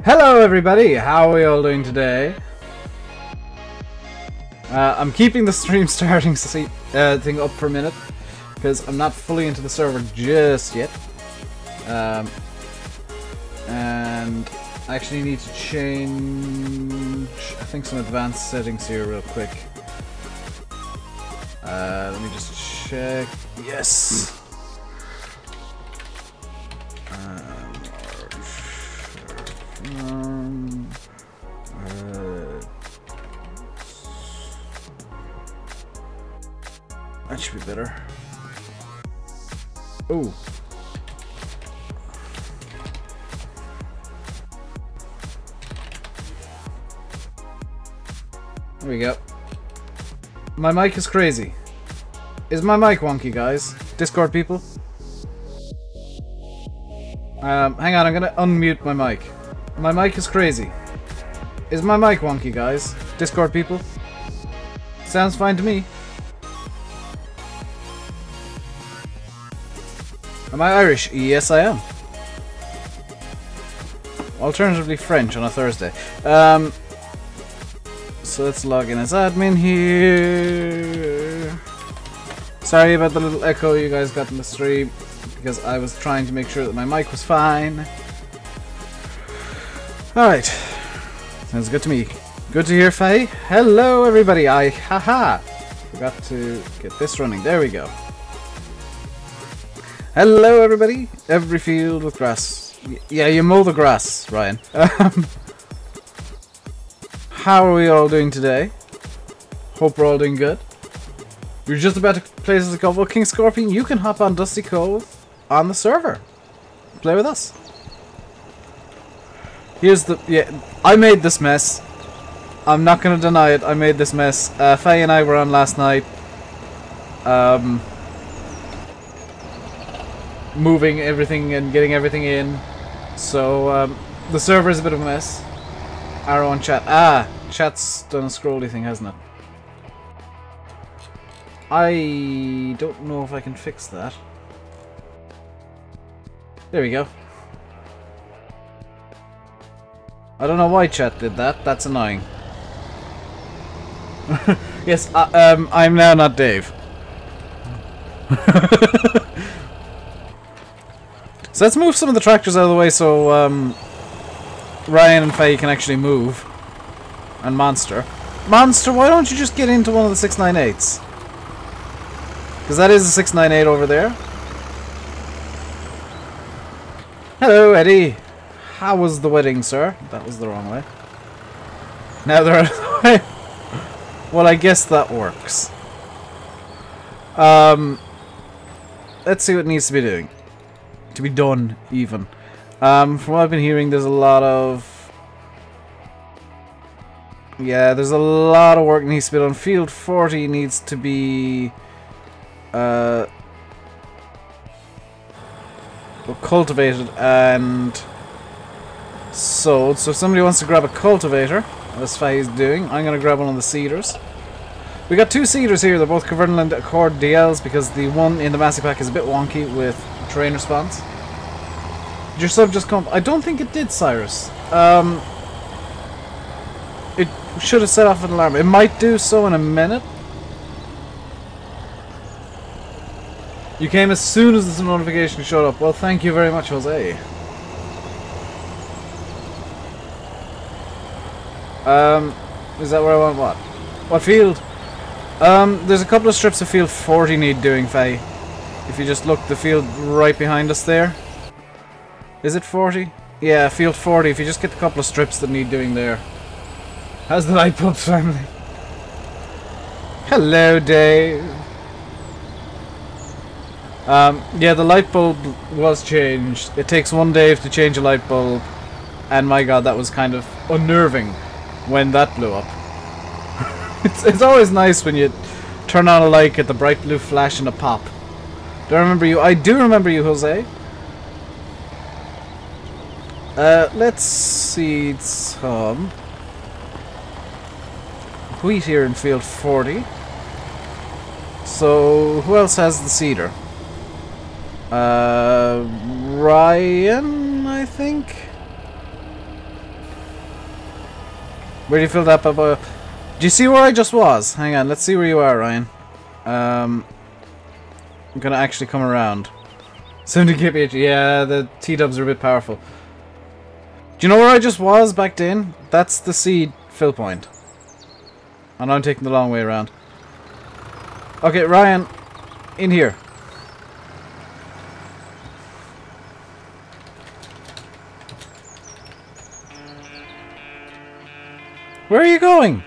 Hello everybody, how are we all doing today? I'm keeping the stream starting thing up for a minute because I'm not fully into the server just yet. And I actually need to change, I think, some advanced settings here real quick. Let me just check. Yes! That should be better. Oh. There we go. My mic is crazy. Is my mic wonky, guys? Discord people? Hang on, I'm gonna unmute my mic. My mic is crazy. Is my mic wonky, guys? Discord people? Sounds fine to me. Am I Irish? Yes, I am. Alternatively French on a Thursday. So let's log in as admin here. Sorry about the little echo you guys got in the stream, because I was trying to make sure that my mic was fine. Alright. Sounds good to me. Good to hear, Faye. Hello, everybody. Forgot to get this running. There we go. Hello, everybody. Every field with grass. Yeah, you mow the grass, Ryan. How are we all doing today? Hope we're all doing good. You're just about to play Dusty Cove. Well, King Scorpion, you can hop on Dusty Cove on the server. Play with us. Here's the... Yeah, I made this mess. I'm not going to deny it. I made this mess. Faye and I were on last night. Moving everything and getting everything in. So, the server is a bit of a mess. Arrow on chat. Chat's done a scrolly thing, hasn't it? I don't know if I can fix that. There we go. I don't know why chat did that. That's annoying. Yes, I'm now not Dave. So let's move some of the tractors out of the way so Ryan and Faye can actually move. And Monster. Monster, why don't you just get into one of the 698s? Because that is a 698 over there. Hello, Eddie. How was the wedding, sir? That was the wrong way. Now they're out of the way. Well, I guess that works. Let's see what needs to be doing. To be done, even. From what I've been hearing, there's a lot of... Yeah, there's a lot of work needs to be done. Field 40 needs to be... cultivated and sowed. So if somebody wants to grab a cultivator, as Faye is doing, I'm going to grab one of the seeders. We got two seeders here. They're both Convertible Accord DLs because the one in the Massey Pack is a bit wonky with terrain response. Did your sub just come? I don't think it did, Cyrus. It should have set off an alarm. It might do so in a minute. You came as soon as this notification showed up. Well, thank you very much, Jose. Is that where I want what? What field? There's a couple of strips of field 40 need doing, Faye. If you just look, the field right behind us there. Is it 40? Yeah, field 40. If you just get a couple of strips that need doing there. How's the light bulb family? Hello, Dave. Yeah, the light bulb was changed. It takes one Dave to change a light bulb. And my god, that was kind of unnerving when that blew up. It's always nice when you turn on a light, get the bright blue flash and a pop. Do I remember you? I do remember you, Jose. Let's see some wheat here in field 40. So, who else has the cedar? Ryan, I think? Where do you fill that up? Do you see where I just was? Hang on, let's see where you are, Ryan. I'm gonna actually come around. 70 kph. Yeah, the T-dubs are a bit powerful. Do you know where I just was back then? That's the seed fill point. And I'm taking the long way around. Okay, Ryan, in here. Where are you going?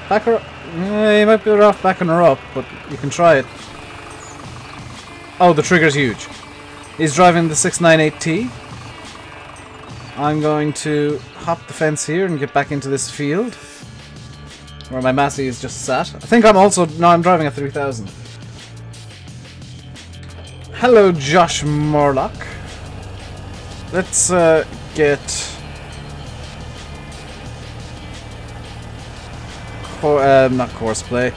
Back her up. You might be better off backing her up, but you can try it. Oh, the trigger's huge. He's driving the 698T. I'm going to hop the fence here and get back into this field where my Massey is just sat. I think I'm also... No, I'm driving a 3000. Hello, Josh Morlock. Let's get not courseplay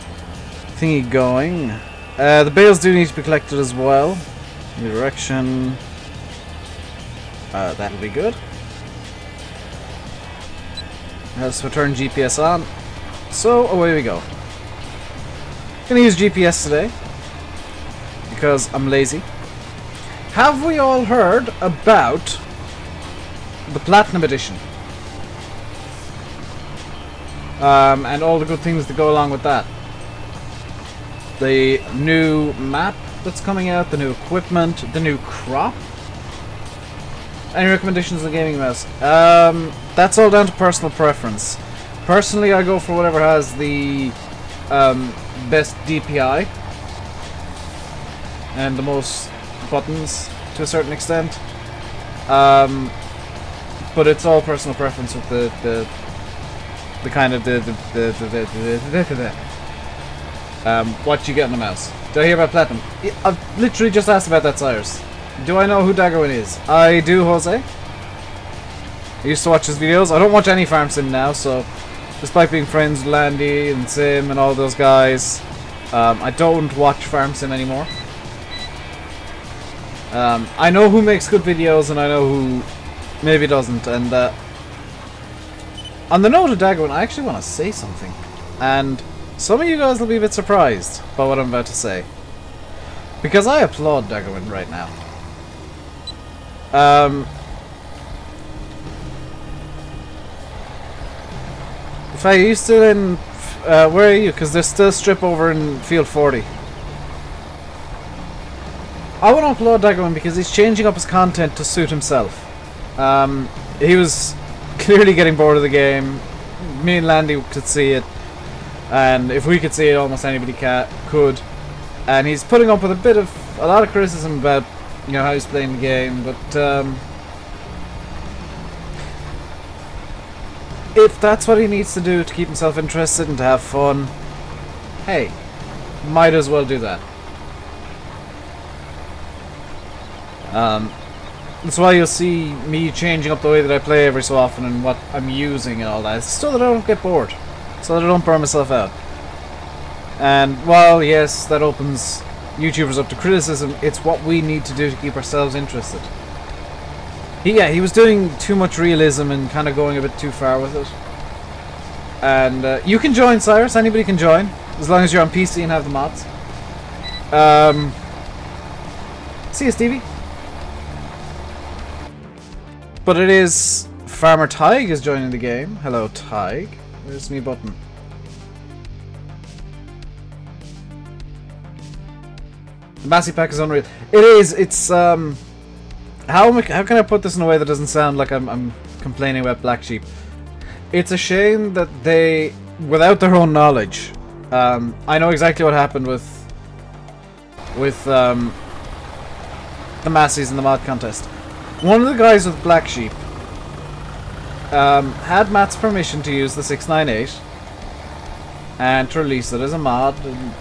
thingy going. The bales do need to be collected as well. New direction. That'll be good. So turn GPS on. So away we go. Gonna use GPS today because I'm lazy. Have we all heard about the Platinum Edition? And all the good things that go along with that. The new map that's coming out, the new equipment, the new crop. Any recommendations on the gaming mouse? That's all down to personal preference. Personally, I go for whatever has the best DPI and the most buttons to a certain extent, but it's all personal preference with the kind of what you get on the mouse. Do I hear about Platinum? I've literally just asked about that, Cyrus. Do I know who Daggerwin is? I do, Jose. I used to watch his videos. I don't watch any farm sim now, so despite being friends with Landy and Sim and all those guys, I don't watch farm sim anymore. I know who makes good videos and I know who maybe doesn't, and on the note of Daggerwin, I actually want to say something, and some of you guys will be a bit surprised by what I'm about to say, because I applaud Daggerwin right now. If are you still in where are you? Because there's still strip over in field 40. I want to applaud Daggerwin because he's changing up his content to suit himself. He was clearly getting bored of the game. Me and Landy could see it, and if we could see it, almost anybody could. And he's putting up with a lot of criticism about, you know, how he's playing the game. But if that's what he needs to do to keep himself interested and to have fun, hey, might as well do that. That's why you'll see me changing up the way that I play every so often and what I'm using and all that. It's so that I don't get bored. So that I don't burn myself out. And while, yes, that opens YouTubers up to criticism, it's what we need to do to keep ourselves interested. He was doing too much realism and kind of going a bit too far with it. And you can join, Cyrus. Anybody can join. As long as you're on PC and have the mods. See you, Stevie. But it is Farmer Tig is joining the game. Hello, Tig. Where's me button? The Massey Pack is unreal. It is. It's how can I put this in a way that doesn't sound like I'm complaining about Black Sheep? It's a shame that they, without their own knowledge, I know exactly what happened with the Masseys in the mod contest. One of the guys with Black Sheep had Matt's permission to use the 698 and to release it as a mod. And,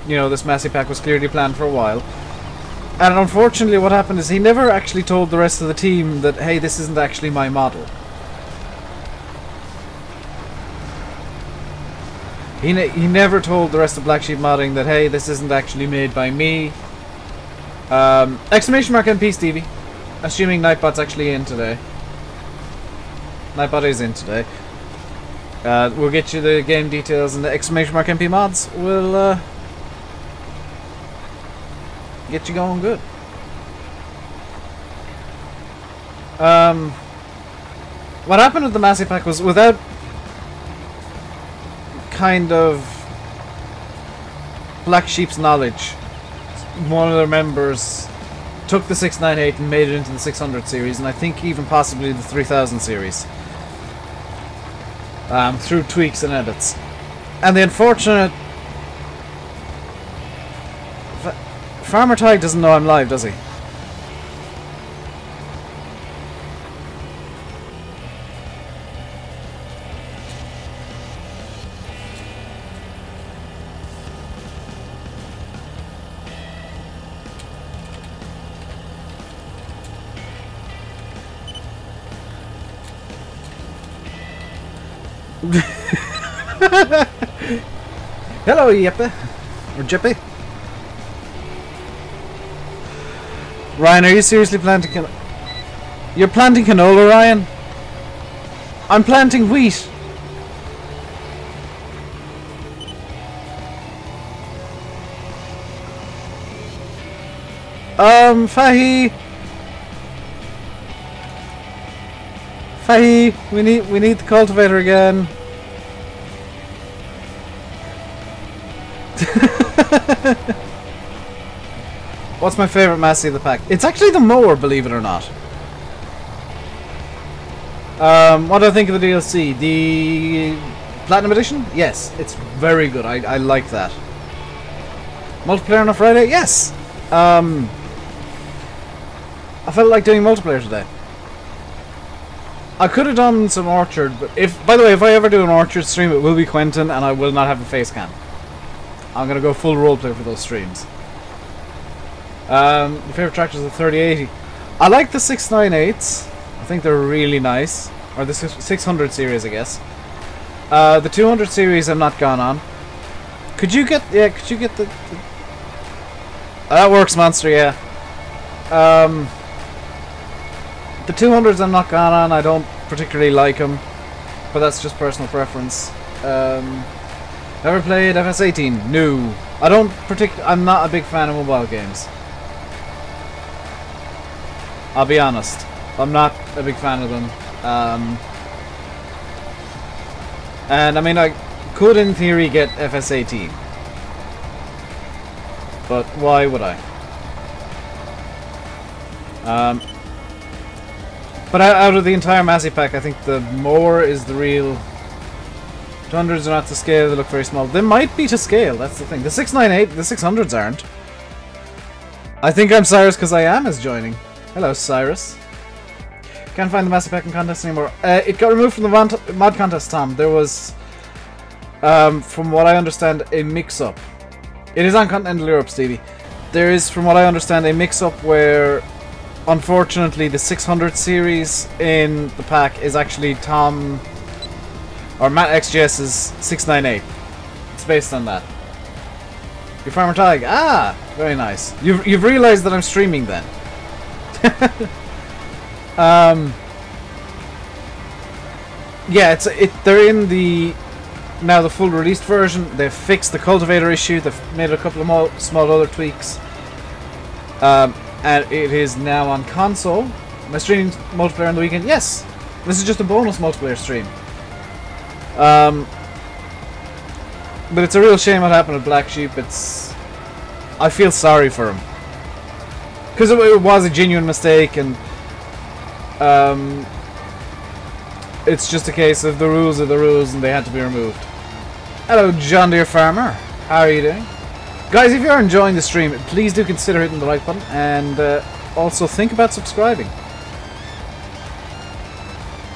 you know, this Massey Pack was clearly planned for a while. And unfortunately what happened is he never actually told the rest of the team that, hey, this isn't actually my model. He never told the rest of Black Sheep modding that, hey, this isn't actually made by me. Exclamation mark MP, Stevie. Assuming Nightbot's actually in today. Nightbot is in today. We'll get you the game details and the !MP mods. We'll get you going good. What happened with the Massey Pack was, without kind of Black Sheep's knowledge, one of their members took the 698 and made it into the 600 series, and I think even possibly the 3000 series, through tweaks and edits. And the unfortunate... Farmer Tig doesn't know I'm live, does he? Hello, Yeppe. Or Jeppe. Ryan, are you seriously planting You're planting canola, Ryan? I'm planting wheat. Fahi. Fahi, we need the cultivator again. What's my favourite Massey of the pack? It's actually the mower, believe it or not. What do I think of the DLC? The Platinum Edition? Yes, it's very good. I like that. Multiplayer on a Friday? Yes! I felt like doing multiplayer today. I could have done some Orchard, but by the way, if I ever do an Orchard stream, it will be Quentin, and I will not have a face cam. I'm gonna go full roleplay for those streams. Your favourite tractor is the 3080. I like the 698s. I think they're really nice. Or the 600 series, I guess. The 200 series I'm not gone on. Could you get the... That works, Monster, yeah. The 200s I'm not gone on. I don't particularly like them. But that's just personal preference. Ever played FS18? No. I'm not a big fan of mobile games. I'll be honest. I'm not a big fan of them. And I mean, I could in theory get FS18. But why would I? But out of the entire Massey pack, I think the mower is the real... 200s are not to scale, they look very small. They might be to scale, that's the thing. The 698, the 600s aren't. I think I'm Cyrus because I am is joining. Hello, Cyrus. Can't find the Massey Pack in contest anymore. It got removed from the mod contest, Tom. There was, from what I understand, a mix-up. It is on Continental Europe, Stevie. There is, from what I understand, a mix-up where, unfortunately, the 600 series in the pack is actually Tom... or Matt XGS's 698. It's based on that. Your Farmer Tig. Ah! Very nice. You've realised that I'm streaming then. Yeah, they're in the full released version. They've fixed the cultivator issue. They've made a couple of small other tweaks, and it is now on console. Am I streaming multiplayer on the weekend? Yes. This is just a bonus multiplayer stream. But it's a real shame what happened with Black Sheep. I feel sorry for him. Because it was a genuine mistake, and it's just a case of the rules are the rules and they had to be removed. Hello, John Deere Farmer. How are you doing? Guys, if you're enjoying the stream, please do consider hitting the like button, and also think about subscribing.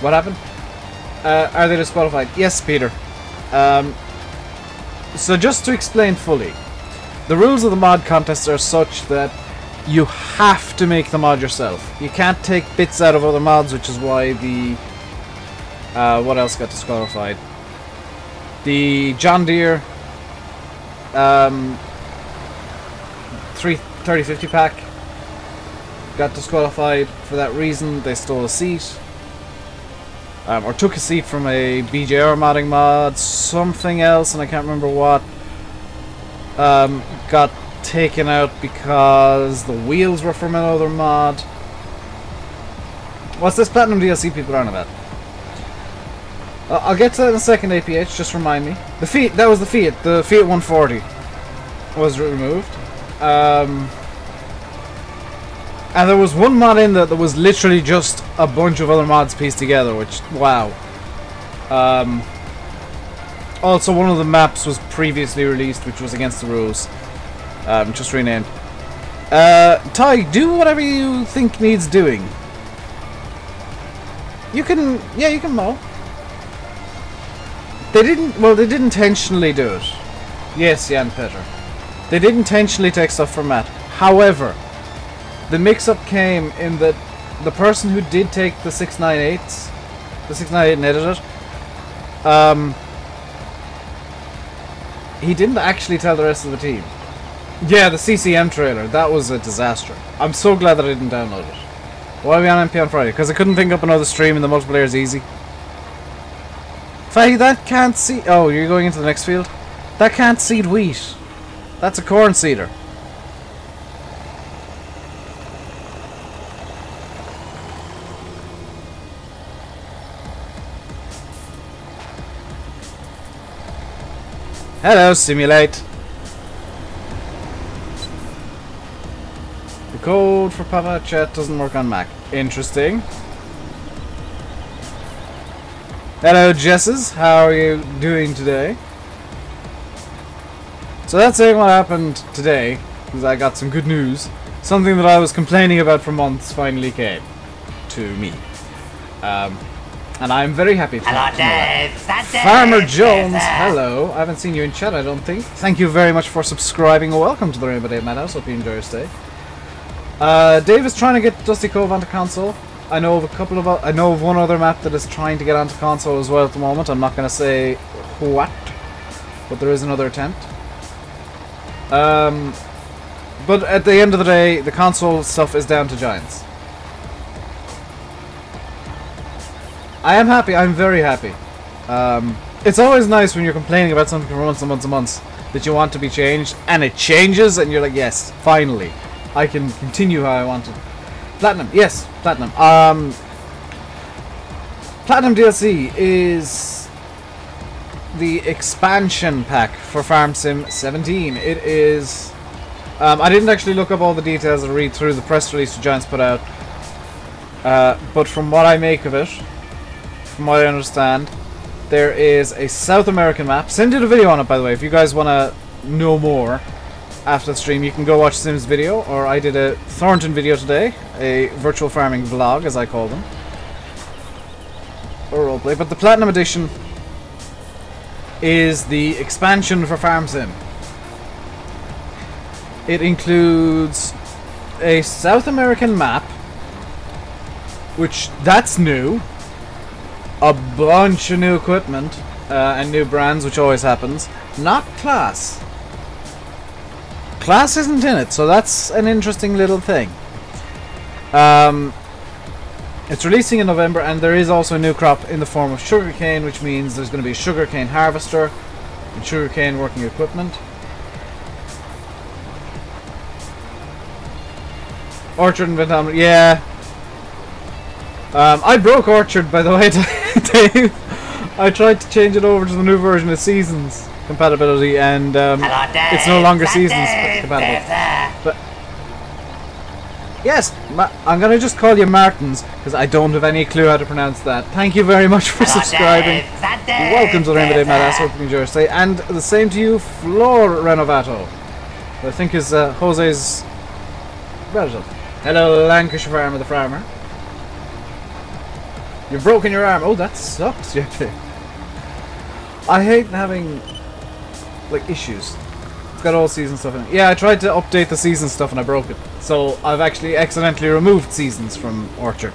What happened? Are they disqualified? Yes, Peter. So just to explain fully, the rules of the mod contests are such that you have to make the mod yourself. You can't take bits out of other mods, which is why the... what else got disqualified? The John Deere 3050 pack got disqualified for that reason. They stole a seat. Or took a seat from a BJR modding mod. Something else, and I can't remember what. Got taken out because the wheels were from another mod. What's this Platinum DLC people are on about? I'll get to that in a second, APH, just remind me. The Fiat, that was the Fiat 140 was removed. And there was one mod in that was literally just a bunch of other mods pieced together, which, wow. Also, one of the maps was previously released, which was against the rules. Just renamed. Ty, do whatever you think needs doing. You can, yeah, you can mow. They didn't intentionally do it. Yes, Jan Petter. They did intentionally take stuff from Matt. However, the mix-up came in that the person who did take the 698s, the 698 and edit it, he didn't actually tell the rest of the team. Yeah, the CCM trailer, that was a disaster. I'm so glad that I didn't download it. Why are we on MP on Friday? Because I couldn't think up another stream and the multiplayer is easy. Faye, that can't seed... Oh, you're going into the next field? That can't seed wheat. That's a corn seeder. Hello, Simulate. The code for Papa Chat doesn't work on Mac. Interesting. Hello, Jesses. How are you doing today? So that's saying what happened today, because I got some good news. Something that I was complaining about for months finally came to me. And I'm very happy to know that. Farmer Jones, hello. I haven't seen you in chat, I don't think. Thank you very much for subscribing. Welcome to the RainbowDave Madhouse. Hope you enjoy your stay. Dave is trying to get Dusty Cove onto console. I know of one other map that is trying to get onto console as well at the moment. I'm not going to say what, but there is another attempt. But at the end of the day, the console stuff is down to Giants. I am happy. I'm very happy. It's always nice when you're complaining about something for months and months and months that you want to be changed, and it changes, and you're like, yes, finally, I can continue how I wanted. Platinum, yes, Platinum. Platinum DLC is the expansion pack for Farm Sim 17. It is... I didn't actually look up all the details or read through the press release the Giants put out. But from what I make of it, from what I understand, there is a South American map. Sim did a video on it, by the way. If you guys want to know more after the stream, you can go watch Sim's video, or I did a Thornton video today, a virtual farming vlog, as I call them, or roleplay. But the Platinum Edition is the expansion for Farm Sim. It includes a South American map, which that's new, a bunch of new equipment and new brands, which always happens. Not class. Class isn't in it, so that's an interesting little thing. It's releasing in November, and there is also a new crop in the form of sugarcane, which means there's going to be a sugarcane harvester and sugarcane working equipment. Orchard and Vinton, yeah. I broke Orchard, by the way, Dave. I tried to change it over to the new version of Seasons compatibility, and it's no longer Seasons compatible. But yes, I'm gonna just call you Martins because I don't have any clue how to pronounce that. Thank you very much for subscribing. Welcome to the RainbowDave Madhouse. Hope you enjoy your stay, and the same to you, Flor Renovato. I think is Jose's relative. Hello, Lancashire Farmer, the farmer. You've broken your arm. Oh, that sucks, JP. I hate having like issues. It's got all season stuff in it. Yeah, I tried to update the season stuff and I broke it. So I've actually accidentally removed seasons from Orchard.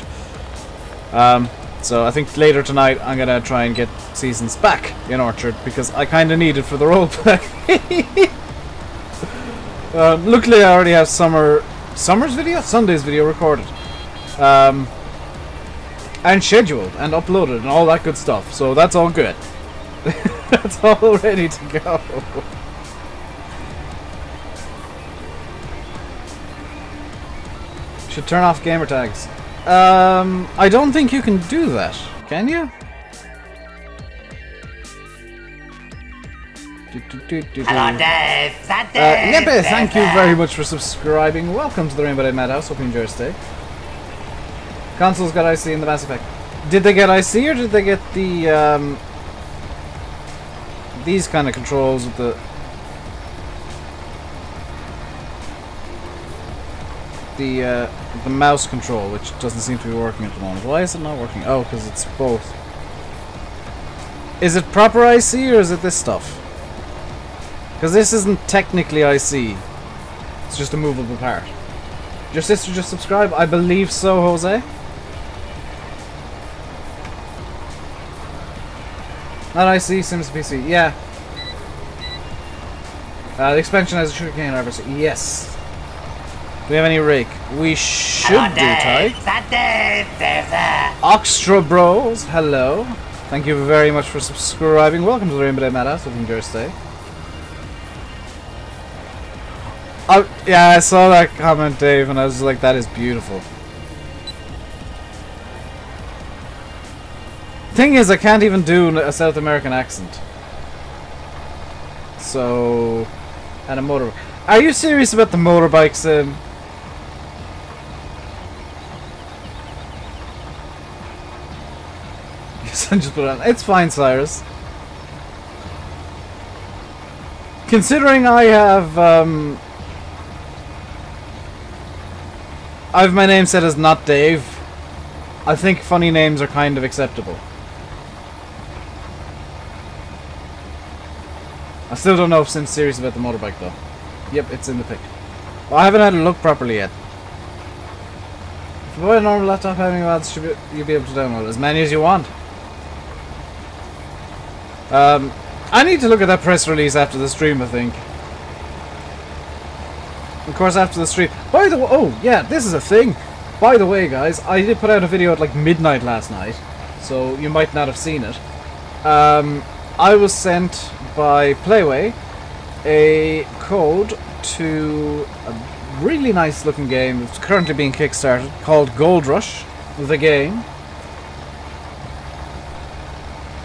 So I think later tonight I'm gonna try and get seasons back in Orchard because I kind of need it for the roleplay. Luckily I already have summer Summer's video? Sunday's video recorded. And scheduled and uploaded and all that good stuff. So that's all good. That's all ready to go. Should turn off gamer tags. I don't think you can do that. Can you? Hello, Dave. Yeppe, thank you very much for subscribing. Welcome to the RainbowDave Madhouse. Hope you enjoy your stay. Consoles got IC in the Mass Effect. Did they get IC or did they get the these kind of controls with the mouse control, which doesn't seem to be working at the moment. Why is it not working? Oh, because it's both. Is it proper IC or is it this stuff? Because this isn't technically IC. It's just a movable part. Your sister just subscribed? I believe so, Jose. Not IC, Sims PC. Yeah. The expansion has a sugarcane harvester. Yes. Do we have any rake? We should do, Ty. Oxtra Bros, hello. Thank you very much for subscribing. Welcome to the RainbowDave Madhouse. Hope you enjoy your stay. Oh, yeah, I saw that comment, Dave, and I was like, that is beautiful. Thing is, I can't even do a South American accent. So... And a motor... Are you serious about the motorbike sim? Your son just put it on. It's fine, Cyrus. Considering I have my name set as not Dave, I think funny names are kind of acceptable. I still don't know if Sim's serious about the motorbike though. Yep, it's in the pic. Well, I haven't had a look properly yet. If you buy a normal laptop, how many mods should you be able to download? As many as you want. I need to look at that press release after the stream, I think. Of course, after the stream. By the way, oh yeah, this is a thing. By the way, guys, I did put out a video at like midnight last night, so you might not have seen it. I was sent by Playway a code to a really nice looking game that's currently being kickstarted called Gold Rush, the game.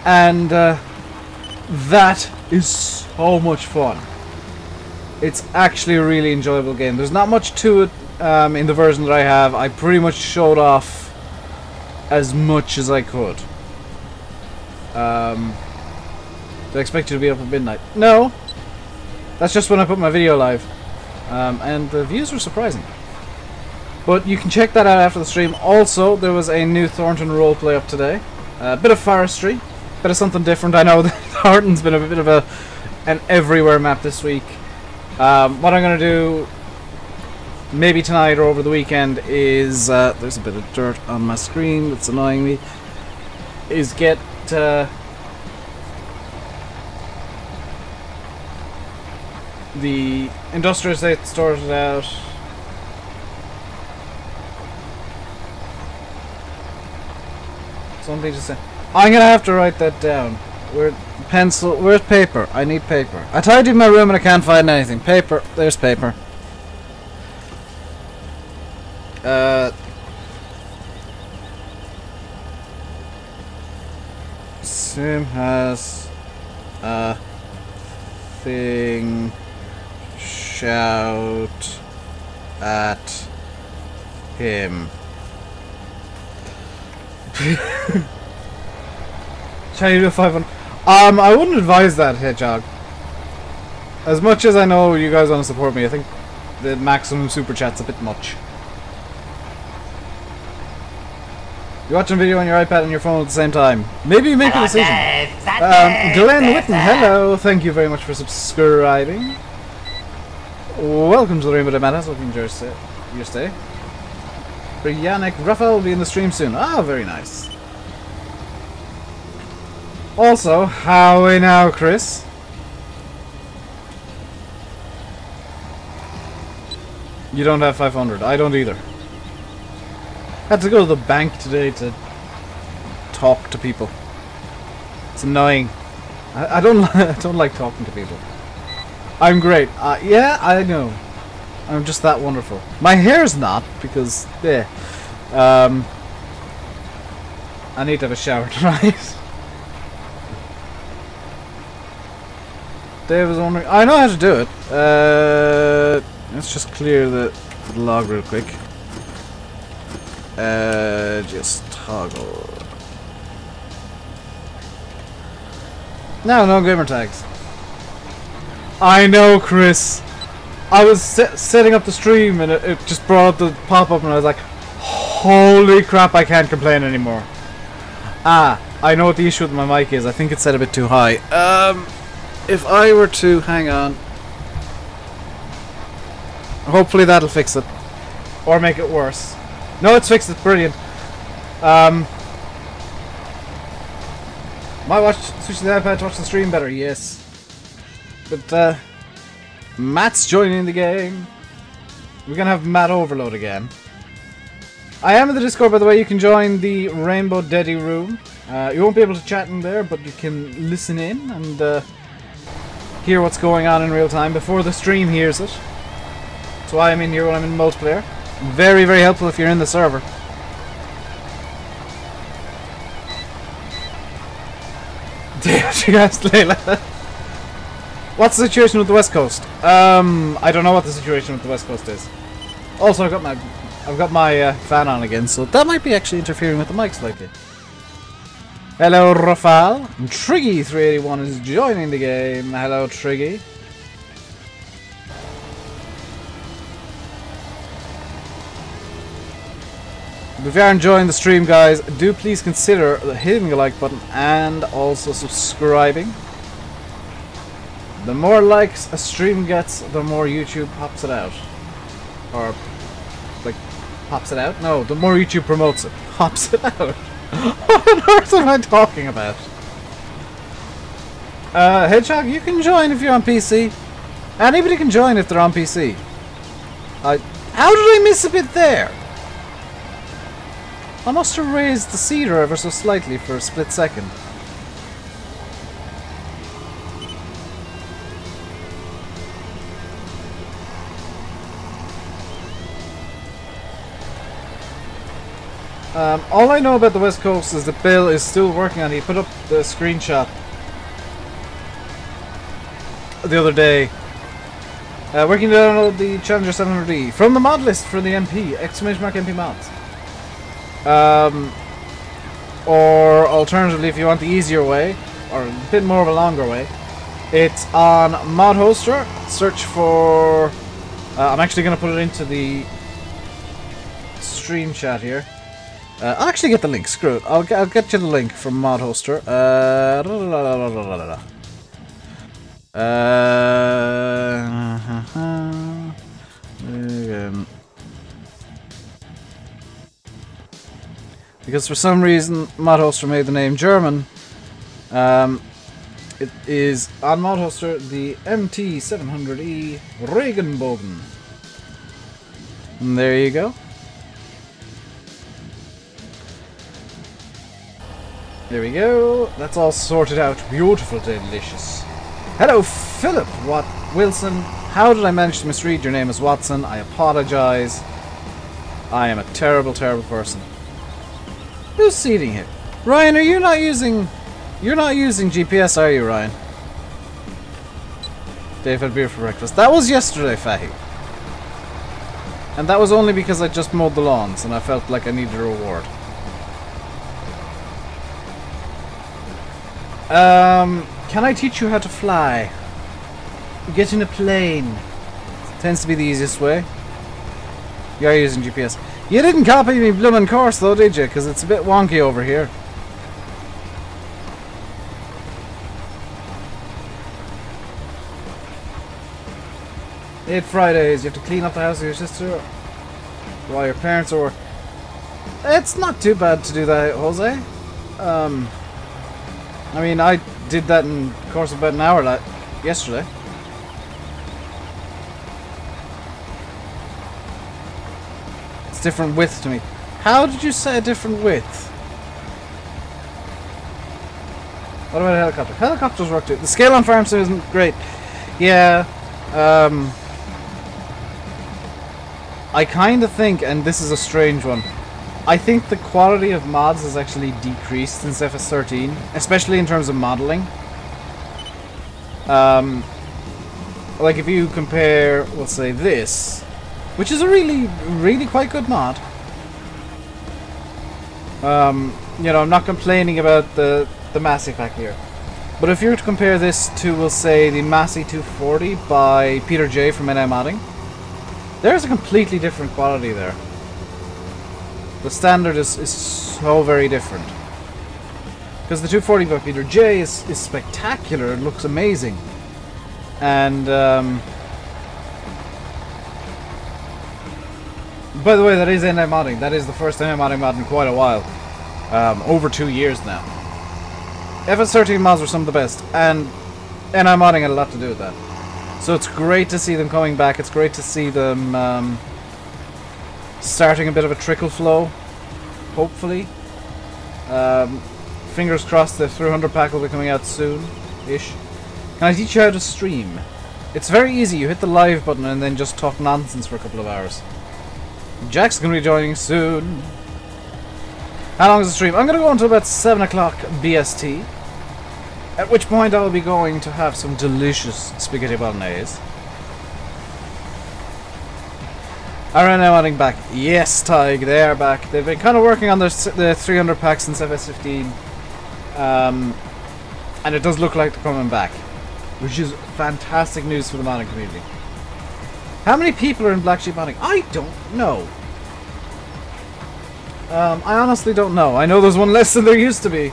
And that is so much fun. It's actually a really enjoyable game. There's not much to it in the version that I have. I pretty much showed off as much as I could. Do I expect you to be up at midnight? No! That's just when I put my video live. And the views were surprising. But you can check that out after the stream. Also, there was a new Thornton roleplay up today. A bit of forestry. Bit of something different. I know that Thornton's been a bit of an everywhere map this week. What I'm going to do, maybe tonight or over the weekend, is... there's a bit of dirt on my screen that's annoying me. Is get... the industrial estate sorted out. Something to say. I'm gonna have to write that down. Where pencil? Where's paper? I need paper. I tidied my room and I can't find anything. Paper. There's paper. Sim has a thing. Shout at him. Shall you do 500? I wouldn't advise that, Hedgehog. As much as I know you guys want to support me, I think the maximum super chat's a bit much. You're watching a video on your iPad and your phone at the same time. Maybe you make a decision. Glenn Whitten, hello. Thank you very much for subscribing. Welcome to the RainbowDave Madhouse. Hope you enjoy your stay. Yannick Raphael will be in the stream soon. Ah, very nice. Also, howie now, Chris? You don't have 500. I don't either. Had to go to the bank today to talk to people. It's annoying. I don't I don't like talking to people. I'm great. Yeah, I know. I'm just that wonderful. My hair's not because I need to have a shower tonight. Dave was wondering. I know how to do it. Let's just clear the log real quick. Just toggle. No gamer tags. I know, Chris. I was setting up the stream and it just brought up the pop-up and I was like, holy crap, I can't complain anymore. I know what the issue with my mic is. I think it's set a bit too high. If I were to... hang on. Hopefully that'll fix it. Or make it worse. No, it's fixed it. Brilliant. Might watch... switch to the iPad to watch the stream better. Yes. But, Matt's joining the game. We're gonna have Matt Overload again. I am in the Discord, by the way. You can join the RainbowDave room. You won't be able to chat in there, but you can listen in and hear what's going on in real time before the stream hears it. That's why I'm in here when I'm in multiplayer. Very, very helpful if you're in the server. What's the situation with the West Coast? I don't know what the situation with the West Coast is. Also, I've got my fan on again, so that might be actually interfering with the mic slightly. Hello, Rafal. Triggy381 is joining the game. Hello, Triggy. If you are enjoying the stream, guys, do please consider hitting the like button and also subscribing. The more likes a stream gets, the more YouTube pops it out. Or, like, pops it out? No, the more YouTube promotes it. Pops it out. What on earth am I talking about? Hedgehog, you can join if you're on PC. Anybody can join if they're on PC. How did I miss a bit there? I must have raised the cedar ever so slightly for a split second. All I know about the West Coast is that Bill is still working on it. He put up the screenshot the other day. Working to download the Challenger 700E from the mod list for the MP, !MP mods. Or alternatively, if you want the easier way, or a bit more of a longer way, it's on Mod Hoster. Search for... I'm actually going to put it into the stream chat here. I'll actually get the link. Screw it. I'll get you the link from Mod Hoster. Because for some reason Mod Hoster made the name German. It is on Mod Hoster the MT700E Regenbogen. And there you go. There we go. That's all sorted out. Beautiful, delicious. Hello, Philip Wilson. How did I manage to misread your name as Watson? I apologize. I am a terrible, terrible person. Who's seating here? Ryan, are you not using... You're not using GPS, are you, Ryan? Dave had beer for breakfast. That was yesterday, Fahy. And that was only because I just mowed the lawns and I felt like I needed a reward. Can I teach you how to fly? Get in a plane. Tends to be the easiest way. You are using GPS. You didn't copy me bloomin' course though, did you? Because it's a bit wonky over here. Eight Fridays, you have to clean up the house of your sister while your parents are... It's not too bad to do that, Jose. I mean, I did that in the course of about an hour yesterday. It's different width to me. How did you say a different width? What about a helicopter? Helicopters work too. The scale on farm sim isn't great. Yeah. I kind of think, and this is a strange one, I think the quality of mods has actually decreased since FS13, especially in terms of modeling. Like if you compare, let's say this, which is a really quite good mod. You know, I'm not complaining about the Massey pack here. But if you were to compare this to, we'll say, the Massey 240 by Peter J from NI Modding, there's a completely different quality there. The standard is so very different. Because the 240 by Peter J is spectacular, it looks amazing. And, by the way, that is NI Modding. That is the first NI Modding mod in quite a while. Over 2 years now. FS13 mods were some of the best, and NI Modding had a lot to do with that. So it's great to see them coming back. It's great to see them starting a bit of a trickle flow, hopefully. Fingers crossed the 300 pack will be coming out soon-ish. Can I teach you how to stream? It's very easy. You hit the live button and then just talk nonsense for a couple of hours. Jack's going to be joining soon. How long is the stream? I'm going to go until about 7 o'clock BST. At which point I will be going to have some delicious spaghetti bolognese. Are NI Modding back? Yes, Tig, they are back. They've been kind of working on the 300 packs since FS15. And it does look like they're coming back. Which is fantastic news for the modding community. How many people are in Black Sheep Modding? I don't know. I honestly don't know. I know there's one less than there used to be.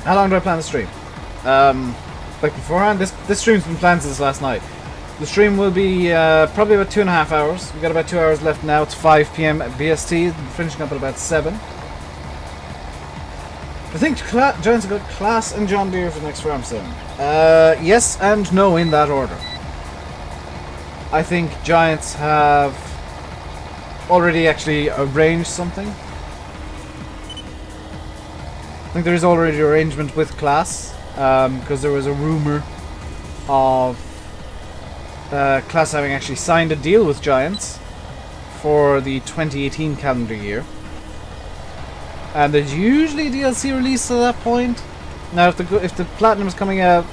How long do I plan to stream? Like beforehand, this stream's been planned since last night. The stream will be probably about 2.5 hours. We've got about 2 hours left now. It's 5 PM at BST. Finishing up at about 7. I think Giants have got Class and John Deere for the next farm sim. Yes and no in that order. I think Giants have already actually arranged something. I think there is already arrangement with Class, because there was a rumor of Class having actually signed a deal with Giants for the 2018 calendar year. And there's usually DLC released at that point. Now, if the Platinum is coming out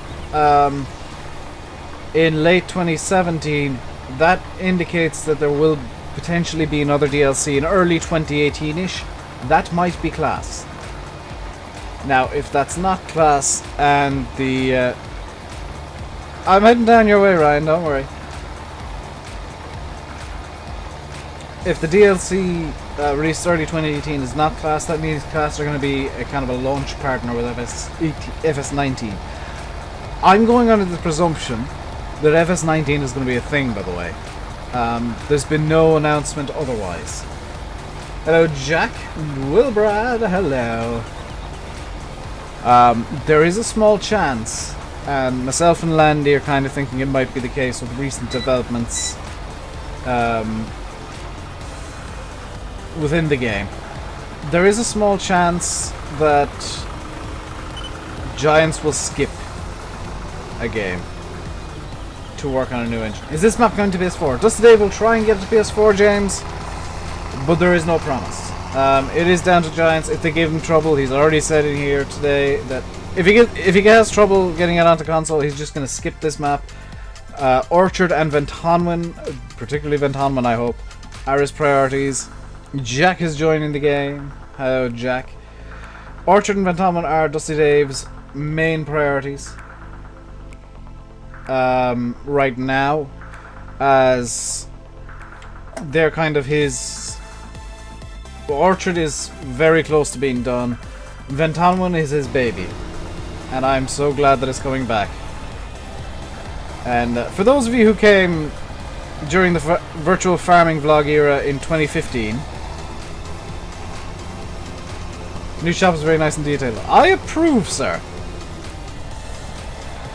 in late 2017, that indicates that there will potentially be another DLC in early 2018-ish. That might be Class. Now, if that's not Class and the... I'm heading down your way, Ryan, don't worry. If the DLC released early 2018 is not Class, that means Class are going to be a kind of a launch partner with FS19. I'm going under the presumption that FS19 is going to be a thing, by the way. There's been no announcement otherwise. Hello, Jack. Wilbrad, hello. There is a small chance, and myself and Landy are kind of thinking it might be the case with recent developments within the game. There is a small chance that Giants will skip a game to work on a new engine. Is this map going to PS4? Dusty Cove will try and get it to PS4, James, but there is no promise. It is down to Giants. If they give him trouble, he's already said in here today that if he has trouble getting it onto console, he's just going to skip this map. Orchard and Ventonwin, particularly Ventonwin, I hope, are his priorities. Jack is joining the game. Hello, Jack. Orchard and Ventonwin are Dusty Dave's main priorities right now, as they're kind of his... Orchard is very close to being done. Ventonwin is his baby, and I'm so glad that it's coming back. And for those of you who came during the virtual farming vlog era in 2015, new shop is very nice and detailed. I approve, sir.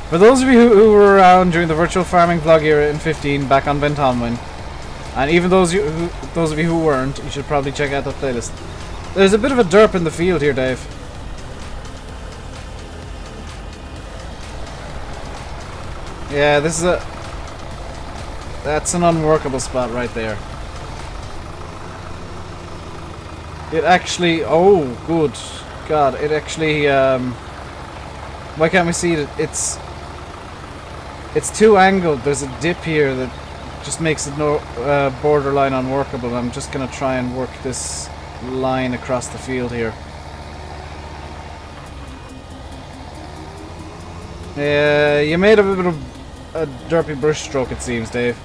For those of you who were around during the virtual farming vlog era in 15, back on Ventonwin, And even those of you who weren't, you should probably check out that playlist. There's a bit of a derp in the field here, Dave. Yeah, this is a... That's an unworkable spot right there. It actually... Oh, good. God, it actually... Why can't we see it? It's too angled. There's a dip here that just makes it borderline unworkable. I'm just going to try and work this line across the field here. You made a bit of a derpy brush stroke, it seems, Dave.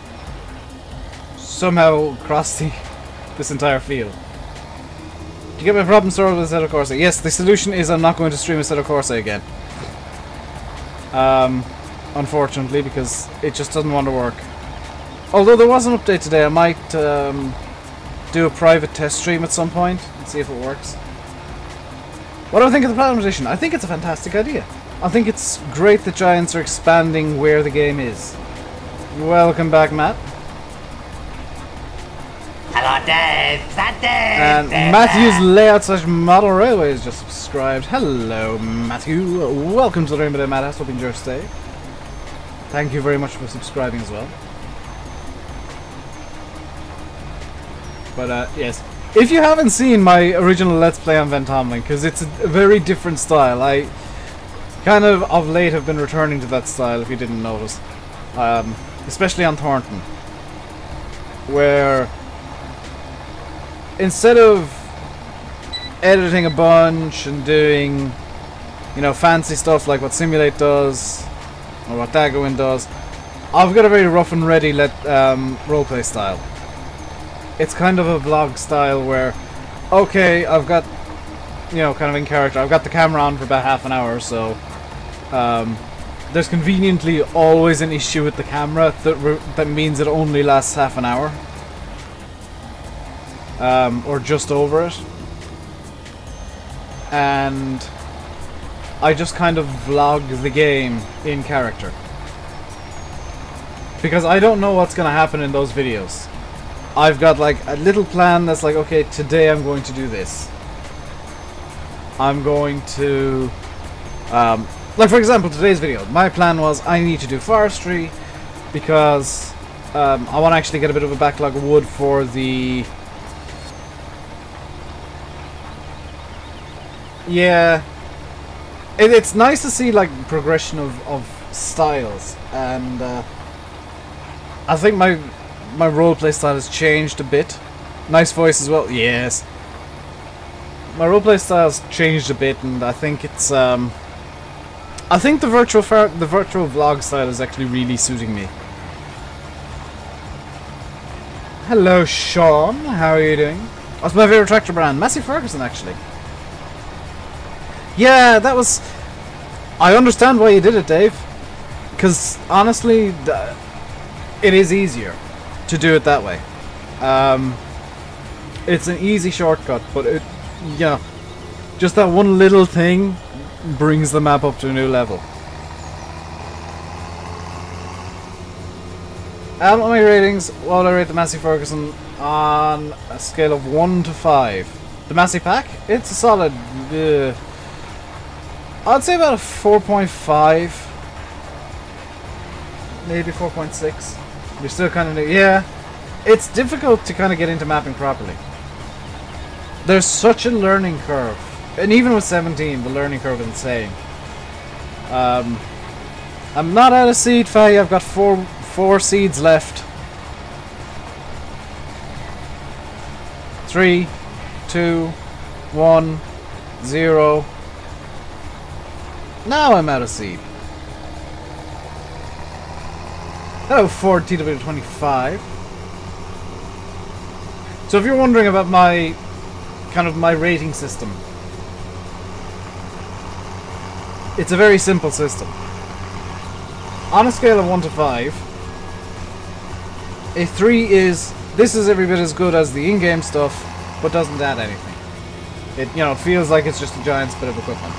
Somehow across this entire field. Did you get my problem solved with Assetto Corsa? Yes, the solution is I'm not going to stream Assetto Corsa again. Unfortunately, because it just doesn't want to work. Although there was an update today, I might do a private test stream at some point and see if it works. What do I think of the Platinum Edition? I think it's a fantastic idea. I think it's great that Giants are expanding where the game is. Welcome back, Matt. Hello, Dave. That Dave. And Matthew's Layout / Model Railway is just subscribed. Hello, Matthew. Welcome to the RainbowDave Madhouse. Hope you enjoy your stay. Thank you very much for subscribing as well. But yes, if you haven't seen my original Let's Play on Ventomling, because it's a very different style, I kind of late have been returning to that style, if you didn't notice. Especially on Thornton, where instead of editing a bunch and doing, you know, fancy stuff like what Simulate does or what Daggerwin does, I've got a very rough and ready roleplay style. It's kind of a vlog style where, okay, I've got, you know, kind of in character, I've got the camera on for about half an hour, so there's conveniently always an issue with the camera that means it only lasts half an hour. Or just over it. And I just kind of vlog the game in character. Because I don't know what's going to happen in those videos. I've got like a little plan that's like, okay, today I'm going to do this. I'm going to... like for example, today's video, my plan was I need to do forestry because I want to actually get a bit of a backlog of wood for the... Yeah, it's nice to see like progression of styles, and I think my roleplay style has changed a bit. Nice voice as well. Yes, my roleplay style's changed a bit, and I think it's I think the virtual vlog style is actually really suiting me. Hello, Sean. How are you doing? What's my favorite tractor brand? Massey Ferguson, actually. Yeah, that was... I understand why you did it, Dave. Because, honestly, it is easier to do it that way. It's an easy shortcut, but it... Yeah. Just that one little thing brings the map up to a new level. Out of my ratings, what would I rate the Massey Ferguson on a scale of 1 to 5? The Massey Pack? It's a solid... I'd say about a 4.5, maybe 4.6. You're still kind of new. Yeah, it's difficult to kind of get into mapping properly. There's such a learning curve, and even with 17, the learning curve is insane. I'm not out of seed, Faye. I've got four seeds left. 3, 2, 1, 0. Now I'm out of seed. Hello, Ford TW25. So if you're wondering about my my rating system, it's a very simple system. On a scale of 1 to 5, a 3 is this is every bit as good as the in-game stuff, but doesn't add anything. It it feels like it's just a giant bit of equipment.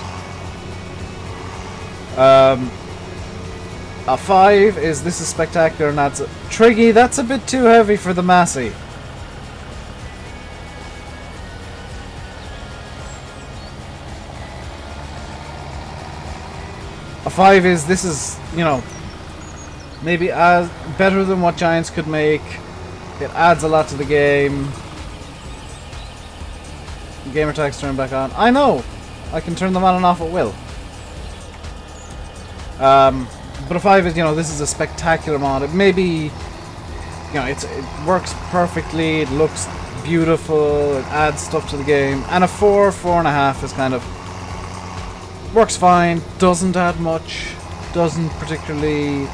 A 5 is this is spectacular, and that's Triggy. That's a bit too heavy for the Massey. A 5 is this is, you know, maybe as better than what Giants could make. It adds a lot to the game. Gamer tags turn back on. I know! I can turn them on and off at will. But a 5 is, you know, this is a spectacular mod. It maybe, you know, it works perfectly. It looks beautiful. It adds stuff to the game. And a 4, 4.5 is kind of works fine. Doesn't add much. Doesn't particularly,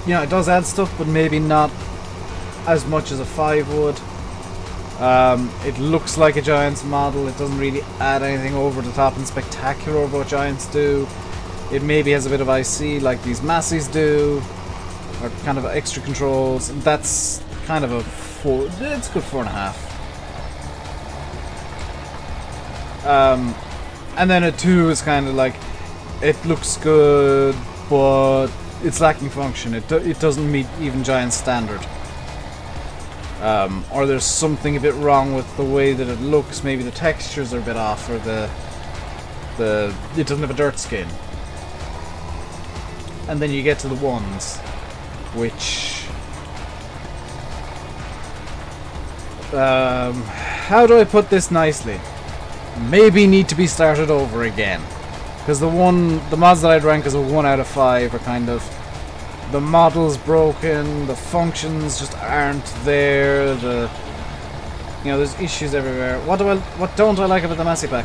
you know, it does add stuff, but maybe not as much as a 5 would. It looks like a Giants model. It doesn't really add anything over the top and spectacular over what Giants do. It maybe has a bit of IC like these Masseys do, or kind of extra controls. That's kind of a 4. It's a good 4.5. And then a 2 is kind of like, it looks good, but it's lacking function. It doesn't meet even Giants standard. Or there's something a bit wrong with the way that it looks. Maybe the textures are a bit off, or it doesn't have a dirt skin. And then you get to the 1s, which how do I put this nicely? Maybe need to be started over again, because the mods that I'd rank as a 1 out of 5 are kind of, the model's broken, the functions just aren't there, you know, there's issues everywhere. What don't I like about the Massey Pack?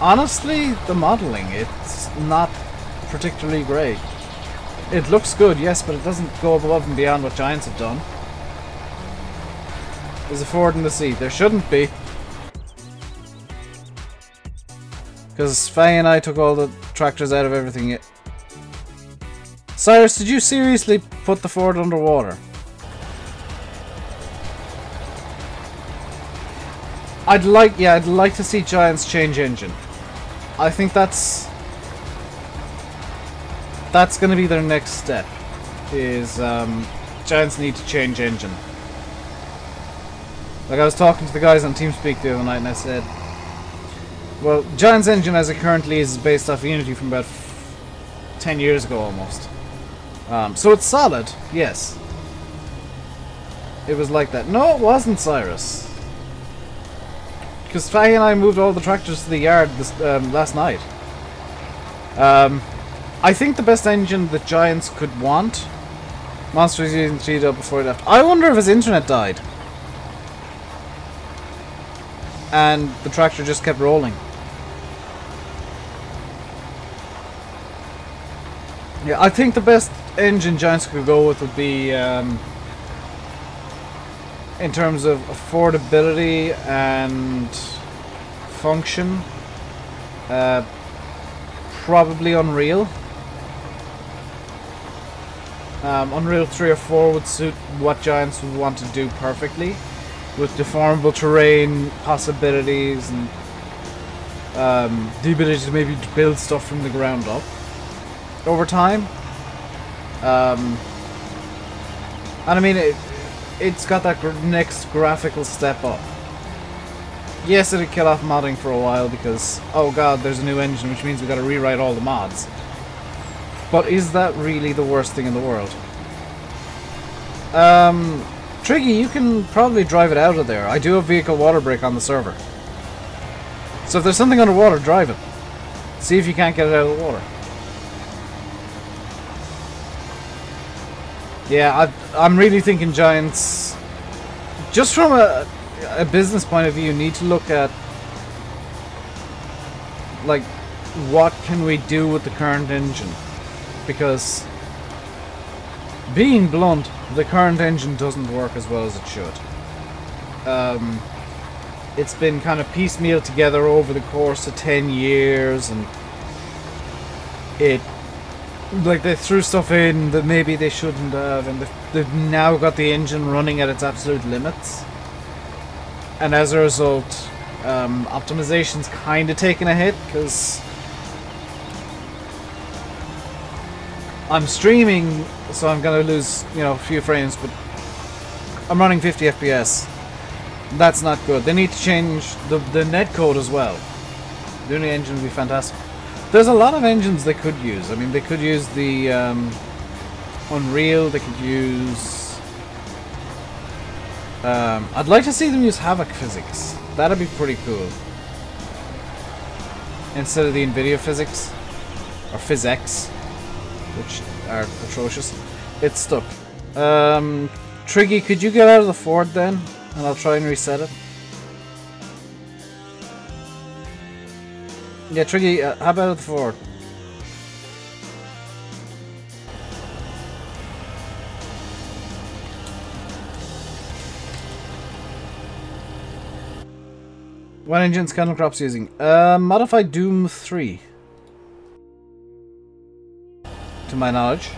Honestly, the modeling, it's not particularly great. It looks good, yes, but it doesn't go above and beyond what Giants have done. There's a Ford in the seat. There shouldn't be, because Faye and I took all the tractors out of everything. Cyrus, did you seriously put the Ford underwater? I'd like to see Giants change engine. I think that's going to be their next step. Is Giants need to change engine. Like, I was talking to the guys on TeamSpeak the other night, and I said, well, Giants engine as it currently is based off Unity from about 10 years ago almost. So it's solid, yes. It was like that. No, it wasn't, Cyrus. Because Faye and I moved all the tractors to the yard last night. I think the best engine that Giants could want, Monster was using Cheeto before he left. I wonder if his internet died. And the tractor just kept rolling. Yeah, I think the best engine Giants could go with would be, in terms of affordability and function, probably Unreal. Unreal 3 or 4 would suit what Giants would want to do perfectly, with deformable terrain possibilities and the ability to maybe build stuff from the ground up over time. And I mean, it's got that next graphical step up. Yes, it'd kill off modding for a while because, oh god, there's a new engine, which means we've got to rewrite all the mods. But is that really the worst thing in the world? Triggy, you can probably drive it out of there. I do have vehicle water brake on the server. So if there's something underwater, drive it. See if you can't get it out of the water. Yeah, I'm really thinking Giants, just from a business point of view, need to look at, like, what can we do with the current engine? Because, being blunt, the current engine doesn't work as well as it should. It's been kind of piecemeal together over the course of 10 years, and like, they threw stuff in that maybe they shouldn't have, and they've now got the engine running at its absolute limits. And as a result, optimization's kind of taken a hit, because I'm streaming, so I'm gonna lose, you know, a few frames, but I'm running 50 FPS. That's not good. They need to change the netcode as well. The new engine would be fantastic. There's a lot of engines they could use. I mean, they could use the Unreal. They could use. I'd like to see them use Havoc physics. That'd be pretty cool. Instead of the NVIDIA physics or PhysX, which are atrocious. It's stuck. Triggy, could you get out of the Ford then? And I'll try and reset it. Yeah, Triggy, how about at the Ford? What engine's Candle Crop's using? Modified Doom 3. To my knowledge.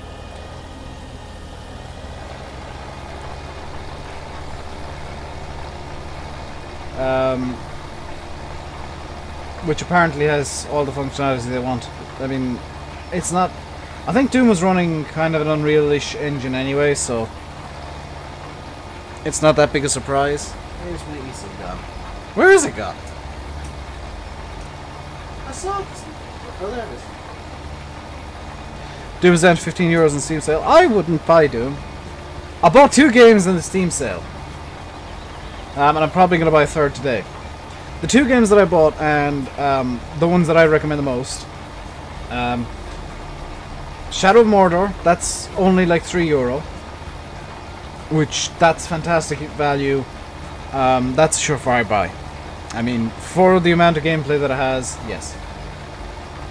Which apparently has all the functionality they want. I mean, it's not... I think Doom was running kind of an Unreal-ish engine anyway, so... It's not that big a surprise. Where's my eSIM gone? Where is it gone? I saw it. Oh, there it is. Doom is down to €15 in Steam sale. I wouldn't buy Doom. I bought 2 games in the Steam sale. And I'm probably going to buy a third today. The 2 games that I bought, and the ones that I recommend the most. Shadow of Mordor, that's only like €3. Which, that's fantastic value. That's a surefire buy. I mean, for the amount of gameplay that it has, yes.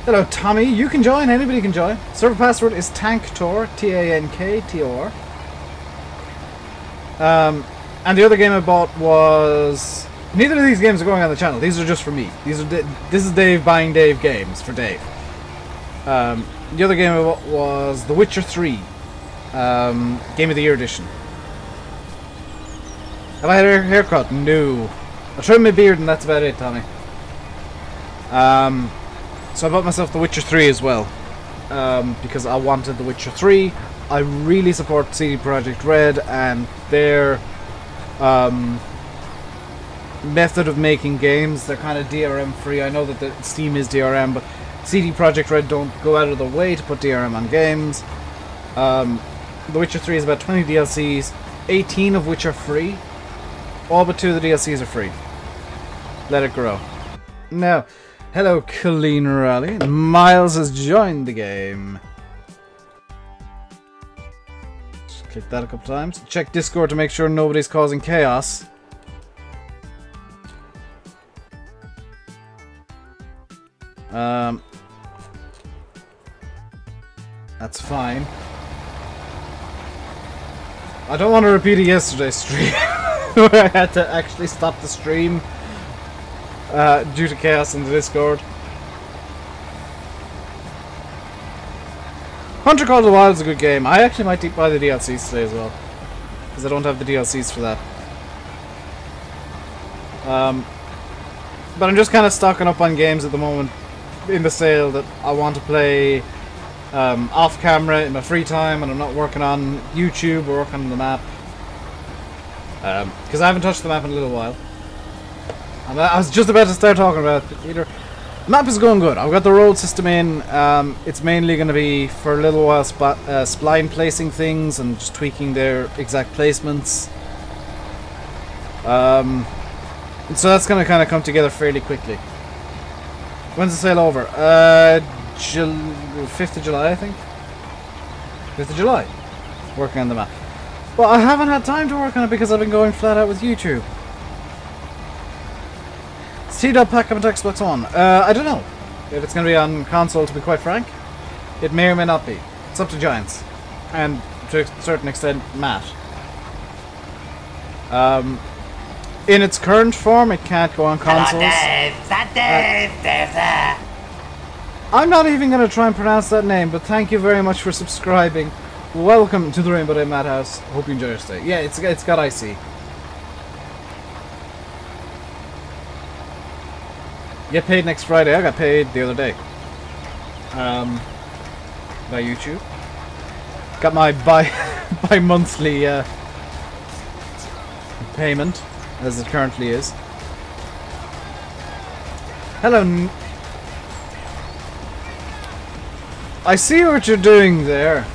Hello Tommy, you can join, anybody can join. Server password is TankTor, T-A-N-K-T-O-R. And the other game I bought was... Neither of these games are going on the channel. These are just for me. This is Dave buying Dave games for Dave. The other game I bought was The Witcher 3. Game of the Year edition. Have I had a haircut? No. I trimmed my beard and that's about it, Tommy. So I bought myself The Witcher 3 as well. Because I wanted The Witcher 3. I really support CD Projekt Red and their method of making games. They're kind of DRM free. I know that the Steam is DRM, but CD Projekt Red don't go out of the way to put DRM on games. The Witcher 3 is about 20 DLCs, 18 of which are free. All but 2 of the DLCs are free. Let it grow. Now, hello Colleen Raleigh. Miles has joined the game. Just click that a couple times. Check Discord to make sure nobody's causing chaos. That's fine. I don't want to repeat it yesterday's stream where I had to actually stop the stream due to chaos in the Discord. Hunter Call of the Wild is a good game. I actually might buy the DLCs today as well, because I don't have the DLCs for that. But I'm just kind of stocking up on games at the moment in the sale that I want to play off camera in my free time, and I'm not working on YouTube or working on the map, because I haven't touched the map in a little while. And I was just about to start talking about it. Either the map is going good. I've got the road system in. It's mainly going to be for a little while spline placing things and just tweaking their exact placements. So that's going to kind of come together fairly quickly. When's the sale over? 5th of July, I think. 5th of July. Working on the map. But I haven't had time to work on it because I've been going flat out with YouTube. C-Dub pack up on Xbox One. I don't know if it's going to be on console, to be quite frank. It may or may not be. It's up to Giants. And to a certain extent, Matt. In its current form, it can't go on consoles. Hello, Dave. That Dave. Dave there. I'm not even going to try and pronounce that name, but thank you very much for subscribing. Welcome to the RainbowDave Madhouse. Hope you enjoy your stay. Yeah, it's got IC. Get paid next Friday. I got paid the other day. By YouTube. Got my bi-monthly payment, as it currently is. Hello. I see what you're doing there.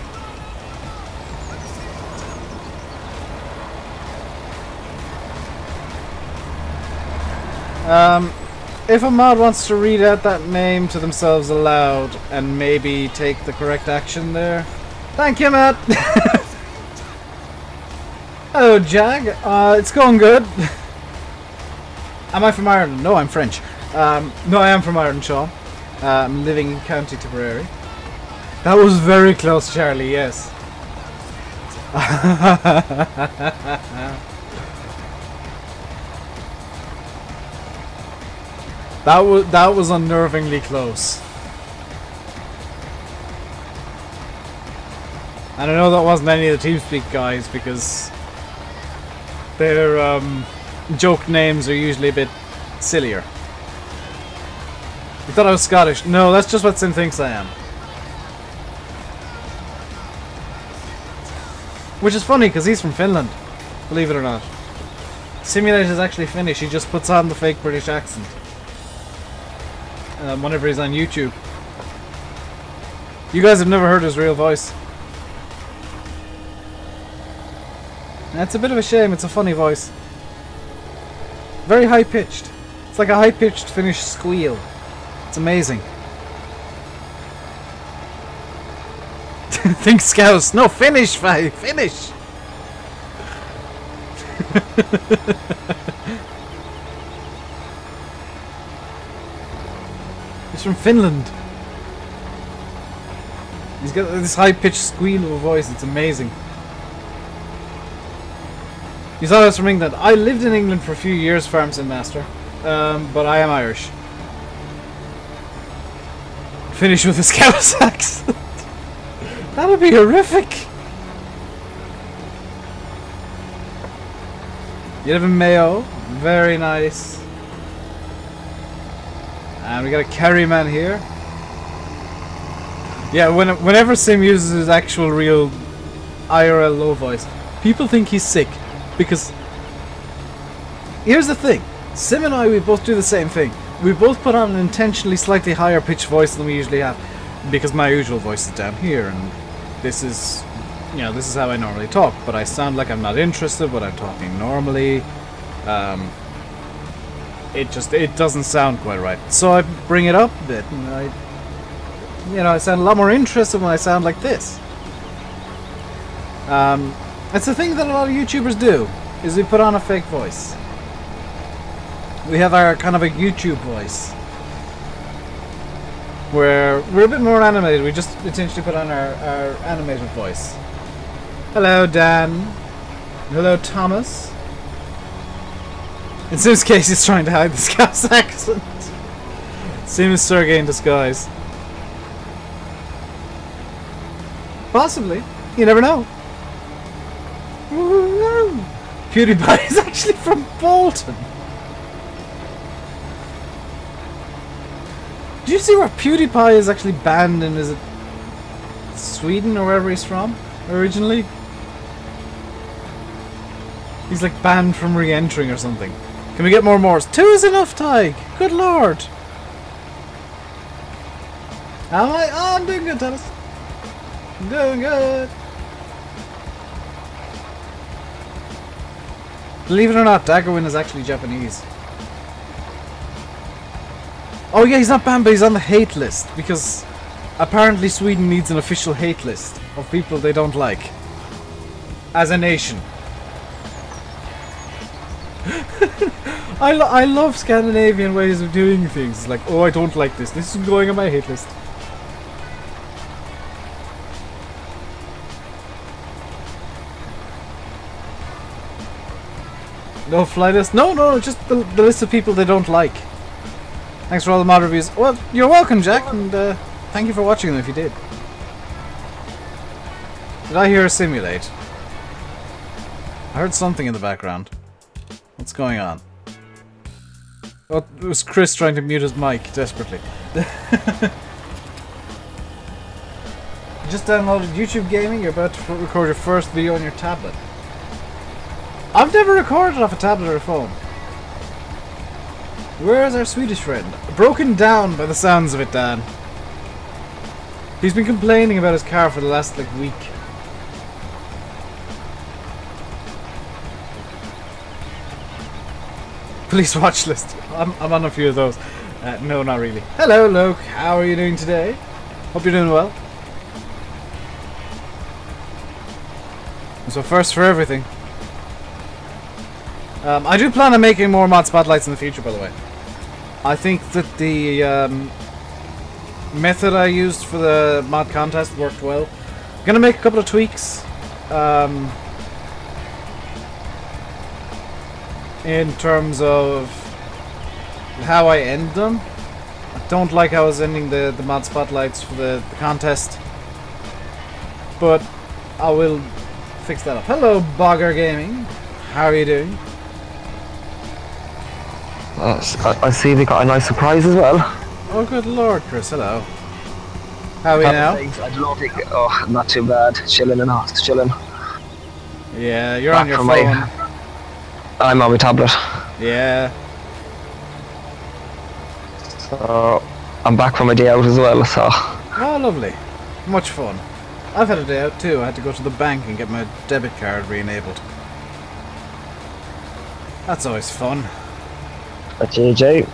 If a mod wants to read out that name to themselves aloud and maybe take the correct action there. Thank you, Matt! Hello, Jag. It's going good. Am I from Ireland? No, I'm French. No, I am from Ireland, Sean. I'm living in County Tipperary. That was very close, Charlie, yes. That was unnervingly close. And I know that wasn't any of the TeamSpeak guys because their joke names are usually a bit sillier. You thought I was Scottish? No, that's just what Sim thinks I am. Which is funny because he's from Finland, believe it or not. Simulate is actually Finnish, he just puts on the fake British accent. Whenever he's on YouTube. You guys have never heard his real voice. That's a bit of a shame, it's a funny voice. Very high pitched. It's like a high pitched Finnish squeal. It's amazing. Think Scouse. No, Finnish, Finnish! He's from Finland. He's got this high-pitched squeal of a voice. It's amazing. You thought I was from England. I lived in England for a few years, Farmson Master. But I am Irish. Finish with a Scouse accent. That would be horrific. You live in Mayo. Very nice. And we got a carry man here. Yeah, whenever Sim uses his actual real IRL low voice, people think he's sick. Because here's the thing. Sim and I, we both do the same thing. We both put on an intentionally slightly higher pitched voice than we usually have. Because my usual voice is down here and this is, you know, this is how I normally talk. But I sound like I'm not interested when I'm talking normally. It doesn't sound quite right. So I bring it up a bit, and I sound a lot more interested when I sound like this. It's the thing that a lot of YouTubers do, is we put on a fake voice. We have our kind of a YouTube voice, where we're a bit more animated. We just essentially put on our animated voice. Hello, Dan. Hello, Thomas. In Sim's case, he's trying to hide the Scouse accent. Sim is Sergey in disguise. Possibly. You never know. Ooh, PewDiePie is actually from Bolton. Do you see where PewDiePie is actually banned in, is it Sweden or wherever he's from originally? He's like banned from re-entering or something. Can we get more Moors? 2 is enough, Tig! Good lord! Am I? Oh, I'm doing good, Thomas. I'm doing good. Believe it or not, Daggerwin is actually Japanese. Oh yeah, he's not banned, but he's on the hate list. Because apparently Sweden needs an official hate list of people they don't like. As a nation. I love Scandinavian ways of doing things. It's like, oh, I don't like this. This is going on my hate list. No fly list? No, just the list of people they don't like. Thanks for all the mod reviews. Well, you're welcome, Jack, and thank you for watching them if you did. Did I hear a simulate? I heard something in the background. What's going on? Oh, it was Chris trying to mute his mic desperately. Did just downloaded YouTube Gaming. You're about to record your first video on your tablet. I've never recorded off a tablet or a phone. Where is our Swedish friend? Broken down by the sounds of it, Dan. He's been complaining about his car for the last, like, week. Police watch list. I'm on a few of those. No, not really. Hello, Luke. How are you doing today? Hope you're doing well. So first for everything. I do plan on making more mod spotlights in the future, by the way. I think that the method I used for the mod contest worked well. I'm gonna make a couple of tweaks in terms of how I end them. I don't like how I was ending the mod spotlights for the contest, but I will fix that up. Hello, Bogger Gaming. How are you doing? I see we got a nice surprise as well. Oh, good lord, Chris. Hello. How are you now? I don't think. Oh, not too bad. Chilling and hot. Chilling. Yeah, you're Back on your from phone. I'm on my tablet. Yeah. So I'm back from a day out as well. So. Oh, lovely. Much fun. I've had a day out too. I had to go to the bank and get my debit card re-enabled. That's always fun. At JJ.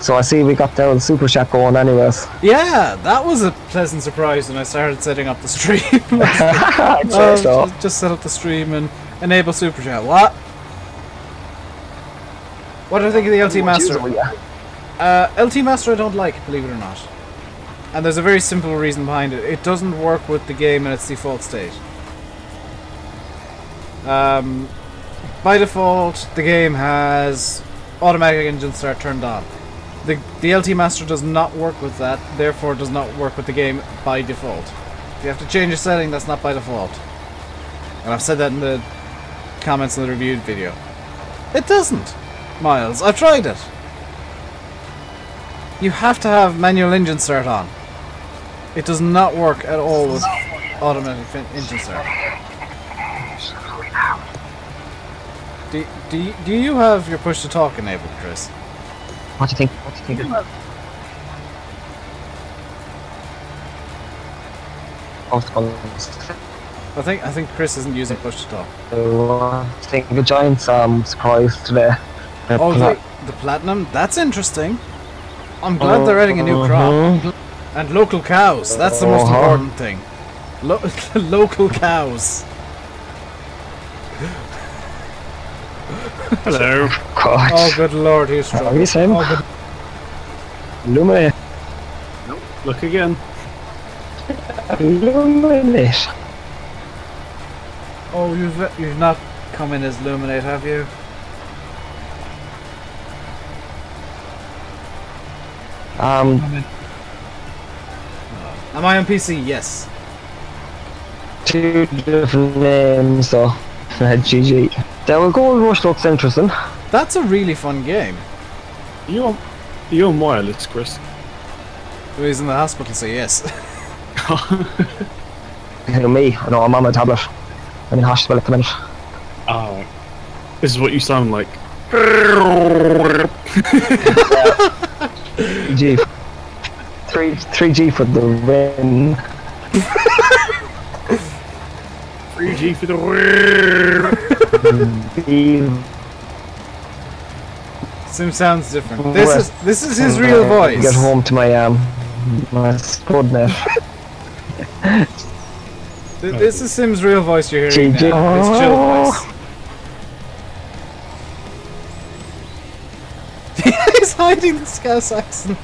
So I see we got the old super chat going anyways. Yeah, that was a pleasant surprise when I started setting up the stream. I'd say so. Just set up the stream and enable super chat. What? What do I think of the LT Master? LT Master I don't like, believe it or not. And there's a very simple reason behind it. It doesn't work with the game in its default state. By default, the game has automatic engine start turned on. The LT Master does not work with that, therefore does not work with the game by default. If you have to change a setting, that's not by default. And I've said that in the comments in the reviewed video. It doesn't, Miles. I've tried it. You have to have manual engine start on. It does not work at all with automatic engine start. Do you have your push to talk enabled, Chris? What do you think? What do you think? I think Chris isn't using push to talk. I think the Giants surprise today. Oh, the platinum? That's interesting. I'm glad they're adding a new crop. And local cows. That's the most important thing. Local cows. Hello. God. Oh, good lord, he's struggling. Are you saying? Oh, Illuminate. Nope. Look again. Illuminate. oh, you've not come in as Luminate, have you? Am I on PC? Yes. 2 different names though. GG. The Gold Rush looks interesting. That's a really fun game. You on wireless, Chris? He's in the hospital, so yes. Me, no, I'm on my tablet. I'm in hospital at the minute. Oh, this is what you sound like. G. 3G for the win. 3G for the Sim sounds different. This is his real voice. Get home to my Spudnet. This is Sim's real voice you're hearing now. His chill voice. He's hiding the Scouse accent.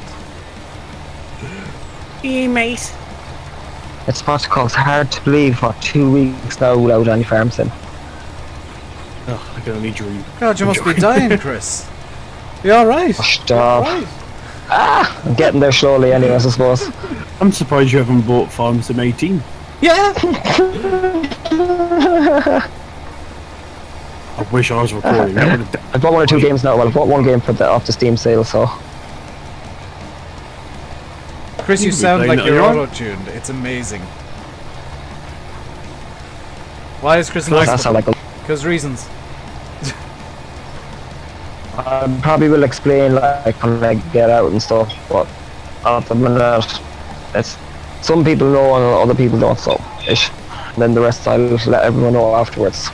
Hey, mate. It's what's called hard to believe for 2 weeks now without any farms in. Oh, I can only dream. God, you must be dying, Chris. You alright? Stop. I'm getting there slowly anyways, I suppose. I'm surprised you haven't bought Farm Sim 18. Yeah! I wish I was recording. That would've I bought 1 or 2 games now. Well, I bought 1 game off the Steam sale, so. Chris, you sound like you're auto-tuned. It's amazing. Why is Chris in That's hospital? not like Because reasons. I probably will explain like when I get out and stuff, but at the minute, it's some people know and other people don't. So, ish. And then the rest I'll let everyone know afterwards.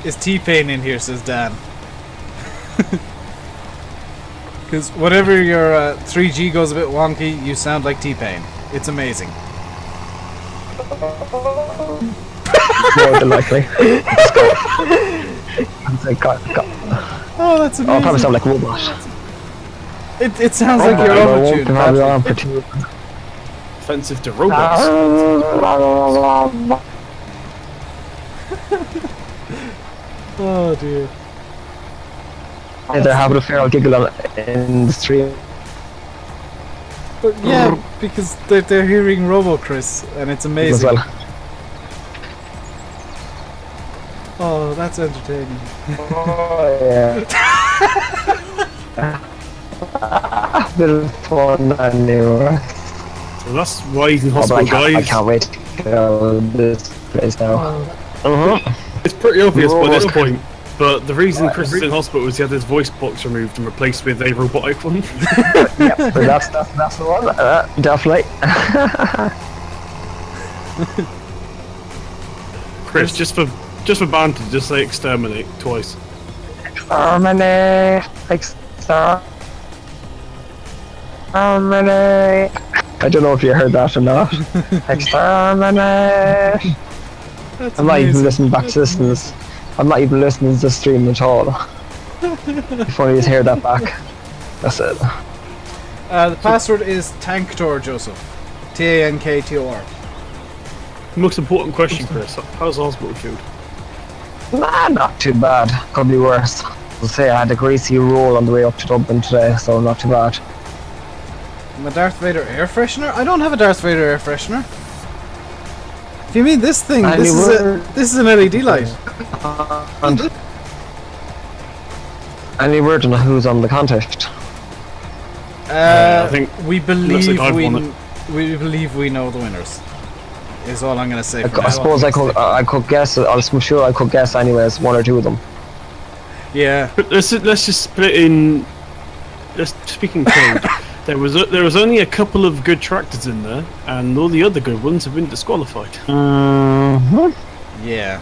Is T-Pain in here, says Dan. Because whenever your 3G goes a bit wonky, you sound like T-Pain. It's amazing. More than likely. Let's go. Let's say, go. Oh, that's amazing. I'll probably sound like a robot. It sounds like your own tune. Probably on for 2. Offensive to robots. Oh dear. They're having a fair old giggle on in the stream. But yeah, because they're hearing Robo Chris, and it's amazing. As well. Oh, that's entertaining. Oh yeah. Bit of fun anyway. So that's why he's in Oh, hospital, I guys. can't wait to go to this place now. It's pretty obvious by this point, but the reason Chris is in hospital is he had his voice box removed and replaced with a robotic one. Yep, so that's the one. Definitely. Chris, just for banter, just say exterminate twice. Exterminate. Exterminate. I don't know if you heard that or not. Exterminate. That's I'm not even amazing. listening back to this. I'm not even listening to the stream at all. Funny to hear that back. That's it. The password is Tanktor Joseph. Tanktor. Most important question, Chris. How's the hospital food? Nah, not too bad. Could be worse. I'll say I had a greasy roll on the way up to Dublin today, so not too bad. My Darth Vader air freshener? I don't have a Darth Vader air freshener. If you mean this thing, this is an LED light. Any word on who's on the contest? I think we looks believe like I've won we believe we know the winners. Is all I'm gonna say. I suppose I could guess. I'm sure I could guess anyways. 1 or 2 of them. Yeah. But let's just split in. Let's speak in code. There was only a couple of good tractors in there, and all the other good ones have been disqualified. Yeah.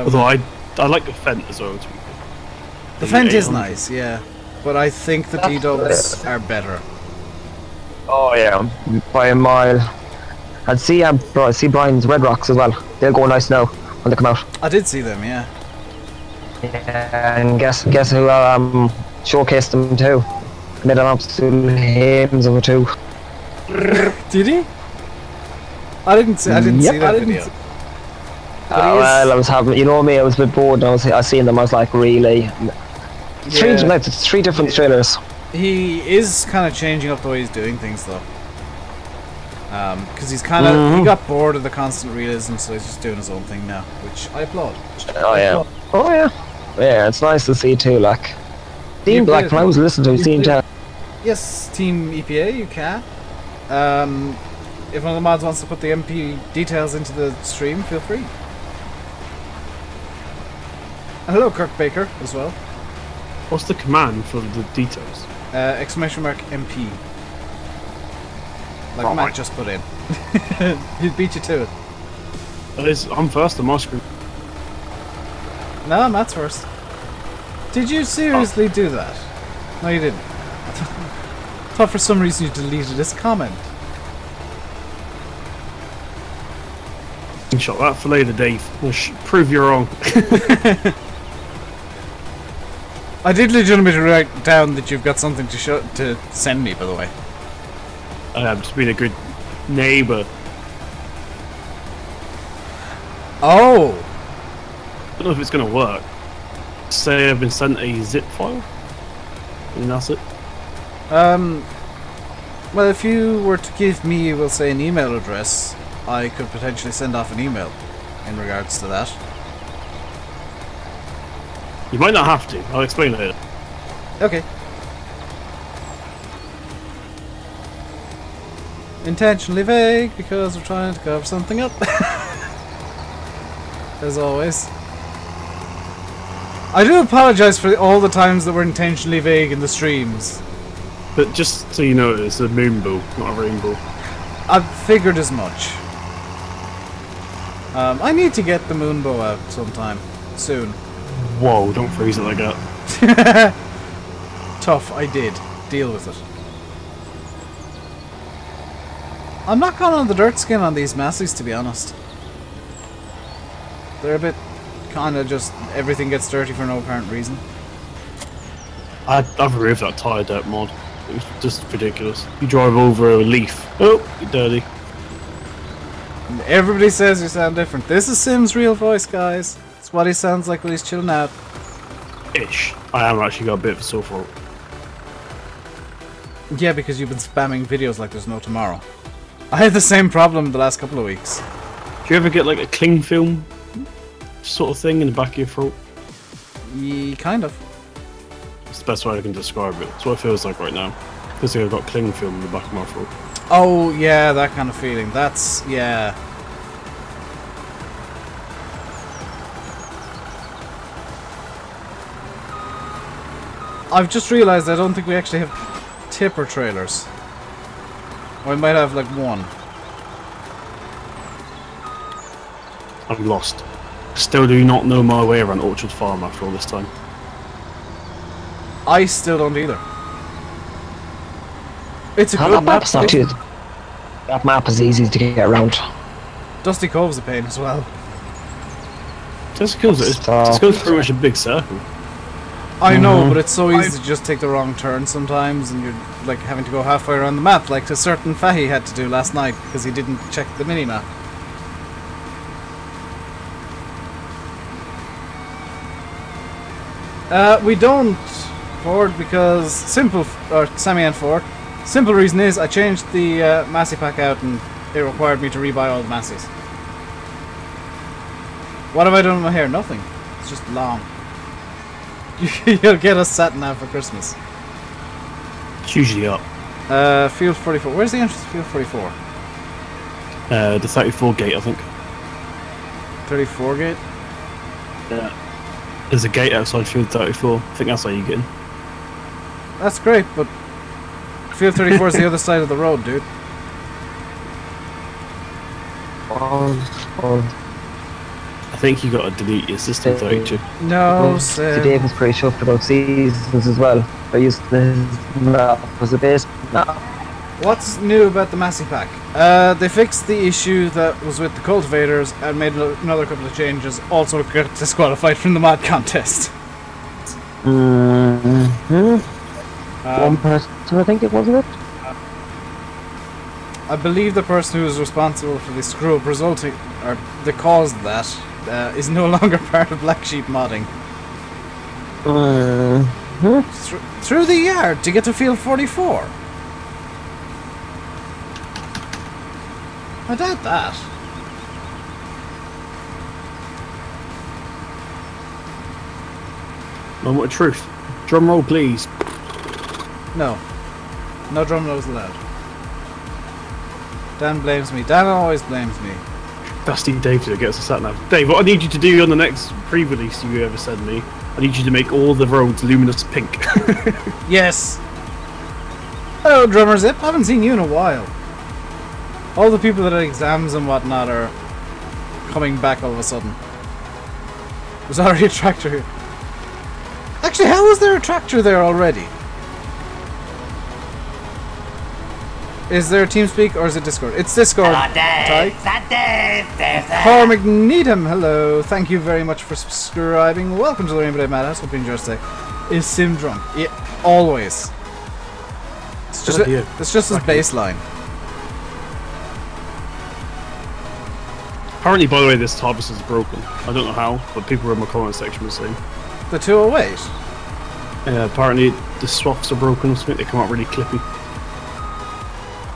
Although I like the Fent as well. The Fent is nice, yeah, but I think the T-Dubs are better. Oh yeah, by a mile. I'd see Brian's Red Rocks as well. They'll go nice now when they come out. I did see them, yeah. Yeah, and guess who showcased them too. Made an absolute hymns of it too. Did he? I didn't see that video. Well, I was having, you know me, I was a bit bored and I seen them, I was like, really? It's 3 different trailers. He is kind of changing up the way he's doing things though. Because he's kind of, he got bored of the constant realism, so he's just doing his own thing now, which I applaud. Oh yeah. Oh yeah. Yeah, it's nice to see too, like. Team Black, when I was listening to Team Tell. Yes, Team EPA, you can. If one of the mods wants to put the MP details into the stream, feel free. And hello, Kirk Baker, as well. What's the command for the details? Exclamation mark MP. Like Matt just put in. He'd beat you to it. I'm first on my screen. No, Matt's first. Did you seriously do that? No, you didn't. Thought for some reason you deleted this comment. Shot that for later, Dave. We'll prove you wrong. I did legitimately write down that you've got something to send me, by the way. I'm just being a good neighbour. Oh! I don't know if it's going to work. Say I've been sent a zip file, and that's it. Well, if you were to give me, we'll say, an email address, I could potentially send off an email in regards to that. You might not have to. I'll explain later. Okay. Intentionally vague because we're trying to cover something up. as always. I do apologise for all the times that were intentionally vague in the streams. But just so you know, it's a moonbow, not a rainbow. I figured as much. I need to get the moonbow out sometime. Soon. Whoa, don't freeze it like that. Tough, I did. Deal with it. I'm not gone on the dirt skin on these massies, to be honest. They're a bit kinda just everything gets dirty for no apparent reason. I've removed that tire dirt mod. It was just ridiculous. You drive over a leaf. Oh, you're dirty. And everybody says you sound different. This is Sim's real voice, guys. It's what he sounds like when he's chilling out. Ish. I have actually got a bit of a sore throat. Yeah, because you've been spamming videos like there's no tomorrow. I had the same problem the last couple of weeks. Do you ever get like a cling film sort of thing in the back of your throat? Kind of. It's the best way I can describe it. It's what it feels like right now. It feels like I've got cling film in the back of my throat. Oh, yeah, that kind of feeling. That's, yeah. I've just realised I don't think we actually have tipper trailers. Or we might have like one. I'm lost. Still do not know my way around Orchard Farm after all this time. I still don't either. It's a good That map. map's not too. That map is easy to get around. Dusty Cove's a pain as well. Dusty Cove's pretty much a big circle. I know, but it's so easy to just take the wrong turn sometimes, and you're like having to go halfway around the map, like a certain Fahy had to do last night because he didn't check the mini-map. We don't Ford because Sami-Ann Ford. Simple reason is I changed the Massey pack out and it required me to rebuy all the Masseys. What have I done with my hair? Nothing. It's just long. You'll get a sat-nav for Christmas. It's usually up. Field 44. Where's the entrance to Field 44? The 34 gate, I think. 34 gate? Yeah. There's a gate outside Field 34. I think that's how you get in. That's great, but Field 34 is the other side of the road, dude. I think you got to delete your system 32. No, Dave was pretty chuffed about seasons as well. I used the map as a base map. What's new about the Massey pack? They fixed the issue that was with the cultivators and made another couple of changes. Also got disqualified from the mod contest. One person, I think it wasn't it? I believe the person who was responsible for the screw-up resulting, or that caused that, is no longer part of Black Sheep modding. Through the yard to get to Field 44. I doubt that. Moment of truth. Drum roll, please. No. No drum rolls allowed. Dan blames me. Dan always blames me. Dusty Dave to get us a sat nav. Dave, what I need you to do on the next pre-release you ever send me, I need you to make all the roads luminous pink. Yes. Hello, Drummer Zip. Haven't seen you in a while. All the people that had exams and whatnot are coming back all of a sudden. There's already a tractor here. Actually, how is there a tractor there already? Is there TeamSpeak or is it Discord? It's Discord. Hello, Dave. Dave. Cormac Needham, hello. Thank you very much for subscribing. Welcome to the RainbowDave Madhouse. Hope you enjoy today. Is Sim drunk? Yeah, always. It's just his baseline. Apparently, by the way, this TARDIS is broken. I don't know how, but people in my comment section were saying. The 208? Apparently, the swaths are broken or something. They come out really clippy.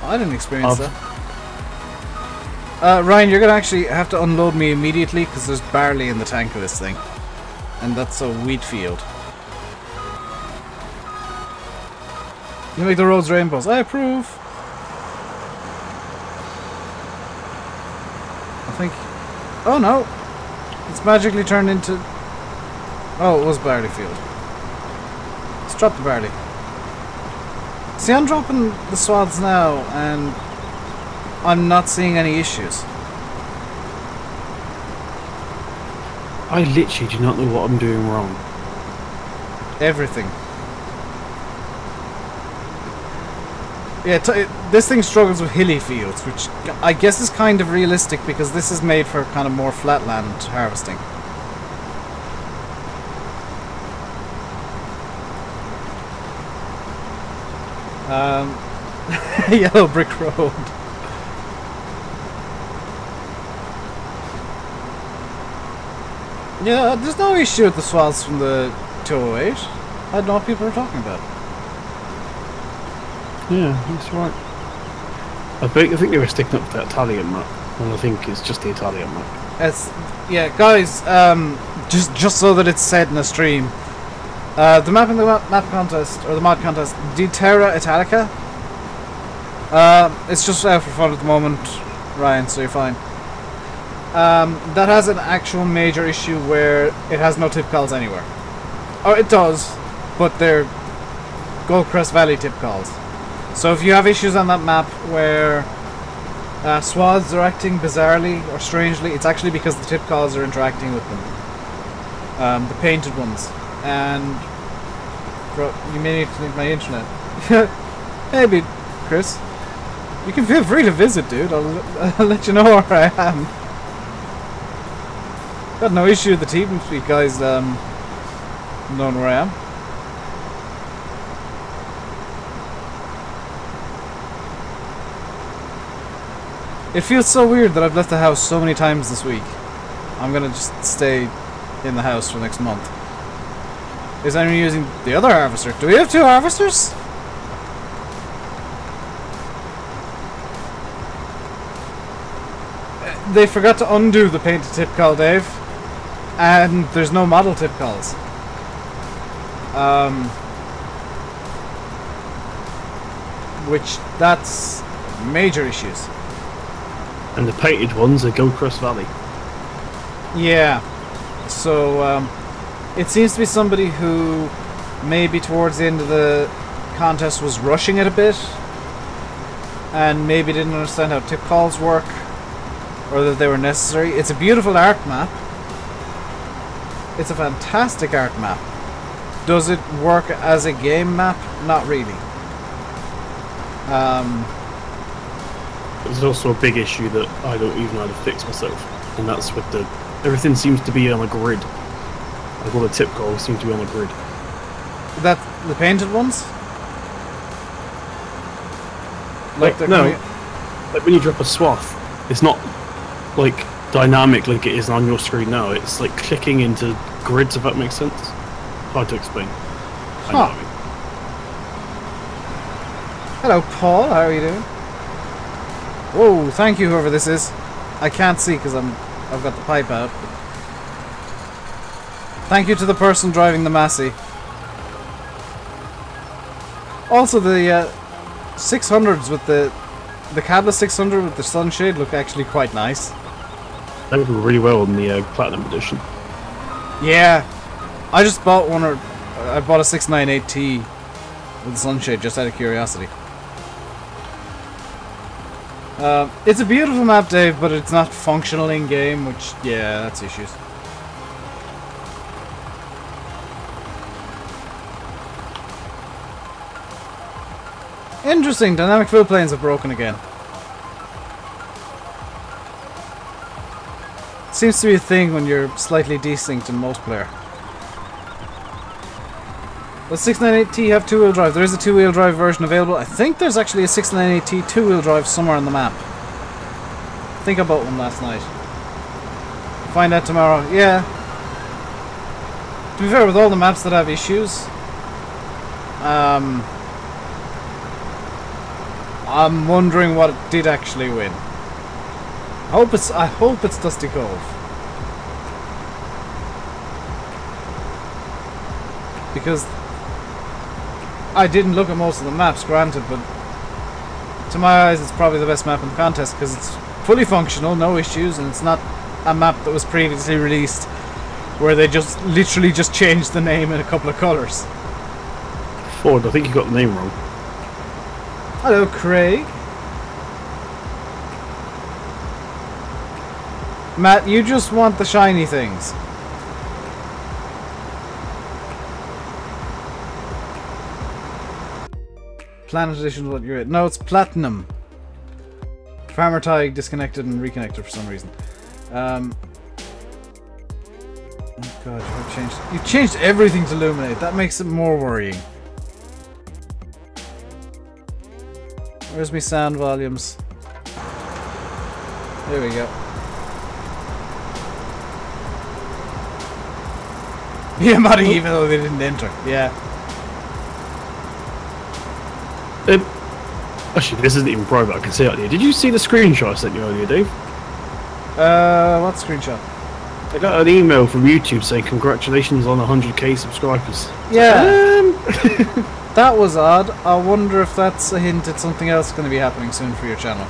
I didn't experience that. Ryan, you're gonna actually have to unload me immediately because there's barley in the tank of this thing. And that's a wheat field. You make the roads rainbows. I approve. I think... Oh no. It's magically turned into... Oh, it was barley field. Let's drop the barley. See, I'm dropping the swaths now, and I'm not seeing any issues. I literally do not know what I'm doing wrong. Everything. Yeah, this thing struggles with hilly fields, which I guess is kind of realistic because this is made for kind of more flatland harvesting. Yellow brick road. Yeah, there's no issue with the swaths from the 208. I don't know what people are talking about. Yeah, that's right. I think they were sticking up the Italian map, and I think it's just the Italian map. Yeah, guys. Just so that it's said in the stream, the map in the map contest or the mod contest, Di Terra Italica. It's just out for fun at the moment, Ryan. So you're fine. That has an actual major issue where it has no tip calls anywhere. Oh, it does, but they're Goldcrest Valley tip calls. So if you have issues on that map where swaths are acting bizarrely or strangely, it's actually because the tip calls are interacting with them. The painted ones. And bro, you may need to link my internet. Maybe, Chris. You can feel free to visit, dude. I'll let you know where I am. Got no issue with the team if you guys knowing where I am. It feels so weird that I've left the house so many times this week. I'm gonna just stay in the house for next month. Is anyone using the other harvester? Do we have two harvesters? They forgot to undo the painted tip call, Dave. And there's no model tip calls. Which, that's major issues. And the painted ones are Goldcrest Valley. Yeah. So, it seems to be somebody who maybe towards the end of the contest was rushing it a bit. And maybe didn't understand how tip calls work. Or that they were necessary. It's a beautiful art map. It's a fantastic art map. Does it work as a game map? Not really. There's also a big issue that I don't even know how to fix myself, and that's with the everything seems to be on a grid. Like all the tip calls seem to be on a grid. That the painted ones? Like like when you drop a swath, it's not like dynamic like it is on your screen now. It's like clicking into grids, if that makes sense. Hard to explain. I know what I mean. Hello, Paul. How are you doing? Whoa! Thank you, whoever this is. I can't see because I've got the pipe out. Thank you to the person driving the Massey. Also, the 600s with the Cabla 600 with the sunshade look actually quite nice. They would do really well in the Platinum Edition. Yeah, I just bought one, or I bought a 698T with the sunshade just out of curiosity. It's a beautiful map, Dave, but it's not functional in game, which, yeah, that's issues. Interesting, dynamic fill planes are broken again. Seems to be a thing when you're slightly desynced in multiplayer. Does 698T have two-wheel drive? There is a two-wheel drive version available. I think there's actually a 698T two-wheel drive somewhere on the map. I think I bought one last night. Find out tomorrow. Yeah. To be fair, with all the maps that have issues, I'm wondering what it did actually win. I hope it's Dusty Cove. Because I didn't look at most of the maps, granted, but to my eyes it's probably the best map in the contest because it's fully functional, no issues, and it's not a map that was previously released, where they just literally just changed the name in a couple of colours. Ford, I think you got the name wrong. Hello, Craig. Matt, you just want the shiny things. Planet Edition is what you're at. No, it's Platinum. Farmer Tig disconnected and reconnected for some reason. Oh god, you've changed everything to Illuminate. That makes it more worrying. Where's my sound volumes? There we go. Yeah, modding even though they didn't enter. Yeah. Actually, this isn't even private. I can see it here. Did you see the screenshot I sent you earlier, Dave? What screenshot? I got an email from YouTube saying congratulations on 100k subscribers. Yeah. That was odd. I wonder if that's a hint at something else going to be happening soon for your channel.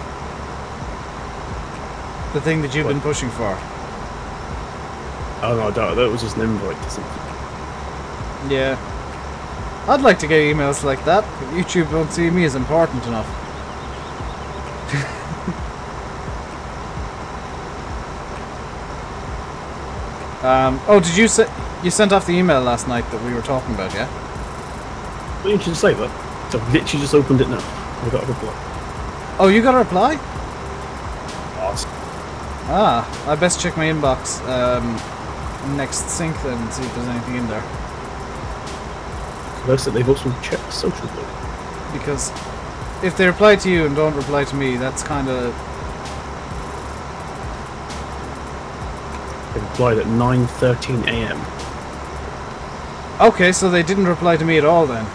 The thing that you've been pushing for. Oh no, I doubt it. That was just an invite to something. Yeah. I'd like to get emails like that, but YouTube don't see me as important enough. Oh, did you sent off the email last night that we were talking about, yeah? Well, you should say that. So I've literally just opened it now. I got a reply. Oh, you got a reply? Awesome. Ah, I best check my inbox next sync then and see if there's anything in there. Looks like they've also checked social blog. Because if they reply to you and don't reply to me, that's kind of... They replied at 9:13 AM. Okay, so they didn't reply to me at all then.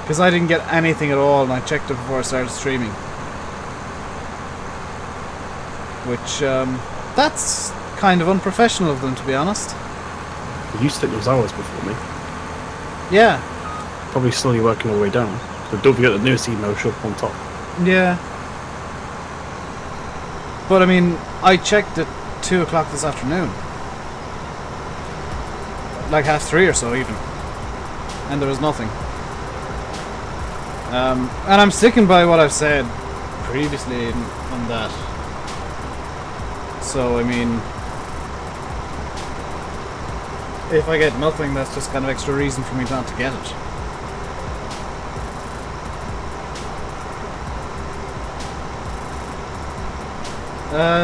Because I didn't get anything at all and I checked it before I started streaming. Which, that's kind of unprofessional of them, to be honest. They used to take those hours before me. Yeah. Probably slowly working all the way down. But don't forget the newest email showed up on top. Yeah. But I mean, I checked at 2 o'clock this afternoon. Like 3:30 or so even. And there was nothing. And I'm sticking by what I've said previously on that. So, I mean... if I get nothing, that's just kind of extra reason for me not to get it.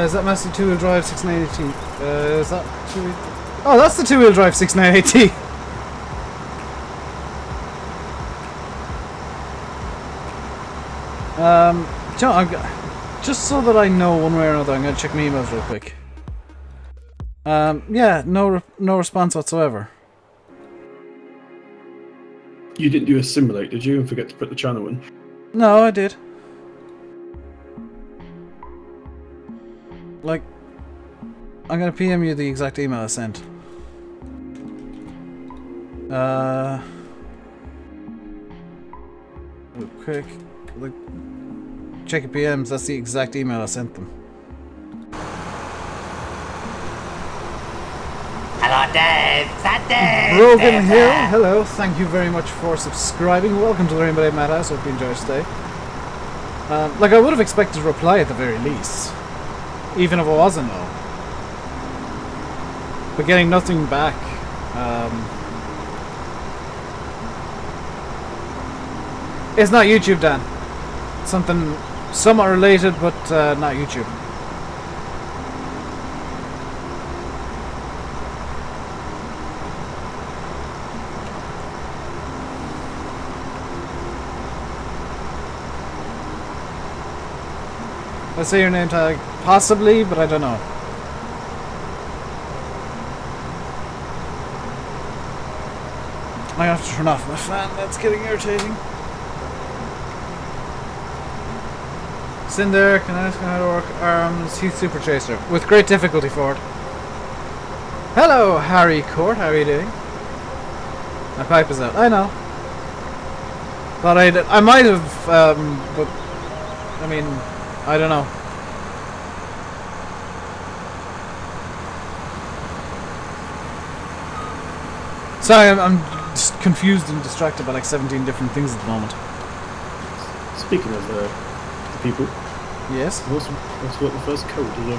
Is that massive two-wheel drive 6980? Is that two-wheel... oh, that's the two-wheel drive 6980! Do you know, just so that I know one way or another, I'm going to check my emails real quick. Yeah, no response whatsoever. You didn't do a simulate, did you? And forget to put the channel in? No, I did. Like, I'm gonna PM you the exact email I sent. Real quick, like, check your PMs. That's the exact email I sent them. Hello, Dave. Is that Dave? Brogan Hill, hello. Thank you very much for subscribing. Welcome to the RainbowDave Madhouse. Hope you enjoy your stay. Like, I would have expected a reply at the very least, even if it wasn't though. But getting nothing back. It's not YouTube, Dan. Something somewhat related, but not YouTube. Let's say your name tag. Possibly, but I don't know. I have to turn off my fan. That's getting irritating. Cinder, can I ask how to work arms? Heath Super Chaser. With great difficulty, Ford. Hello, Harry Court. How are you doing? My pipe is out. I know. Thought I might have, but I mean, I don't know. Sorry, I'm just confused and distracted by like 17 different things at the moment. Speaking of the people, Yes? what's what the first code is?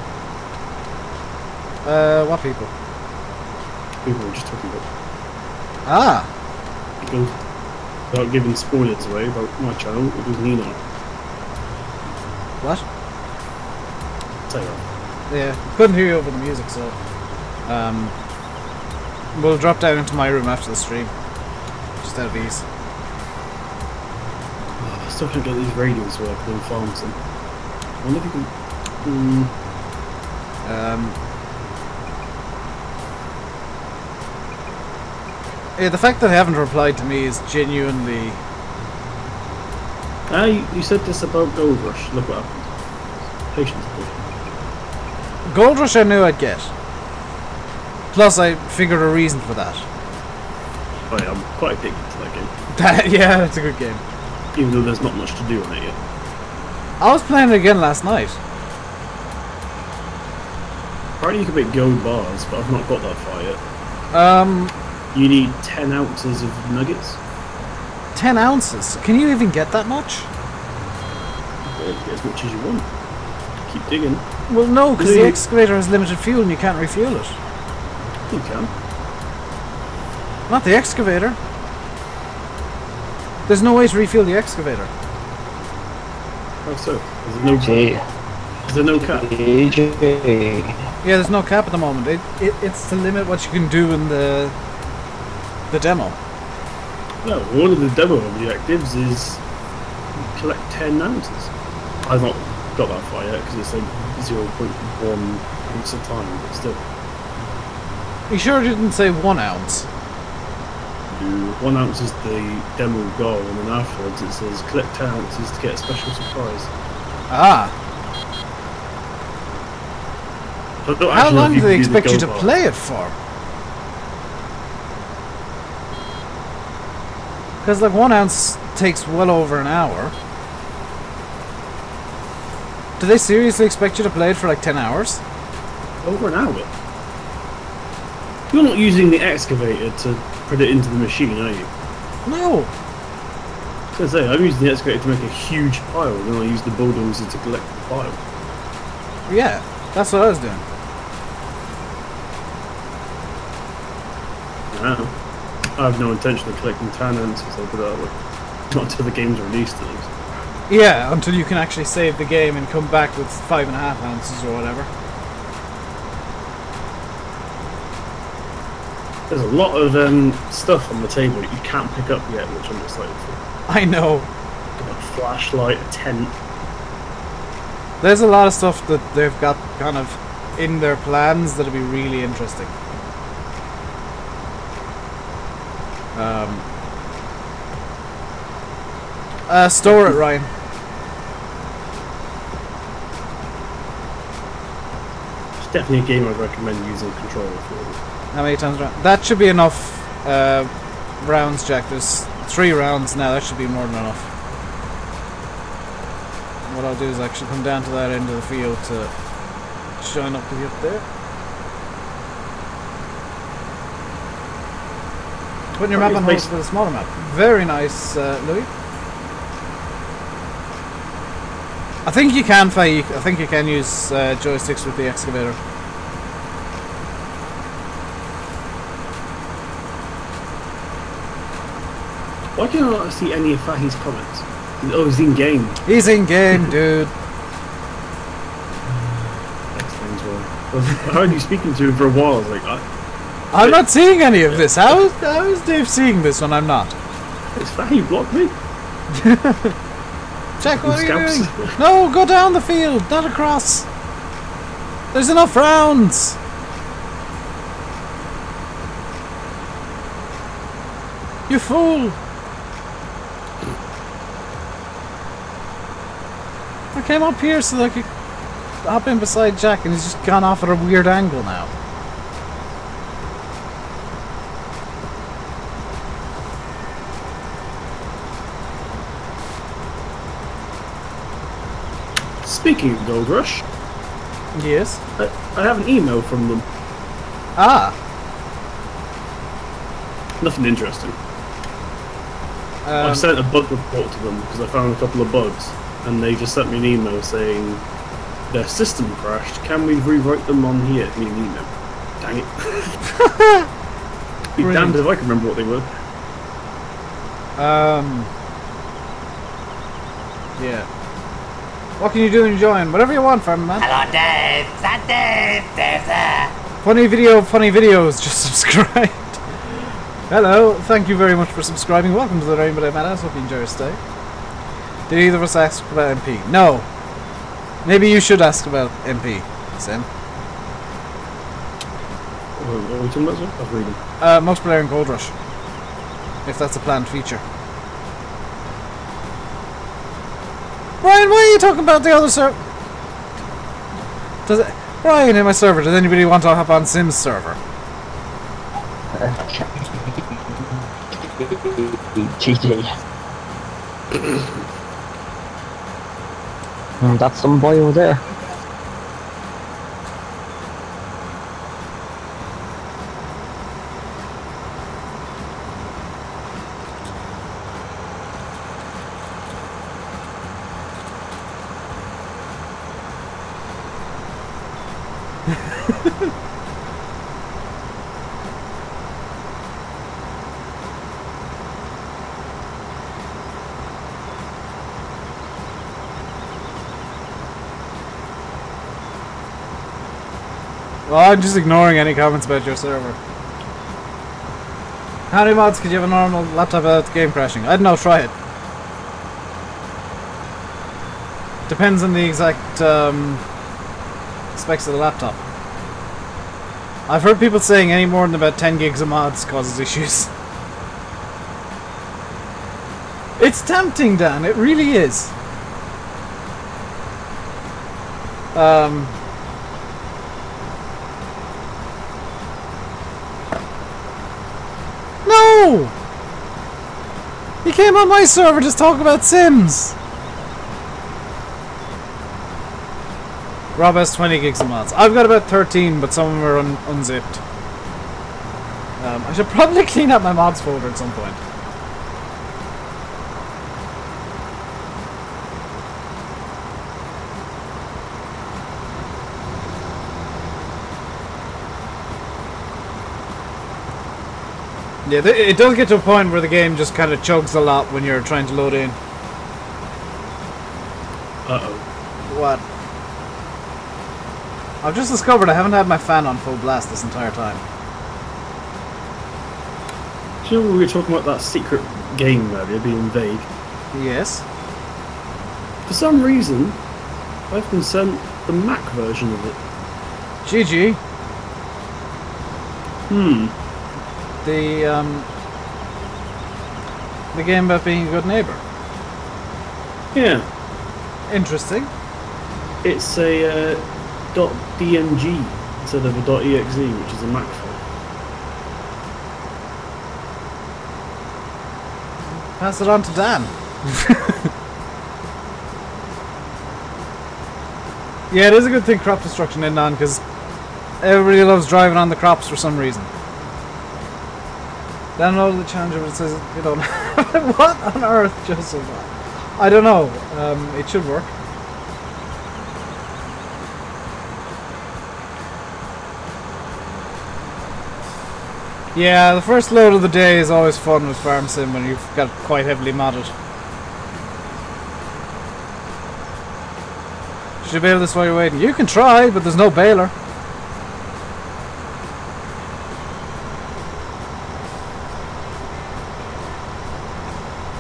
What people? People were just talking about. Ah! Because without giving spoilers away about my channel, it was Nino. What? Say that. Yeah, couldn't hear you over the music, so... we'll drop down into my room after the stream. Just out of ease. Oh, I still can't get these radios working on farms. I wonder if you can... Yeah, the fact that they haven't replied to me is genuinely... You said this about Gold Rush. Look what happened. Patience, please. Gold Rush I knew I'd get. Plus I figured a reason for that. Oh yeah, I'm quite addicted to that game. Yeah, that's a good game. Even though there's not much to do on it yet. I was playing it again last night. Apparently you can make gold bars, but I've not got that far yet. You need 10 ounces of nuggets. 10 ounces? Can you even get that much? Get as much as you want. Keep digging. Well, no, because the excavator has limited fuel and you can't refuel it. You can. Not the excavator. There's no way to refuel the excavator. How so? Is there no cap? Yeah, there's no cap at the moment. It's to limit what you can do in the demo. No, one of the demo objectives is collect 10 ounces. I've not got that far yet because it's like 0.1 ounce a time, but still. You sure didn't say 1 ounce? 1 ounce is the demo goal, and then afterwards it says collect 10 ounces to get a special surprise. Ah. So I don't How actually know long if do they can do the expect you to gold bar. play it for? Because like 1 ounce takes well over an hour. Do they seriously expect you to play it for like 10 hours? Over an hour? You're not using the excavator to put it into the machine, are you? No. I was going to say, I'm using the excavator to make a huge pile, and then I use the bulldozer to collect the pile. Yeah, that's what I was doing. Wow. I have no intention of collecting 10 ounces, I'll put it that way. Not until the game's released, at least. Yeah, until you can actually save the game and come back with 5.5 ounces or whatever. There's a lot of stuff on the table that you can't pick up yet, which I'm excited for. I know. A flashlight, a tent. There's a lot of stuff that they've got kind of in their plans that'll be really interesting. Store it, Ryan. It's definitely a game I'd recommend using controller for. How many times around? That should be enough rounds, Jack. There's 3 rounds now. That should be more than enough. What I'll do is actually come down to that end of the field to shine up to you up there. Putting your map on hold with a smaller map. Very nice, Louis. I think you can, Faye. I think you can use joysticks with the excavator. Why can I not see any of Fahi's comments? Oh, he's in game. He's in game, dude. Explains why. I heard you speaking to him for a while. I was like, I'm not seeing any of this. How is Dave seeing this when I'm not? it's Fahi, blocked me. Jack, what are you Scamps. doing? No, go down the field, not across. There's enough rounds. You fool. I came up here so that I could hop in beside Jack and he's just gone off at a weird angle now. Speaking of Gold Rush, Yes. I have an email from them. Ah. Nothing interesting. I sent a bug report to them because I found a couple of bugs, and they just sent me an email saying their system crashed. Can we rewrite them on here? Me an email. Dang it! Be damned if I can remember what they were. Yeah. What can you do and join? Whatever you want, Farmer Man. Hello, Dave. Is that Dave? Dave's there. Funny video, funny videos. Just subscribe. Hello, thank you very much for subscribing. Welcome to the RainbowDave Madhouse. Hope you enjoy your stay. Did either of us ask about MP? No. Maybe you should ask about MP, Sim. What are we talking about, sir? I've read them. Multiplayer and Gold Rush. If that's a planned feature. Ryan, why are you talking about the other server? Ryan, in my server, does anybody want to hop on Sim's server? GG. That's some boy over there. Well, I'm just ignoring any comments about your server. How many mods could you have a normal laptop without the game crashing? I don't know, try it. Depends on the exact specs of the laptop. I've heard people saying any more than about 10 gigs of mods causes issues. It's tempting, Dan, it really is. No! He came on my server to talk about Sims! Rob has 20 gigs of mods. I've got about 13, but some of them are unzipped. I should probably clean up my mods folder at some point. Yeah, it does get to a point where the game just kind of chugs a lot when you're trying to load in. Uh-oh. What? I've just discovered I haven't had my fan on full blast this entire time. Do you know when we were talking about that secret game earlier being vague? Yes. For some reason, I've been sent the Mac version of it. GG. The game about being a good neighbour. Yeah. Interesting. It's a .dmg instead of a .exe, which is a Mac file. Pass it on to Dan. Yeah, it is a good thing crop destruction isn't on, because everybody loves driving on the crops for some reason. Download the challenger, but it says you don't. What on earth, Joseph? I don't know. It should work. Yeah, the first load of the day is always fun with Farm Sim when you've got quite heavily modded. Should you bail this while you're waiting? You can try, but there's no bailer.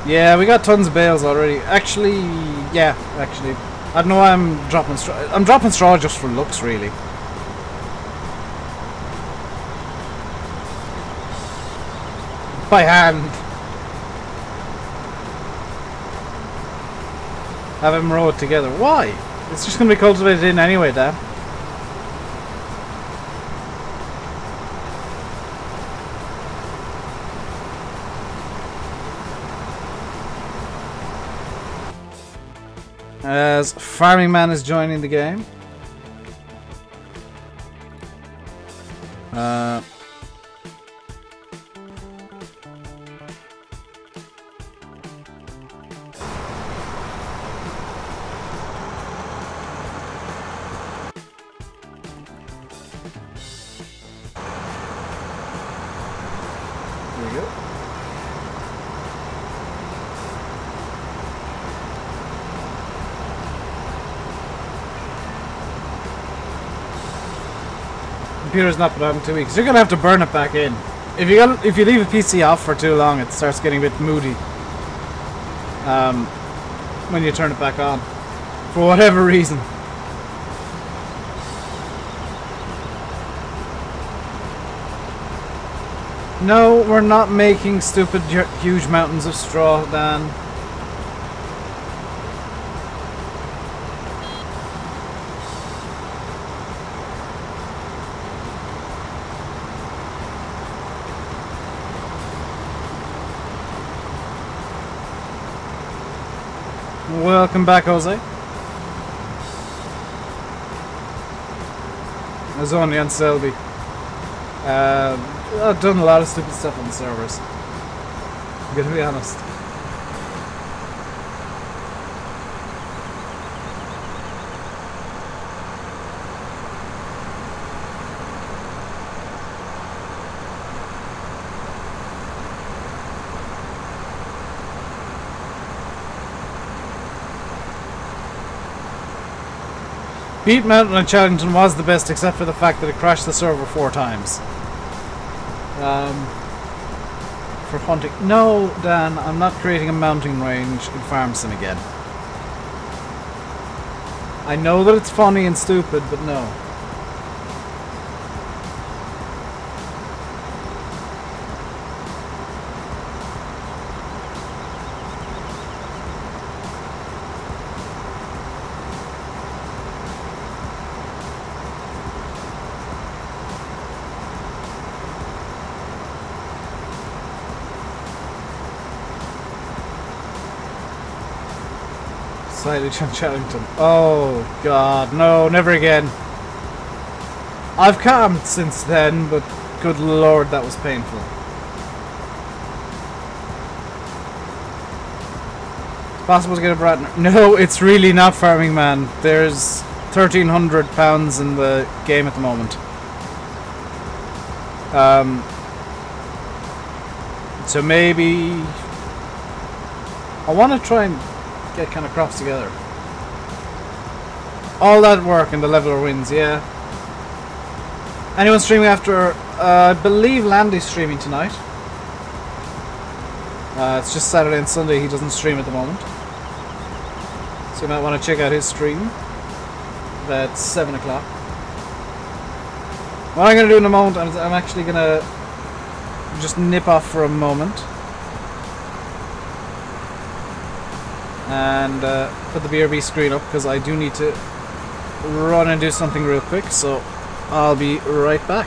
Yeah, we got tons of bales already. Actually, yeah, actually. I don't know why I'm dropping straw. I'm dropping straw just for looks, really. By hand. Have them row it together. Why? It's just going to be cultivated in anyway, Dan. As Farming Man is joining the game. computer's not been on in 2 weeks. You're gonna have to burn it back in. If you leave a PC off for too long, it starts getting a bit moody. When you turn it back on, for whatever reason. No, we're not making stupid huge mountains of straw, Dan. Welcome back, Jose. I was only on Selby. I've done a lot of stupid stuff on the servers. I'm gonna be honest. Beat Mountain and Challenging was the best, except for the fact that it crashed the server 4 times. For hunting. No, Dan, I'm not creating a mountain range in Farm Sim again. I know that it's funny and stupid, but no. Silage on Challengton. Oh god, no, never again. I've calmed since then, but good lord, that was painful. It's possible to get a Bratner. No, it's really not farming, man. There's £1,300 in the game at the moment. So maybe I want to try and get kind of crops together. All that work and the leveler wins, yeah. Anyone streaming after? I believe Landy's streaming tonight. It's just Saturday and Sunday, he doesn't stream at the moment. So you might want to check out his stream. That's 7 o'clock. What I'm going to do in a moment, I'm actually going to just nip off for a moment. And put the BRB screen up because I do need to run and do something real quick, so I'll be right back.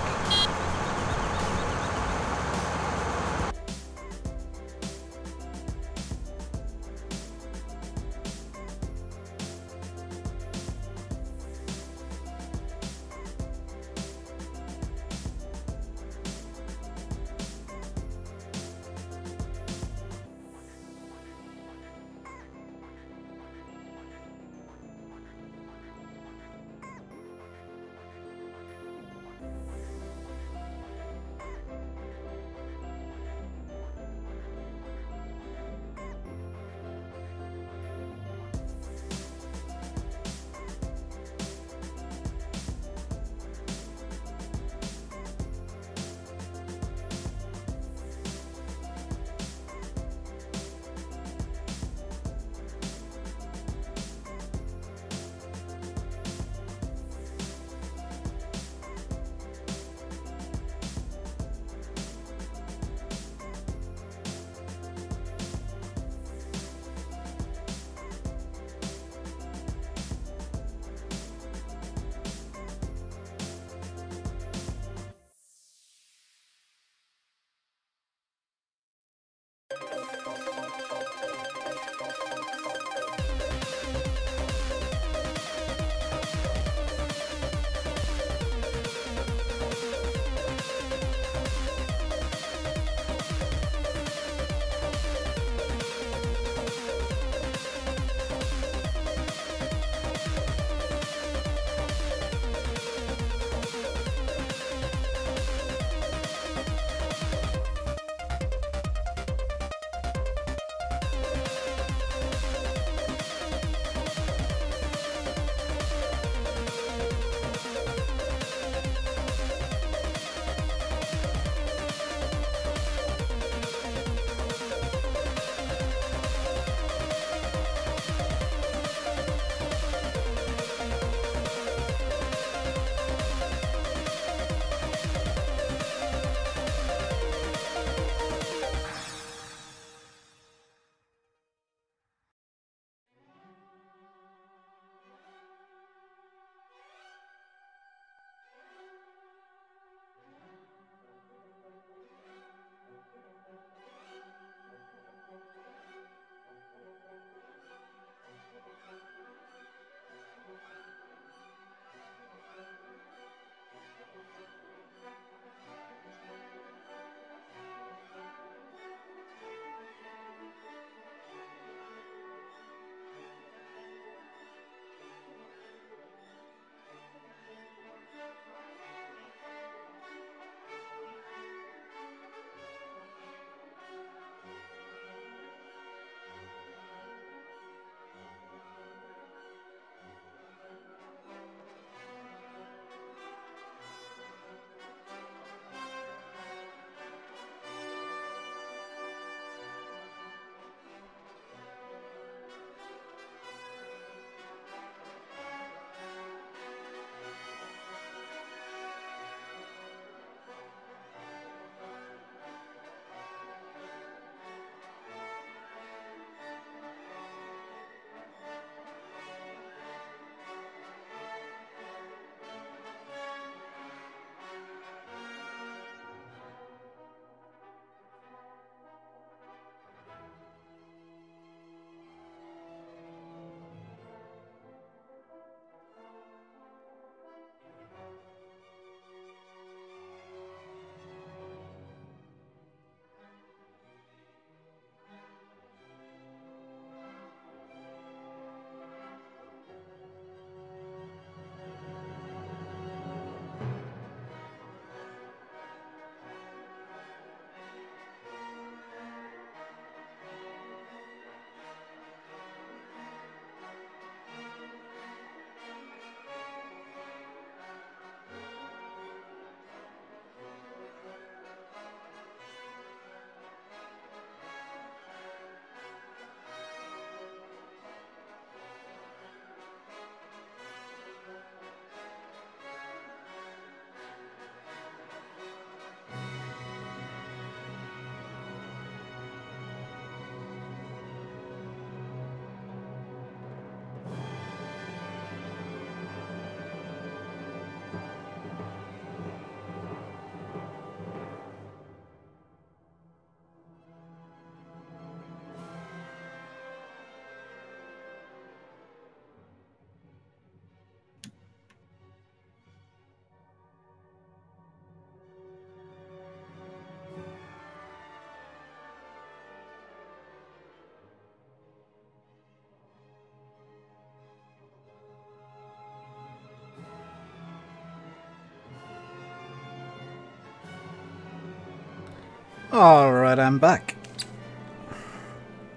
Alright, I'm back.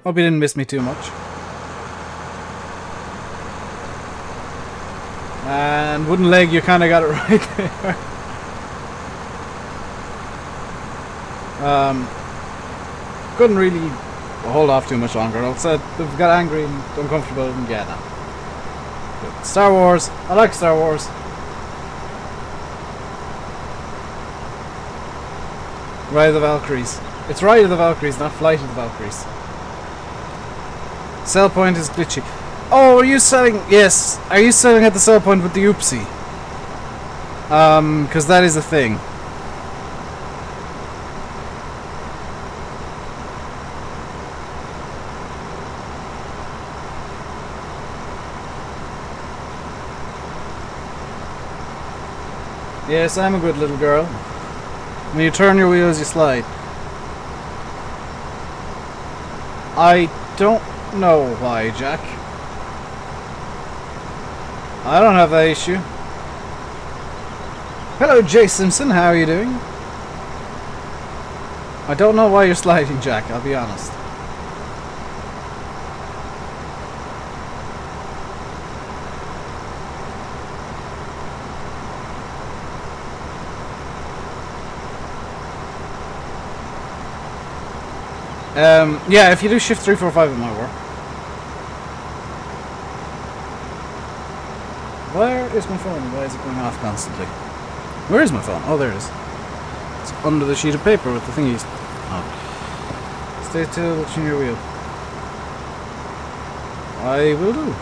Hope you didn't miss me too much. And wooden leg, you kind of got it right there. Couldn't really hold off too much longer. I said they've got angry and uncomfortable and yeah, no. Good. Star Wars. I like Star Wars. Ride of the Valkyries. It's Ride of the Valkyries, not Flight of the Valkyries. Sell point is glitchy. Oh, are you selling? Yes. Are you selling at the sell point with the oopsie? Because that is a thing. Yes, I'm a good little girl. When you turn your wheels, you slide. I don't know why, Jack. I don't have that issue. Hello, Jay Simpson. How are you doing? I don't know why you're sliding, Jack. I'll be honest. Yeah, if you do shift 3, 4, 5 it might work. Where is my phone? Why is it going off constantly? Where is my phone? Oh, there it is. It's under the sheet of paper with the thingies. Oh. Stay still, chin your wheel. I will do.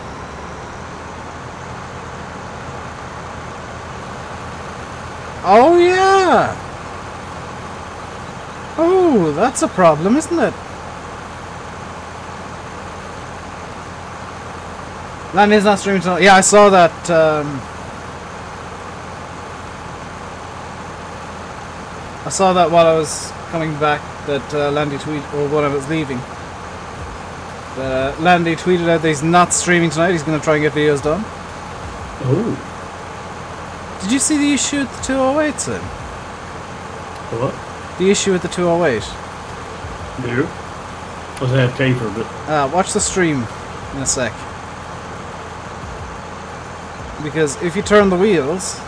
Oh, yeah! Oh, that's a problem, isn't it? Landy's not streaming tonight. Yeah, I saw that. I saw that while I was coming back. That Landy tweeted, or when I was leaving. Landy tweeted out that he's not streaming tonight. He's going to try and get videos done. Oh. Did you see the issue with the 208s then? What? The issue with the 208. No. I was AFK for a bit. Watch the stream in a sec. Because if you turn the wheels,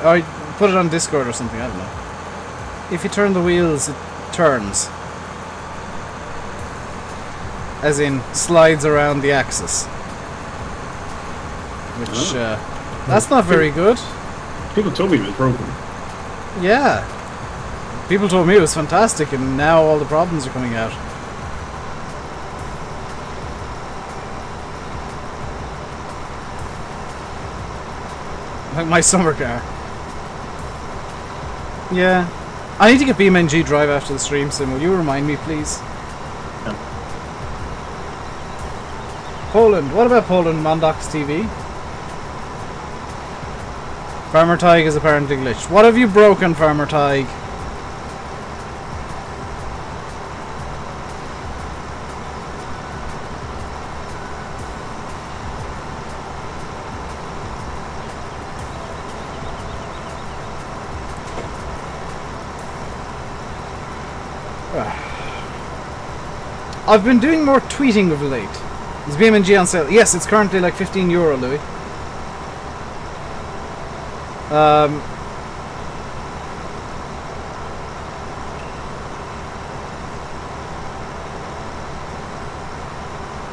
or put it on Discord or something, I don't know. If you turn the wheels, it turns. As in, slides around the axis. Which, that's not very good. People told me it was broken. Yeah. People told me it was fantastic, and now all the problems are coming out. Like my summer car. Yeah. I need to get BMNG drive after the stream, Sim. Will you remind me, please? Yeah. Poland. What about Poland, Mondox TV? Farmer Tig is apparently glitched. What have you broken, Farmer Tig? I've been doing more tweeting of late. Is BMNG on sale? Yes, it's currently like €15, Louis.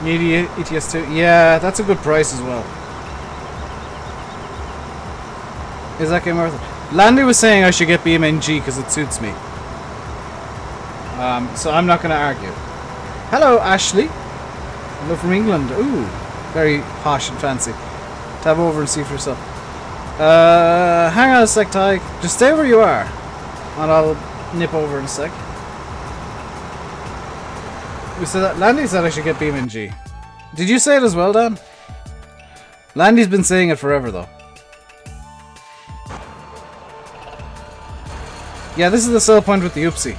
Need ETS2? Yeah, that's a good price as well. Is that game worth it? Landy was saying I should get BMNG because it suits me. So I'm not going to argue. Hello, Ashley. Hello from England. Ooh, very posh and fancy. Tab over and see for yourself. Hang on a sec, Ty. Just stay where you are, and I'll nip over in a sec. We said that Landy said I should get BMNG. Did you say it as well, Dan? Landy's been saying it forever, though. Yeah, this is the sell point with the oopsie.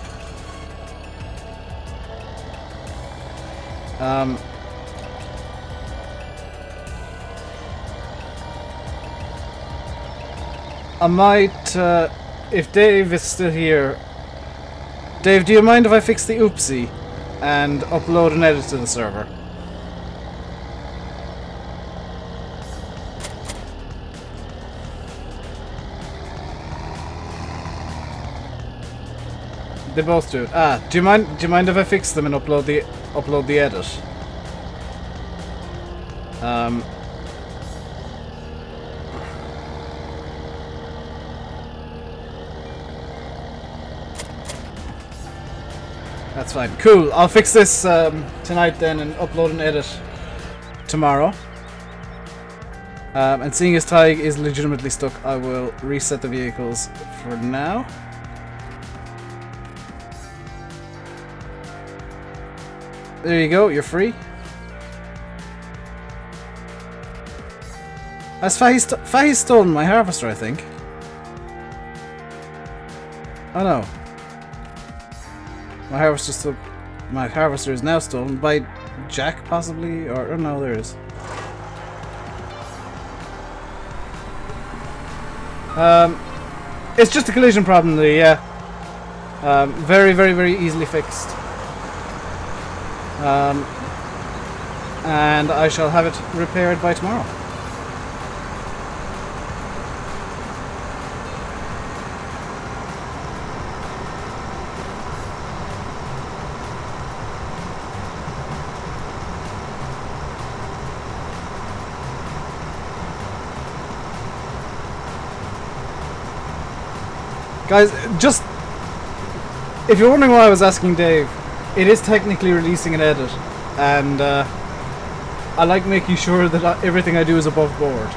I might if Dave is still here, Dave, do you mind if I fix the oopsie and upload and edit to the server? They both do it. Ah, do you mind if I fix them and upload the edit? That's fine. Cool. I'll fix this tonight then and upload and edit tomorrow. And seeing as Tig is legitimately stuck, I will reset the vehicles for now. There you go. You're free. Has Fahi's stolen my harvester, I think. Oh no. My harvester is now stolen by Jack, possibly, or no, there is. It's just a collision problem, yeah. Very, very, very easily fixed. And I shall have it repaired by tomorrow. Guys, just if you're wondering why I was asking Dave, it is technically releasing an edit, and I like making sure that everything I do is above board.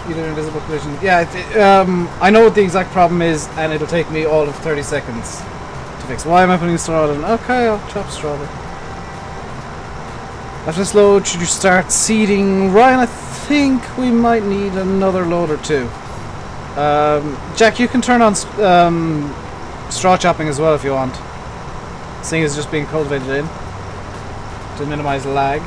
Either invisible collision. Yeah, I know what the exact problem is, and it'll take me all of 30 seconds to fix. Why am I putting straw in? Okay, I'll chop straw then. After this load, should you start seeding? Ryan, I think we might need another load or two. Jack, you can turn on straw chopping as well if you want. Seeing as it's just being cultivated in to minimize lag.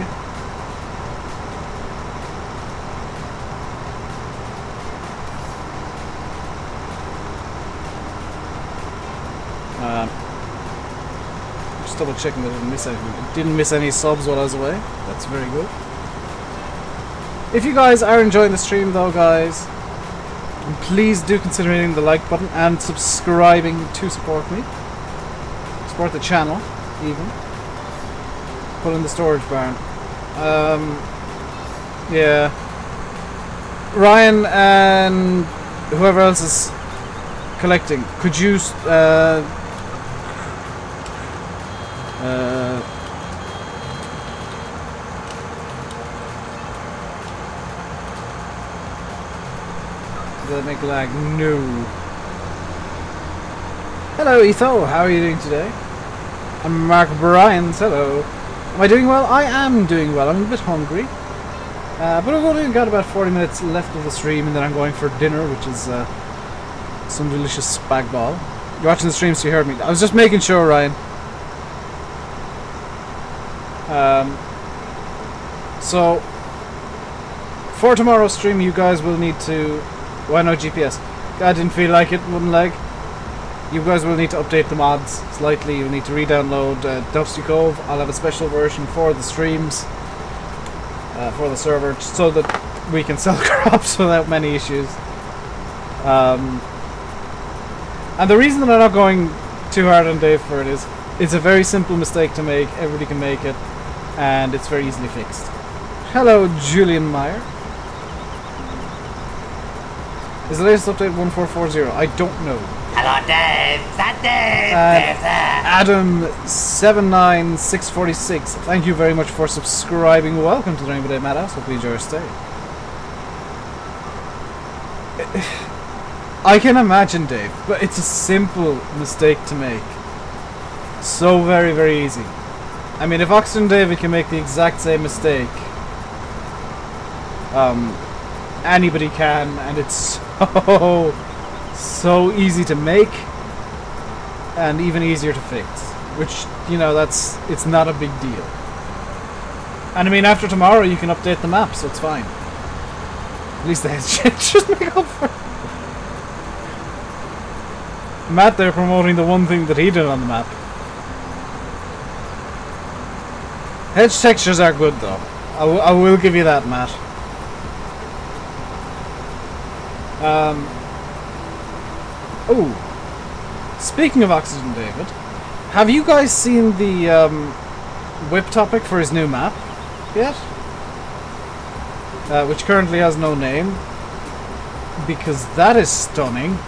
Just double checking that I didn't miss anything. It didn't miss any subs while I was away. That's very good. If you guys are enjoying the stream though, guys, please do consider hitting the like button and subscribing to support me. Support the channel, even. Put in the storage barn. Yeah. Ryan and whoever else is collecting, could you does that make lag? No. Hello Etho, how are you doing today? I'm Mark Bryans, hello. Am I doing well? I am doing well. I'm a bit hungry. But I've only got about 40 minutes left of the stream and then I'm going for dinner, which is some delicious spag ball. You're watching the stream so you heard me. I was just making sure, Ryan. So, for tomorrow's stream you guys will need to... Why no GPS? I didn't feel like it, wouldn't lag. You guys will need to update the mods slightly. You'll need to re-download Dusty Cove. I'll have a special version for the streams, for the server, so that we can sell crops without many issues. And the reason that I'm not going too hard on Dave for it is, it's a very simple mistake to make. Everybody can make it, and it's very easily fixed. Hello, Julian Meyer. Is the latest update 1440? I don't know. Hello, Dave. That Dave. Adam 79646. Thank you very much for subscribing. Welcome to the RainbowDave Madhouse. Hope you enjoy your stay. I can imagine, Dave, but it's a simple mistake to make. So very, very easy. I mean, if Oxford and David can make the exact same mistake, anybody can, and it's so easy to make and even easier to fix, which, you know, it's not a big deal. And I mean, after tomorrow you can update the map, so it's fine. At least the hedge textures make up for it. Matt there promoting the one thing that he did on the map. Hedge textures are good though. I will give you that, Matt. Oh, speaking of Oxygen David, have you guys seen the whip topic for his new map yet? Which currently has no name, because that is stunning.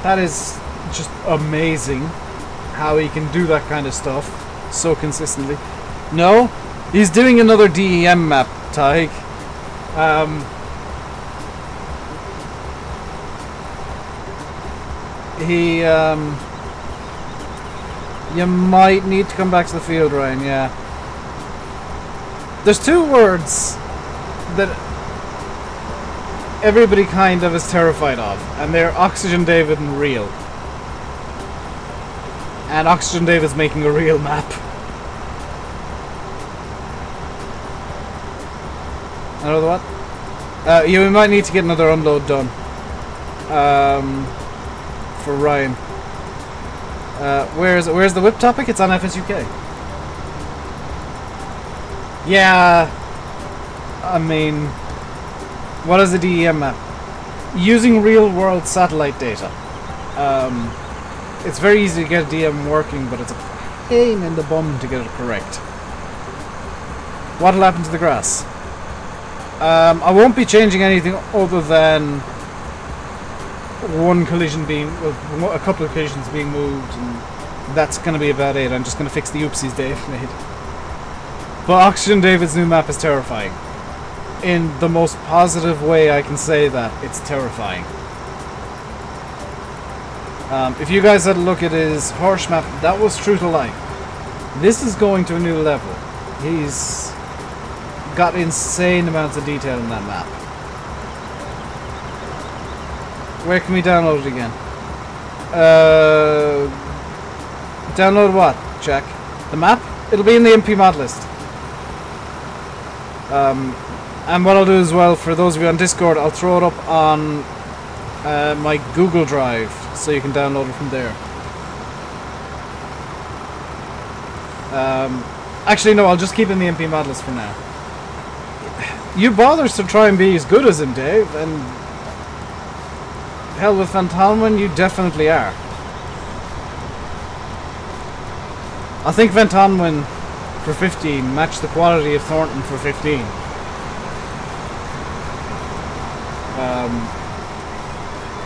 That is just amazing how he can do that kind of stuff so consistently. No, he's doing another DEM map, Tyke. You might need to come back to the field, Ryan, yeah. There's two words that everybody kind of is terrified of, and they're Oxygen David and real. And Oxygen David's making a real map. Another what? Yeah, we might need to get another unload done. For Ryan. Where's the whip topic? It's on FSUK. Yeah, I mean, what is the DEM map? Using real-world satellite data. It's very easy to get a DEM working, but it's a pain in the bum to get it correct. What'll happen to the grass? I won't be changing anything other than one collision being, well, a couple of collisions being moved, and that's going to be about it. I'm just going to fix the oopsies Dave made. But Oxygen David's new map is terrifying. In the most positive way I can say that, it's terrifying. If you guys had a look at his horse map, that was true to life. This is going to a new level. He's got insane amounts of detail in that map. Where can we download it again? Download what, Jack? The map? It'll be in the MP mod list. And what I'll do as well, for those of you on Discord, I'll throw it up on my Google Drive, so you can download it from there. Actually, no, I'll just keep it in the MP mod list for now. You bothers to try and be as good as him, Dave, and hell, with Fantalman, you definitely are. I think Fantalman for 15 matched the quality of Thornton for 15.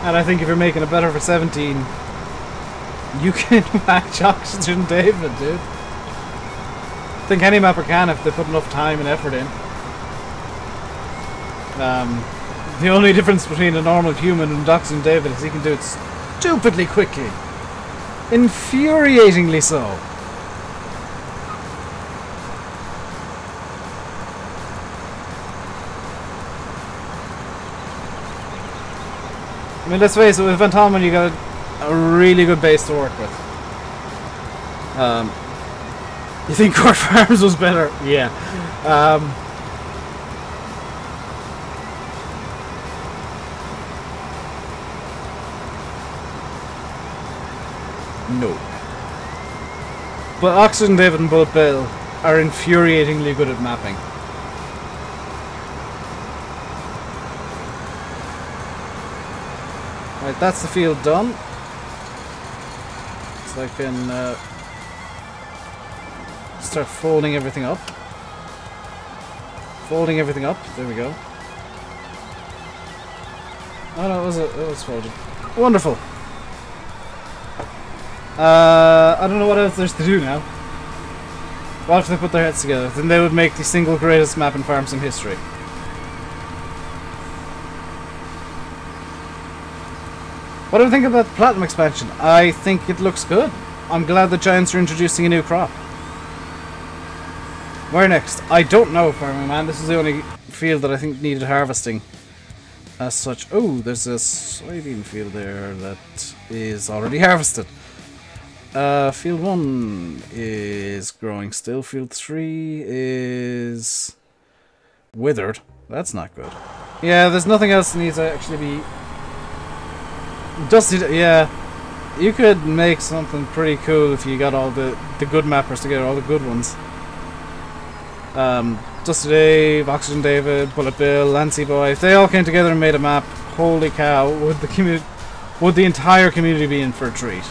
And I think if you're making it better for 17, you can match Oxygen David, dude. I think any mapper can if they put enough time and effort in. The only difference between a normal human and Oxygen David is he can do it stupidly quickly. Infuriatingly so. I mean, let's face it, with Van Talman you got a really good base to work with. You think Court Farms was better? Yeah. No. But Oxygen David and Bullet Bill are infuriatingly good at mapping. Right, that's the field done. So I can start folding everything up. Folding everything up. There we go. Oh no, it was folded. Wonderful. I don't know what else there's to do now. What if they put their heads together? Then they would make the single greatest map in farm sim history. What do I think about the Platinum expansion? I think it looks good. I'm glad the Giants are introducing a new crop. Where next? I don't know, farming man. This is the only field that I think needed harvesting as such. Oh, there's a soybean field there that is already harvested. Field 1 is growing still. Field 3 is Withered. That's not good. Yeah, there's nothing else that needs to actually be... Dusty... Yeah. You could make something pretty cool if you got all the good mappers together, all the good ones. Dusty Dave, Oxygen David, Bullet Bill, Lancy Boy. If they all came together and made a map, holy cow, would the entire community be in for a treat?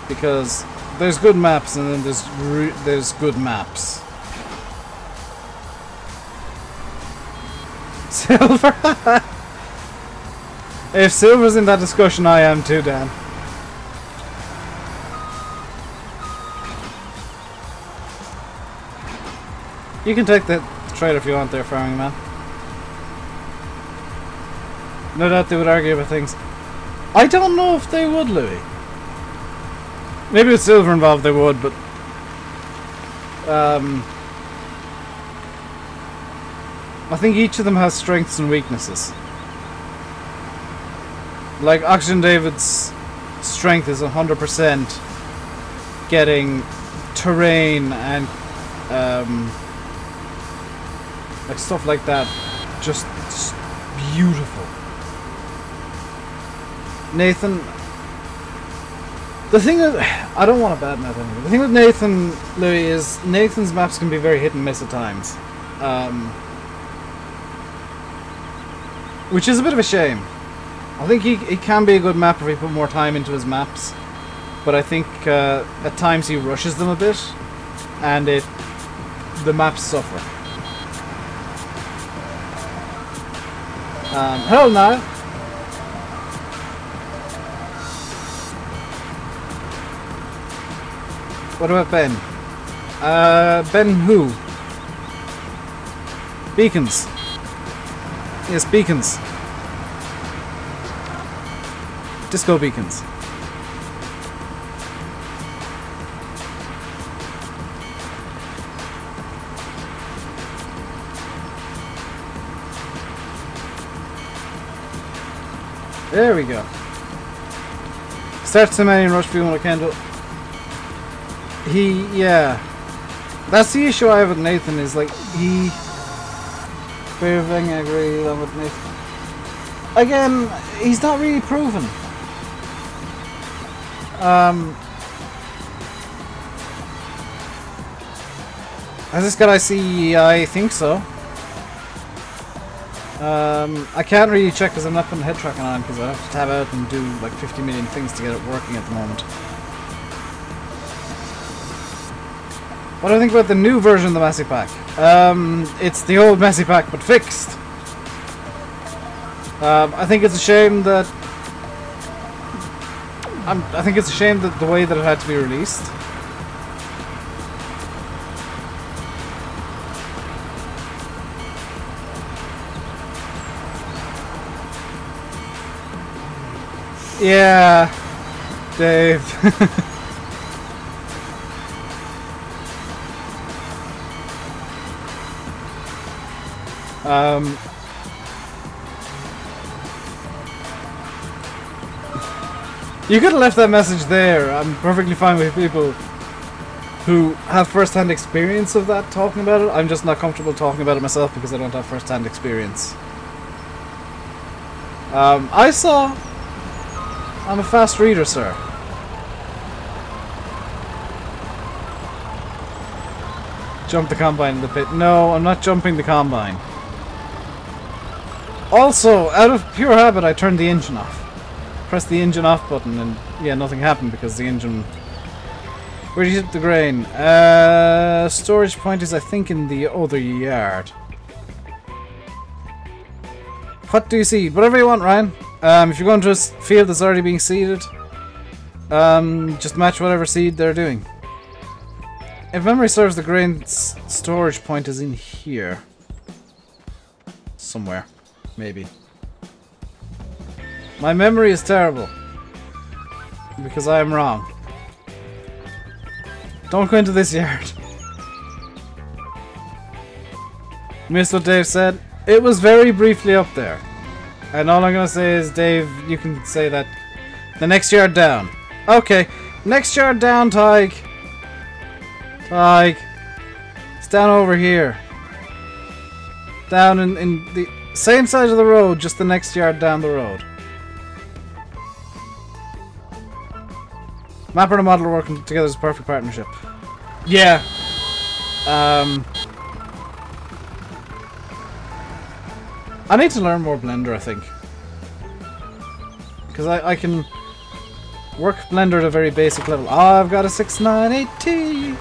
Because there's good maps and then there's good maps. Silver. If Silver's in that discussion, I am too, Dan. You can take the trailer if you want there, farming man. No doubt they would argue about things. I don't know if they would, Louis. Maybe with Silver involved they would, but... I think each of them has strengths and weaknesses. Like, Oxygen David's strength is 100% getting terrain and like stuff like that just beautiful. Nathan, the thing that I don't want to badmouth him. The thing with Nathan, Louis, is Nathan's maps can be very hit and miss at times, which is a bit of a shame. I think he can be a good mapper if he put more time into his maps, but I think at times he rushes them a bit, and the maps suffer. Hello now. What about Ben? Ben who? Beacons. Yes, beacons. Disco beacons. There we go. Start too many and rush people with a candle. Yeah. That's the issue I have with Nathan, is like, I agree with Nathan. Again, he's not really proven. Has this guy see? I think so. I can't really check because I'm not putting head tracking on, because I have to tab out and do like 50 million things to get it working at the moment. What do I think about the new version of the Massey Pack? It's the old Massey Pack but fixed. I think it's a shame that the way that it had to be released. Yeah, Dave. You could have left that message there. I'm perfectly fine with people who have first-hand experience of that talking about it. I'm just not comfortable talking about it myself because I don't have first-hand experience. I'm a fast reader, sir. Jump the combine in the pit. No, I'm not jumping the combine. Also, out of pure habit, I turned the engine off. Press the engine off button and yeah, nothing happened because the engine... Where did you hit the grain? Storage point is, I think, in the other yard. What do you seed? Whatever you want, Ryan. If you're going to a field that's already being seeded, just match whatever seed they're doing. If memory serves, the grain storage point is in here. Somewhere. Maybe. My memory is terrible. Because I am wrong. Don't go into this yard. Missed what Dave said. It was very briefly up there. And all I'm going to say is, Dave, you can say that. The next yard down. Okay. Next yard down, Tig. Tig. down over here. Down in the same side of the road, just the next yard down the road. Mapper and a model are working together as a perfect partnership. Yeah. I need to learn more Blender, I think. Because I can work Blender at a very basic level. Oh, I've got a 6980.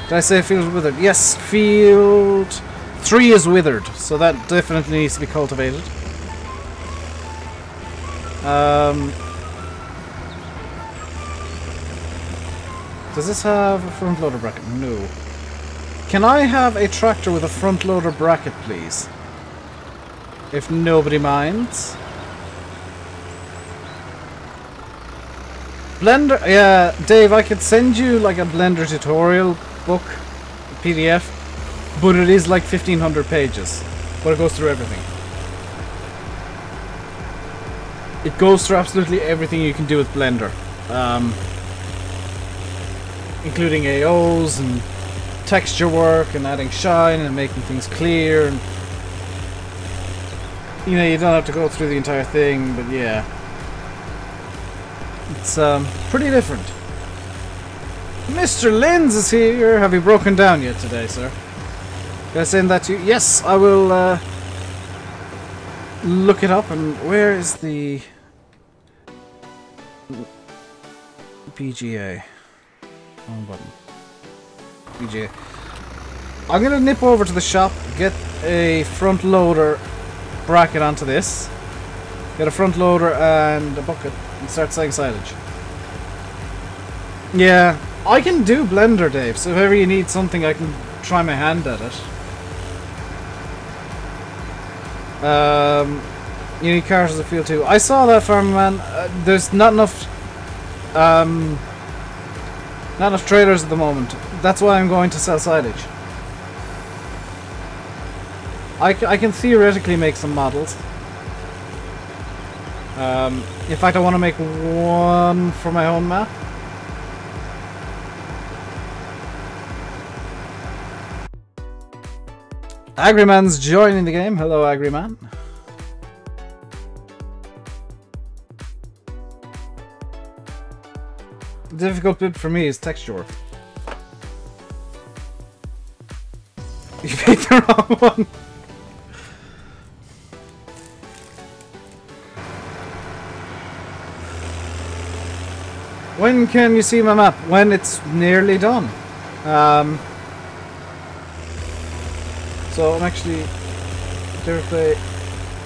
Did I say field withered? Yes, field 3 is withered, so that definitely needs to be cultivated. Does this have a front loader bracket? No. Can I have a tractor with a front loader bracket, please? If nobody minds. Blender, yeah, Dave, I could send you like a Blender tutorial book, PDF, but it is like 1500 pages. But it goes through everything. It goes through absolutely everything you can do with Blender. Including AOs and texture work and adding shine and making things clear. And, you know, you don't have to go through the entire thing, but yeah. It's pretty different. Mr. Lenz is here. Have you broken down yet today, sir? Can I send that to you? Yes, I will look it up. And where is the BGA? Wrong button. BGA. I'm gonna nip over to the shop, get a front loader bracket onto this, get a front loader and a bucket, and start selling silage. Yeah, I can do Blender, Dave, so if ever you need something I can try my hand at it. You need cars as a field too. I saw that, farm man. There's not enough trailers at the moment. That's why I'm going to sell silage. I can theoretically make some models. In fact, I want to make one for my own map. Agriman's joining the game. Hello, Agriman. The difficult bit for me is texture. You picked the wrong one. When can you see my map? When it's nearly done. So I'm actually...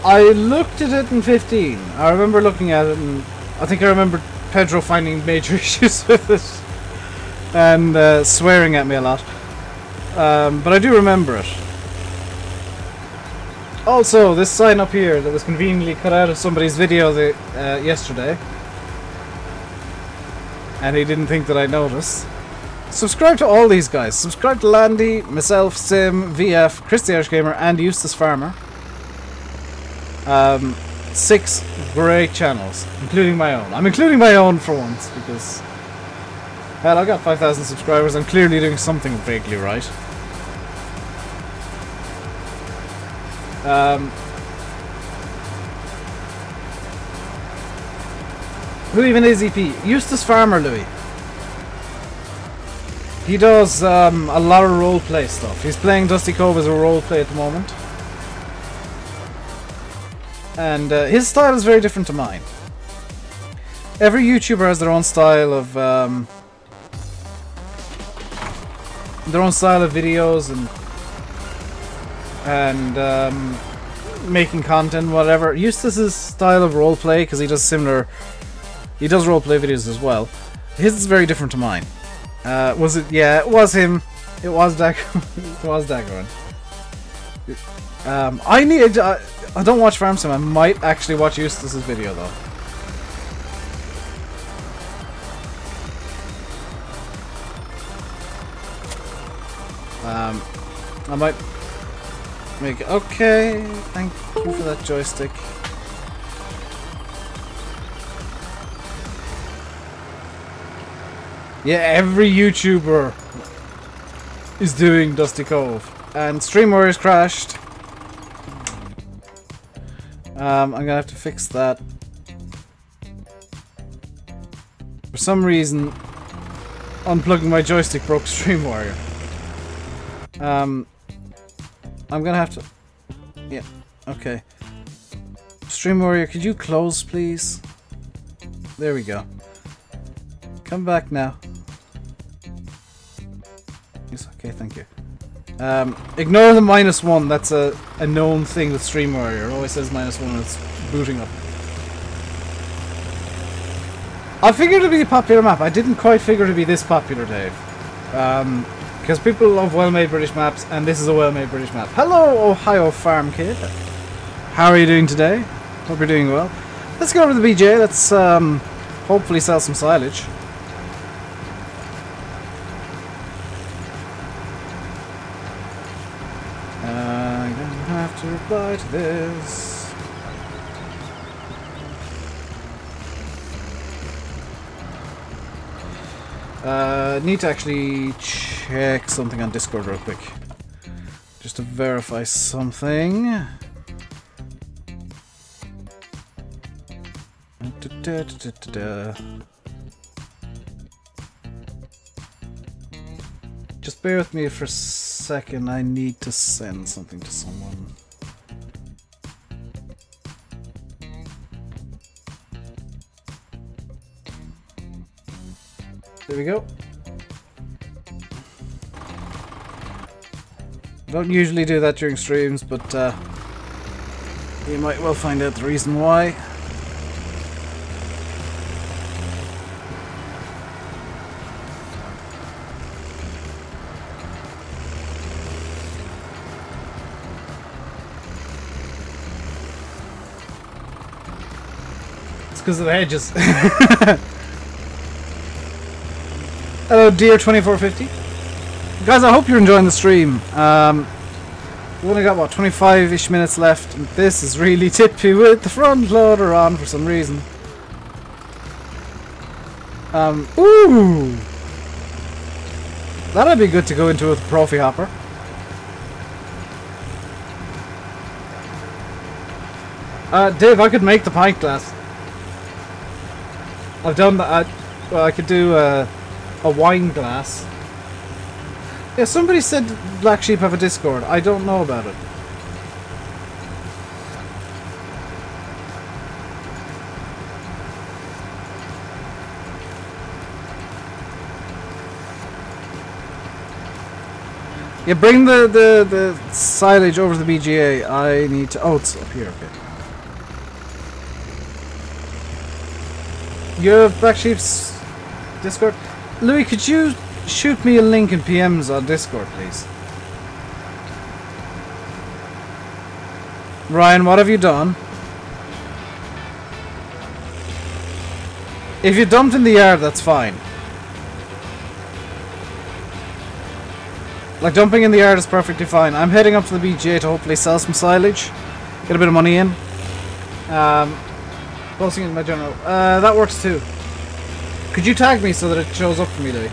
I looked at it in 15. I remember looking at it and I think I remember Pedro finding major issues with it. And swearing at me a lot. But I do remember it. Also, this sign up here that was conveniently cut out of somebody's video yesterday. And he didn't think that I'd notice. Subscribe to all these guys. Subscribe to Landy, myself, Sim, VF, Chris the Irish Gamer, and Eustace Farmer. 6 great channels, including my own. I'm including my own for once, because... Hell, I got 5,000 subscribers. I'm clearly doing something vaguely right. Who even is EP? Eustace Farmer, Louis. He does a lot of roleplay stuff. He's playing Dusty Cove as a roleplay at the moment. And his style is very different to mine. Every YouTuber has their own style of videos and making content, whatever. Eustace's style of roleplay, because he does similar. He does roleplay videos as well. His is very different to mine. Was it? Yeah, it was him. It was It was Daggeron. I don't watch Farm Sim. I might actually watch Eustace's video though. I might make it. Okay, thank you for that joystick. Yeah, every YouTuber is doing Dusty Cove. And Stream Warriors crashed. I'm gonna have to fix that. For some reason, unplugging my joystick broke Stream Warrior. I'm gonna have to... Yeah, okay. Stream Warrior, could you close, please? There we go. Come back now. Yes, okay, thank you. Ignore the -1, that's a known thing with Stream Warrior. It always says -1 when it's booting up. I figured it'd be a popular map. I didn't quite figure it'd be this popular, Dave. Because people love well-made British maps, and this is a well-made British map. Hello, Ohio Farm Kid. How are you doing today? Hope you're doing well. Let's go over to the BJ. Let's hopefully sell some silage. I'm gonna have to reply to this. Need to actually check something on Discord real quick. Just to verify something. Just bear with me for a second, I need to send something to someone. There we go. Don't usually do that during streams, but you might well find out the reason why. It's because of the hedges. Hello, dear2450. Guys, I hope you're enjoying the stream. We've only got, what, 25-ish minutes left, and this is really tippy with the front loader on for some reason. Ooh! That'd be good to go into with a Profi Hopper. Dave, I could make the pint glass. I've done that. Well, I could do a wine glass. Yeah, somebody said Black Sheep have a Discord. I don't know about it. Yeah, bring the silage over to the BGA. I need to... Oh, it's up here, okay. You have Black Sheep's Discord? Louis, could you shoot me a link in PMs on Discord, please? Ryan, what have you done? If you dumped in the yard, that's fine. Like, dumping in the yard is perfectly fine. I'm heading up to the BGA to hopefully sell some silage. Get a bit of money in. Posting it in my general. That works too. Could you tag me so that it shows up for me, Louis?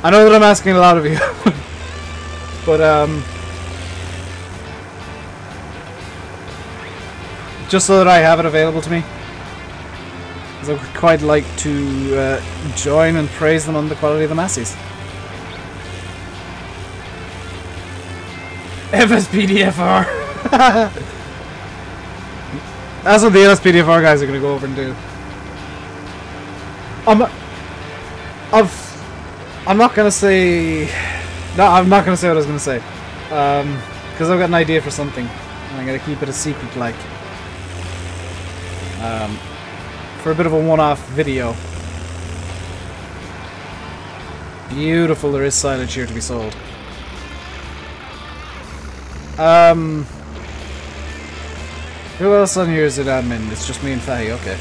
I know that I'm asking a lot of you. But, just so that I have it available to me. Because I would quite like to join and praise them on the quality of the masses. FSPDFR! That's what the LSPDFR guys are going to go over and do. I'm not going to say... No, I'm not going to say what I was going to say. Because I've got an idea for something. And I'm going to keep it a secret, like. For a bit of a one-off video. Beautiful, there is silage here to be sold. Who else on here is it admin? It's just me and Fahy, okay.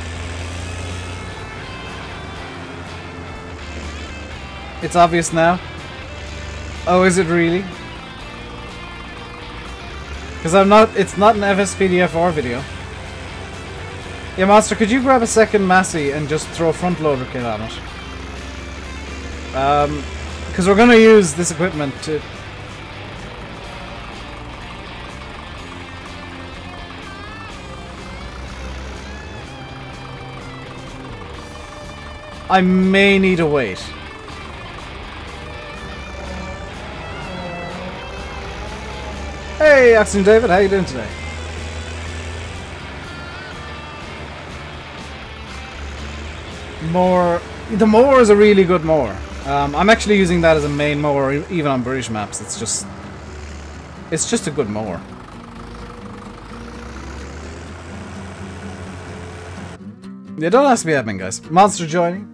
It's obvious now? Oh, is it really? Because it's not an FSPDFR video. Yeah, Monster, could you grab a second Massey and just throw a front loader kit on it? Because we're going to use this equipment to... I may need a wait. Hey, Axel David, how you doing today? The mower is a really good mower. I'm actually using that as a main mower, even on British maps. It's just a good mower. Yeah, don't ask me admin, guys. Monster joining.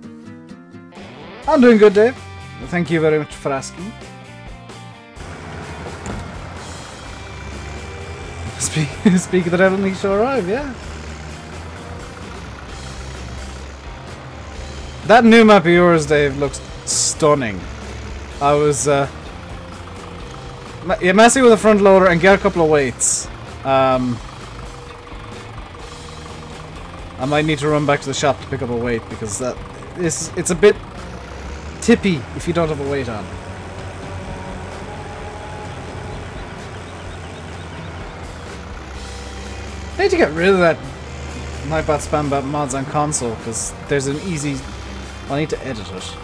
I'm doing good, Dave. Thank you very much for asking. Speak of the devil needs to arrive, yeah. That new map of yours, Dave, looks stunning. I was messing with the front loader and get a couple of weights. I might need to run back to the shop to pick up a weight because it's a bit tippy if you don't have a weight on. I need to get rid of that Nightbot Spambat mods on console because there's an easy... I need to edit it.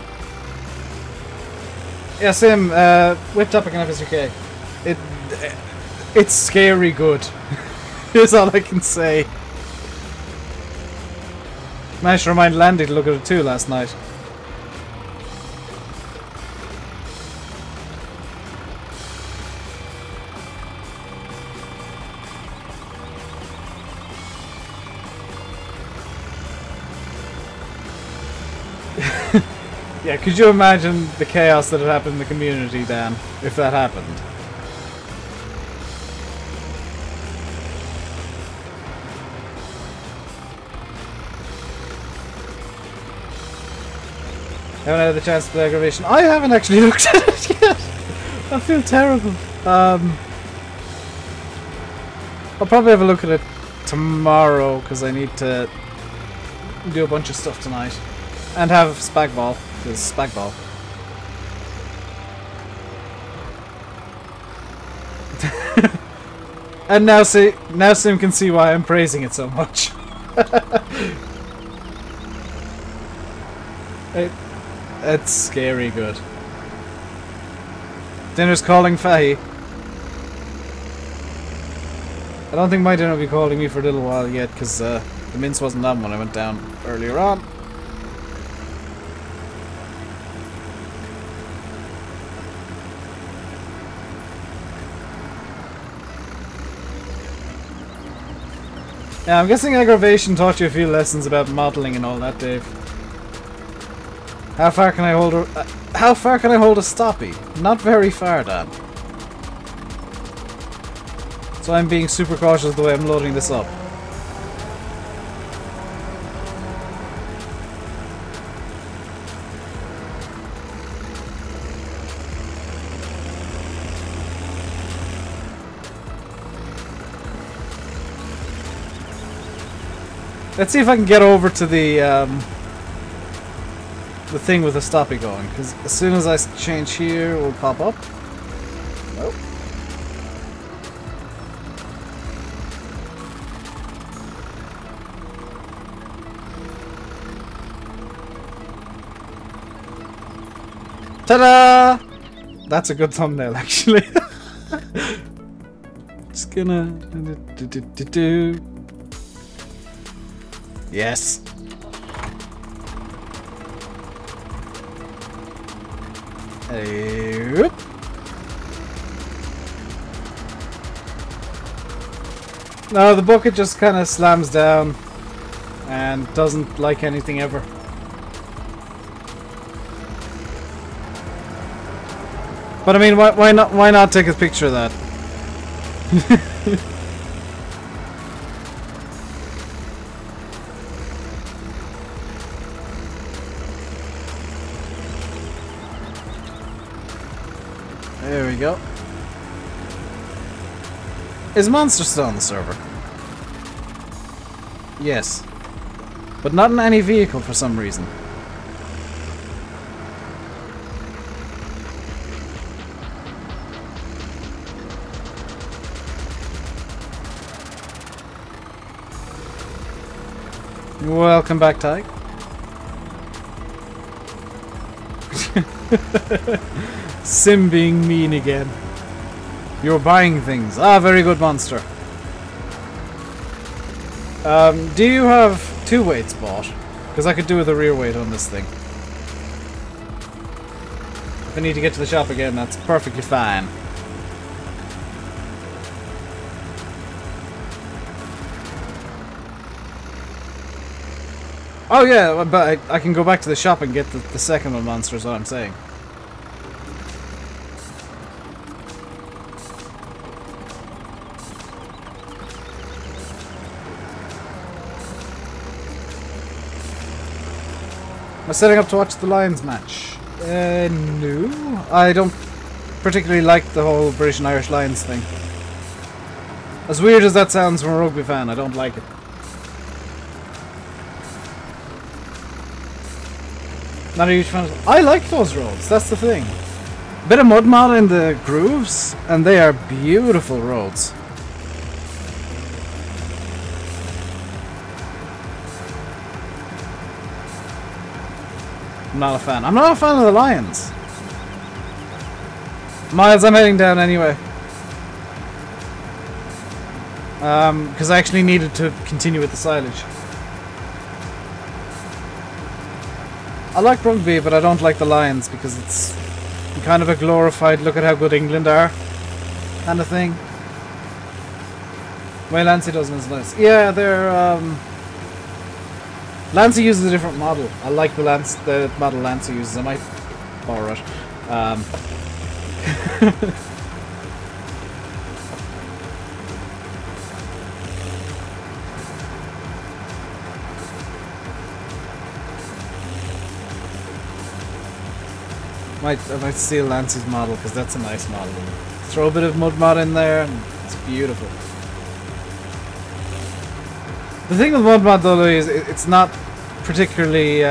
Yeah, same. Whipped up again FSUK. It's scary good. Is all I can say. Managed to remind Landy to look at it too last night. Yeah, could you imagine the chaos that had happened in the community, Dan, if that happened? Haven't had the chance to play Aggravation. I haven't actually looked at it yet. I feel terrible. I'll probably have a look at it tomorrow because I need to do a bunch of stuff tonight and have Spagball. Because Spagball. And now Sim can see why I'm praising it so much. It's scary good. Dinner's calling Fahy. I don't think my dinner will be calling me for a little while yet because the mince wasn't on when I went down earlier on. Yeah, I'm guessing Aggravation taught you a few lessons about modeling and all that, Dave. How far can I hold a stoppie? Not very far, Dan. So I'm being super cautious the way I'm loading this up. Let's see if I can get over to the thing with the stoppie going, because as soon as I change here, it will pop up. Nope. Ta-da! That's a good thumbnail, actually. Just gonna... Yes. Hey, no, the bucket just kind of slams down and doesn't like anything ever. But I mean, why not take a picture of that? There we go. Is Monster still on the server? Yes. But not in any vehicle for some reason. Welcome back, Ty. Sim being mean again. You're buying things. Ah, very good, monster. Do you have 2 weights bought? Because I could do with a rear weight on this thing. If I need to get to the shop again, that's perfectly fine. Oh yeah, but I can go back to the shop and get the second one monster is what I'm saying. Am I setting up to watch the Lions match? No. I don't particularly like the whole British and Irish Lions thing. As weird as that sounds from a rugby fan, I don't like it. Not a huge fan of... I like those roads, that's the thing. Bit of mud mod in the grooves, and they are beautiful roads. I'm not a fan. I'm not a fan of the Lions. Miles, I'm heading down anyway. Because I actually needed to continue with the silage. I like rugby, but I don't like the Lions because it's kind of a glorified look at how good England are kind of thing. Well, Lancey doesn't is nice. Yeah, they're Lancey uses a different model. I like the model Lancey uses. I might borrow it. I might steal Lancey's model because that's a nice model. Throw a bit of mud mod in there and it's beautiful. The thing with mud mod though is it's not particularly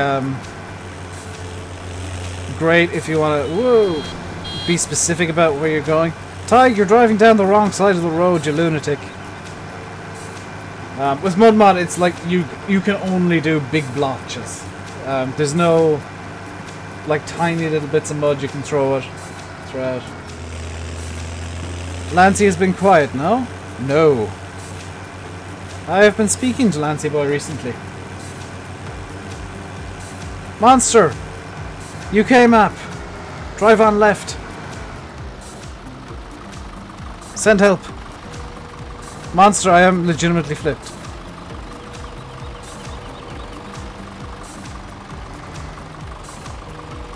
great if you want to be specific about where you're going. Ty, you're driving down the wrong side of the road, you lunatic. With mud mod, it's like you can only do big blotches. There's no like tiny little bits of mud you can throw out. Lancey has been quiet, no? No. I have been speaking to Lancey boy recently. Monster! UK map! Drive on left. Send help. Monster, I am legitimately flipped.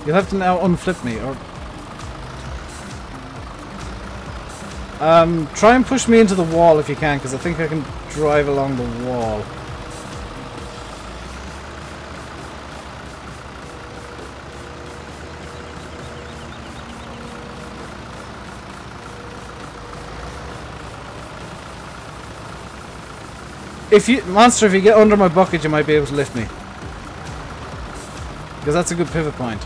You'll have to now unflip me, or... try and push me into the wall if you can, because I think I can drive along the wall. Monster, if you get under my bucket, you might be able to lift me. Because that's a good pivot point.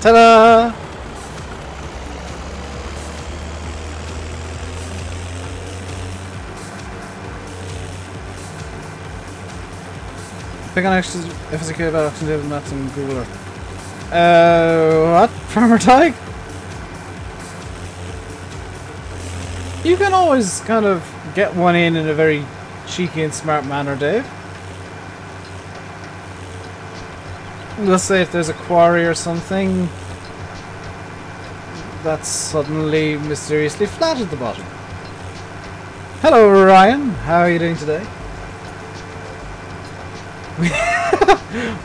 Ta-da! Pick on FSK about Action Table Maps and Google Earth. What? Farmer Tig? You can always kind of get one in a very cheeky and smart manner, Dave. Let's say if there's a quarry or something that's suddenly mysteriously flat at the bottom. Hello, Ryan. How are you doing today?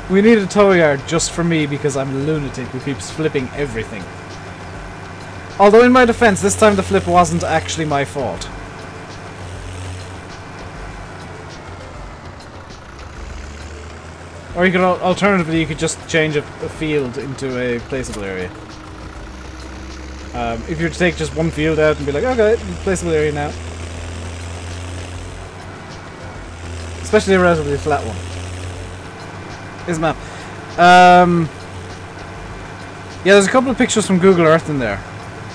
We need a tow yard just for me because I'm a lunatic who keeps flipping everything. Although in my defense, this time the flip wasn't actually my fault. Or you could alternatively you could just change a field into a placeable area. If you were to take just one field out and be like, okay, placeable area now. Especially a relatively flat one. Here's a map. Yeah, there's a couple of pictures from Google Earth in there.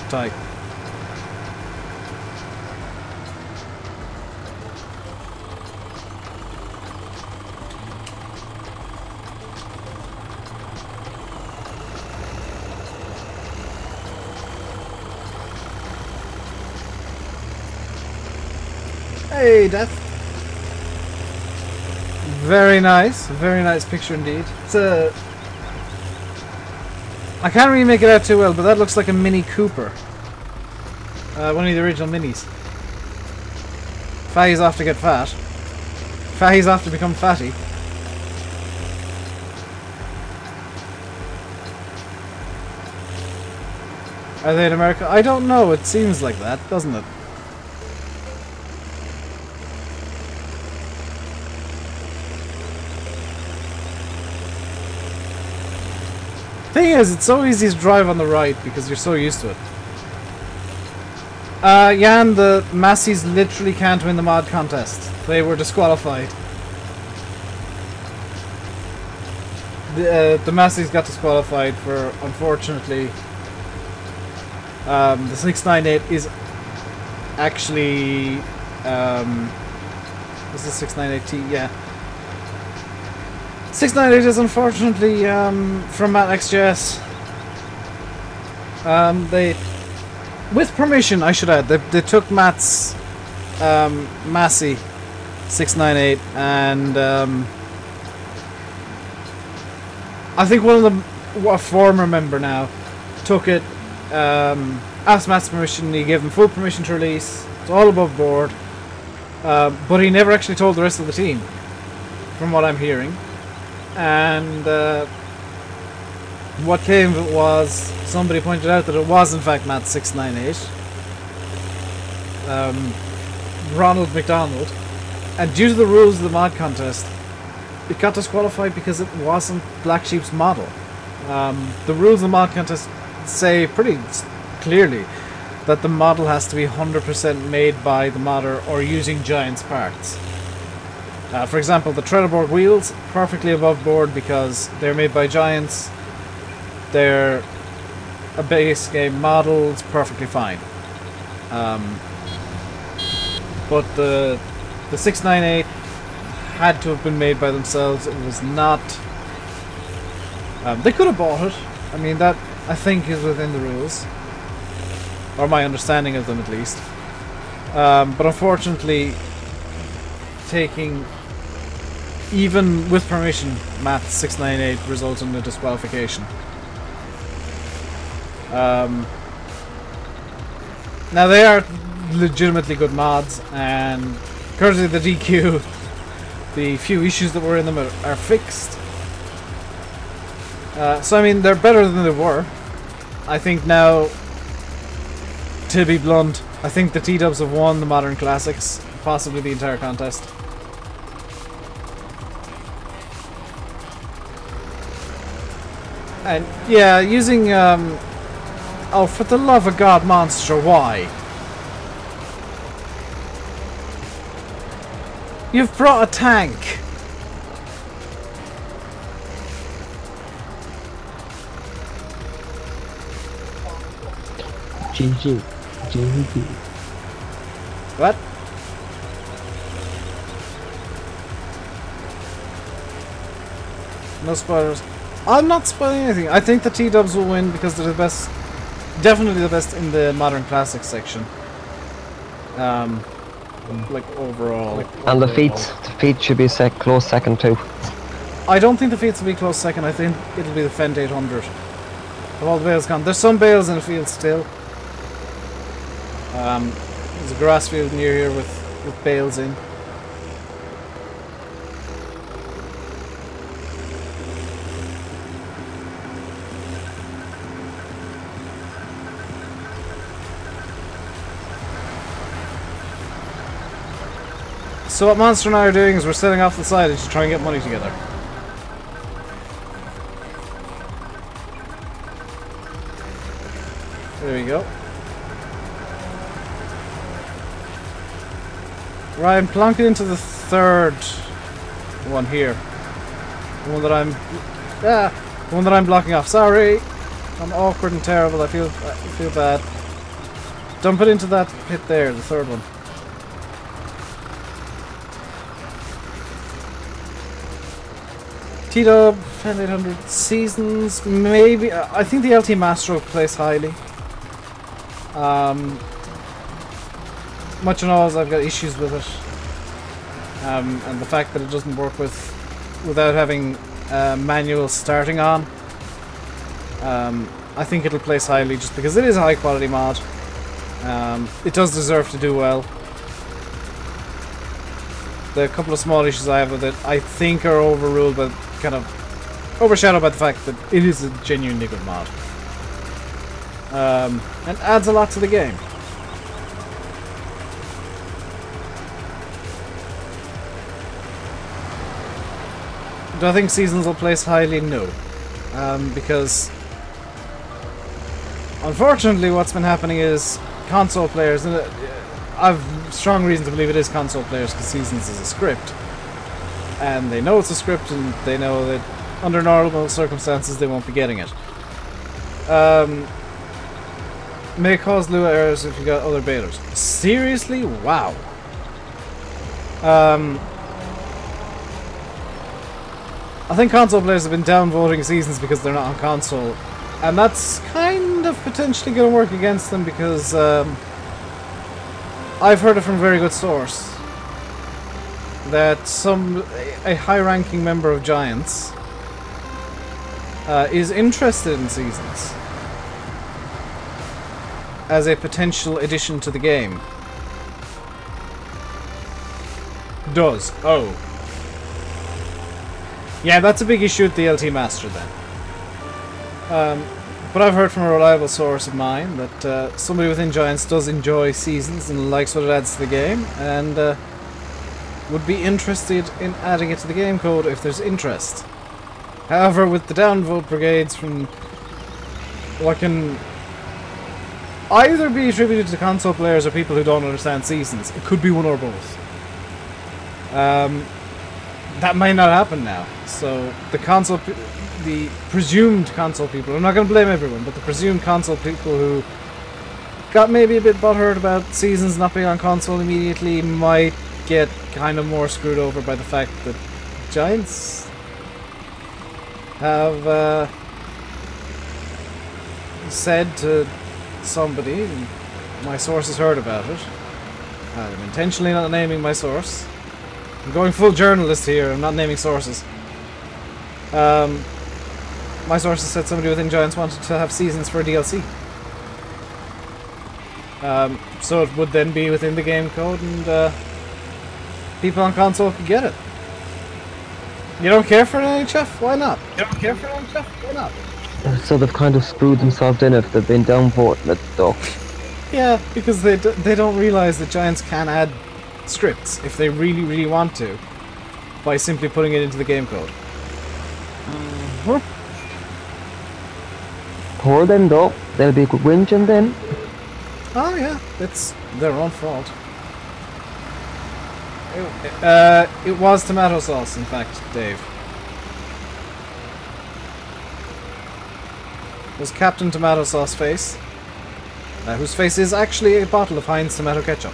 Ty. Hey, Death. Very nice picture indeed. It's a... I can't really make it out too well, but that looks like a Mini Cooper. One of the original Minis. Fatty's off to get fat. Fatty's off to become fatty. Are they in America? I don't know, it seems like that, doesn't it? Thing is, it's so easy to drive on the right because you're so used to it. Jan, the Massies literally can't win the mod contest. They were disqualified. The Massies got disqualified for, unfortunately, the 698 is actually, is the 698T? Yeah. 698 is unfortunately from MattXJS. They, with permission, I should add, they took Matt's Massey 698 and I think one of them, a former member now, took it, asked Matt's permission, he gave him full permission to release, it's all above board, but he never actually told the rest of the team, from what I'm hearing. And what came of it was somebody pointed out that it was in fact Matt 698, Ronald McDonald, and due to the rules of the mod contest, it got disqualified because it wasn't Black Sheep's model. The rules of the mod contest say pretty clearly that the model has to be 100% made by the modder or using Giant's parts. For example, the Trelleborg wheels, perfectly above board because they're made by Giants. They're a base game model, it's perfectly fine. But the 698 had to have been made by themselves. It was not... they could have bought it. I mean, that I think is within the rules. Or my understanding of them at least. But unfortunately, taking... even with permission, Matt 698 resulted in a disqualification. Now they are legitimately good mods, and courtesy of the DQ, the few issues that were in them are fixed. So I mean, they're better than they were. I think now, to be blunt, I think the T-Dubs have won the Modern Classics, possibly the entire contest. And yeah, using oh, for the love of God, monster, why? You've brought a tank. GG. GG. What? No spoilers. I'm not spoiling anything. I think the T-Dubs will win because they're the best, definitely the best in the Modern Classics section. Like overall. And the feats should be close second too. I don't think the feats will be close second. I think it'll be the Fendt 800. Of all the bales gone. There's some bales in the field still. There's a grass field near here with bales in. So what Monster and I are doing is we're setting off the side to try and get money together. There we go. Ryan, plonk it into the third one here. The one that I'm blocking off. Sorry, I'm awkward and terrible. I feel bad. Dump it into that pit there, the third one. T-Dub, Fendt 800 seasons, maybe. I think the LT Master will place highly. much and all as I've got issues with it, and the fact that it doesn't work without having manual starting on, I think it'll place highly just because it is a high quality mod. It does deserve to do well. The couple of small issues I have with it, I think, are overruled, but kind of overshadowed by the fact that it is a genuinely good mod. And adds a lot to the game. Do I think seasons will place highly? No. Because unfortunately what's been happening is console players, and I've strong reason to believe it is console players because Seasons is a script. And they know it's a script, and they know that under normal circumstances they won't be getting it. May cause Lua errors if you got other betas. Seriously? Wow. I think console players have been downvoting Seasons because they're not on console. And that's kind of potentially going to work against them because I've heard it from a very good source that a high-ranking member of Giants is interested in Seasons as a potential addition to the game. Does. Oh. Yeah, that's a big issue with the LT Master then. But I've heard from a reliable source of mine that somebody within Giants does enjoy Seasons and likes what it adds to the game, and would be interested in adding it to the game code if there's interest. However, with the downvote brigades from what can either be attributed to console players or people who don't understand Seasons, it could be one or both. That might not happen now. So the presumed console people, I'm not going to blame everyone, but the presumed console people who got maybe a bit butthurt about Seasons not being on console immediately might get kind of more screwed over by the fact that Giants have said to somebody, and my source has heard about it. I'm intentionally not naming my source. I'm going full journalist here, I'm not naming sources. My sources said somebody within Giants wanted to have Seasons for DLC. So it would then be within the game code, and people on console could get it. You don't care for an NHF? Why not? You don't care for an NHF? Why not? So they've kind of screwed themselves in if they've been downvoting it though. Yeah, because they don't realise that Giants can add scripts if they really, really want to by simply putting it into the game code. Poor them though. They'll be good whinging then. Oh yeah, it's their own fault. It was tomato sauce, in fact, Dave. It was Captain Tomato Sauce Face, whose face is actually a bottle of Heinz tomato ketchup.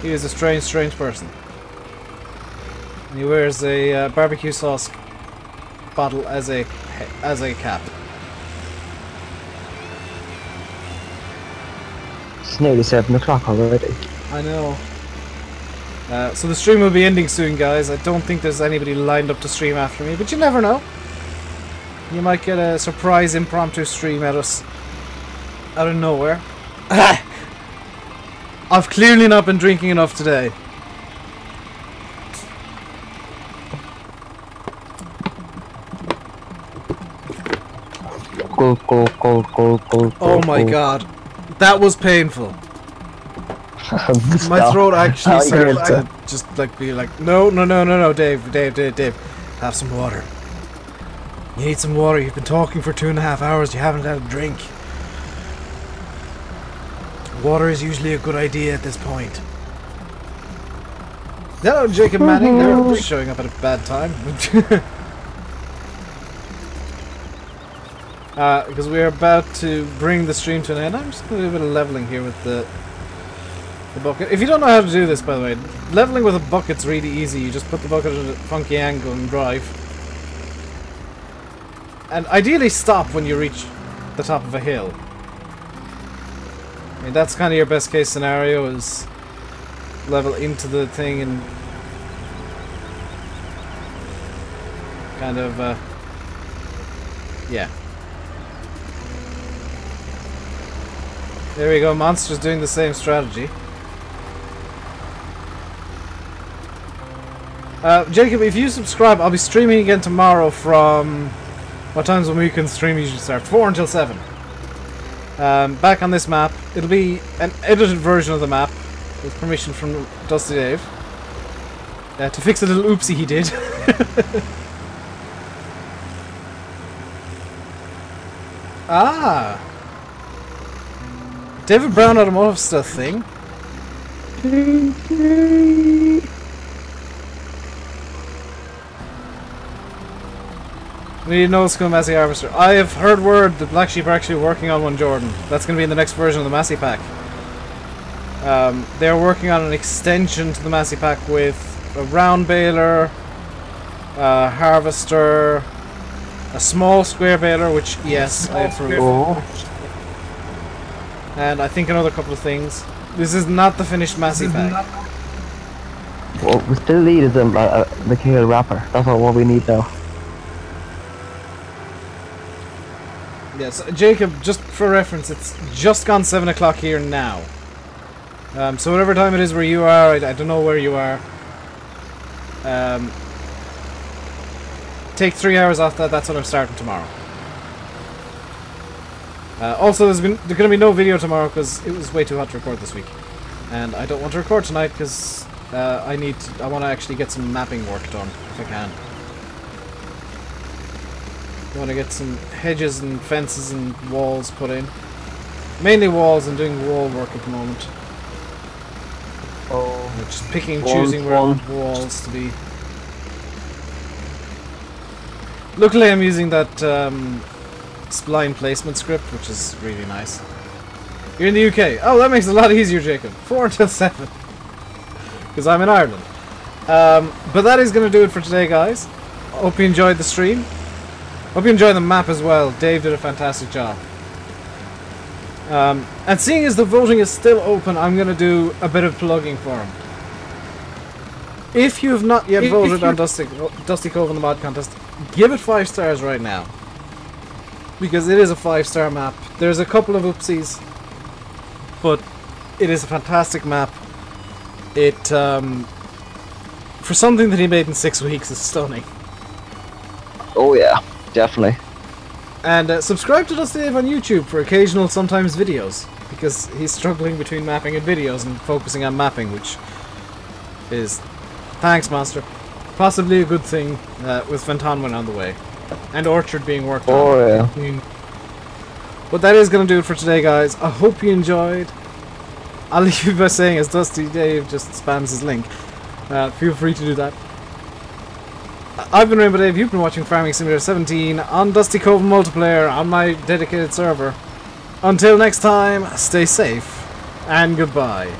He is a strange, strange person. And he wears a barbecue sauce bottle as a cap. It's nearly 7 o'clock already. I know. So the stream will be ending soon, guys. I don't think there's anybody lined up to stream after me, but you never know. You might get a surprise impromptu stream at us out of nowhere. I've clearly not been drinking enough today. Go. Oh my god. That was painful. My throat actually started to just like be like, no, Dave, have some water. You need some water. You've been talking for 2.5 hours. You haven't had a drink. Water is usually a good idea at this point. Hello, Jacob Manning. They're showing up at a bad time. Because we're about to bring the stream to an end. I'm just going to do a bit of leveling here with the bucket. If you don't know how to do this, by the way, leveling with a bucket's really easy. You just put the bucket at a funky angle and drive. And ideally stop when you reach the top of a hill. I mean, that's kind of your best case scenario, is level into the thing and kind of, yeah. There we go, Monster's doing the same strategy. Jacob, if you subscribe, I'll be streaming again tomorrow from... What times when weekend stream usually start? 4 until 7. Back on this map. It'll be an edited version of the map, with permission from Dusty Dave. To fix a little oopsie he did. Ah! David Brown Automotive Stuff thing. We need no skill Massey Harvester. I have heard word that Black Sheep are actually working on one, Jordan. That's going to be in the next version of the Massey Pack. They're working on an extension to the Massey Pack with a round baler, a harvester, a small square baler, which, yes, I approve. And I think another couple of things. This is not the finished Massey Pack. Well, we still need the kale wrapper. That's what we need now. Yes, Jacob, just for reference, it's just gone 7 o'clock here now. So whatever time it is where you are, I don't know where you are. Take 3 hours off that, that's when I'm starting tomorrow. Also, there's going to be no video tomorrow because it was way too hot to record this week. And I don't want to record tonight because I want to actually get some mapping work done, if I can. I want to get some hedges and fences and walls put in. Mainly walls, I'm doing wall work at the moment. Oh, just picking and choosing where I want walls to be. Luckily I'm using that spline placement script, which is really nice. You're in the UK. Oh, that makes it a lot easier, Jacob. 4 until 7. Because I'm in Ireland. But that is going to do it for today, guys. Hope you enjoyed the stream. Hope you enjoyed the map as well. Dave did a fantastic job. And seeing as the voting is still open, I'm going to do a bit of plugging for him. If you have not yet voted on Dusty Cove in the mod contest, give it 5 stars right now. Because it is a 5-star map. There's a couple of oopsies, but it is a fantastic map. It, for something that he made in 6 weeks, is stunning. Oh yeah, definitely. And subscribe to Dusty Dave on YouTube for occasional, sometimes videos, because he's struggling between mapping and videos and focusing on mapping, which is, thanks Monster, possibly a good thing with Fentonwin on the way, and Orchard being worked on. Oh yeah. But that is going to do it for today, guys. I hope you enjoyed. I'll leave you by saying, as Dusty Dave just spams his link, feel free to do that. I've been RainbowDave, you've been watching Farming Simulator 17 on Dusty Cove multiplayer on my dedicated server. Until next time, stay safe, and goodbye.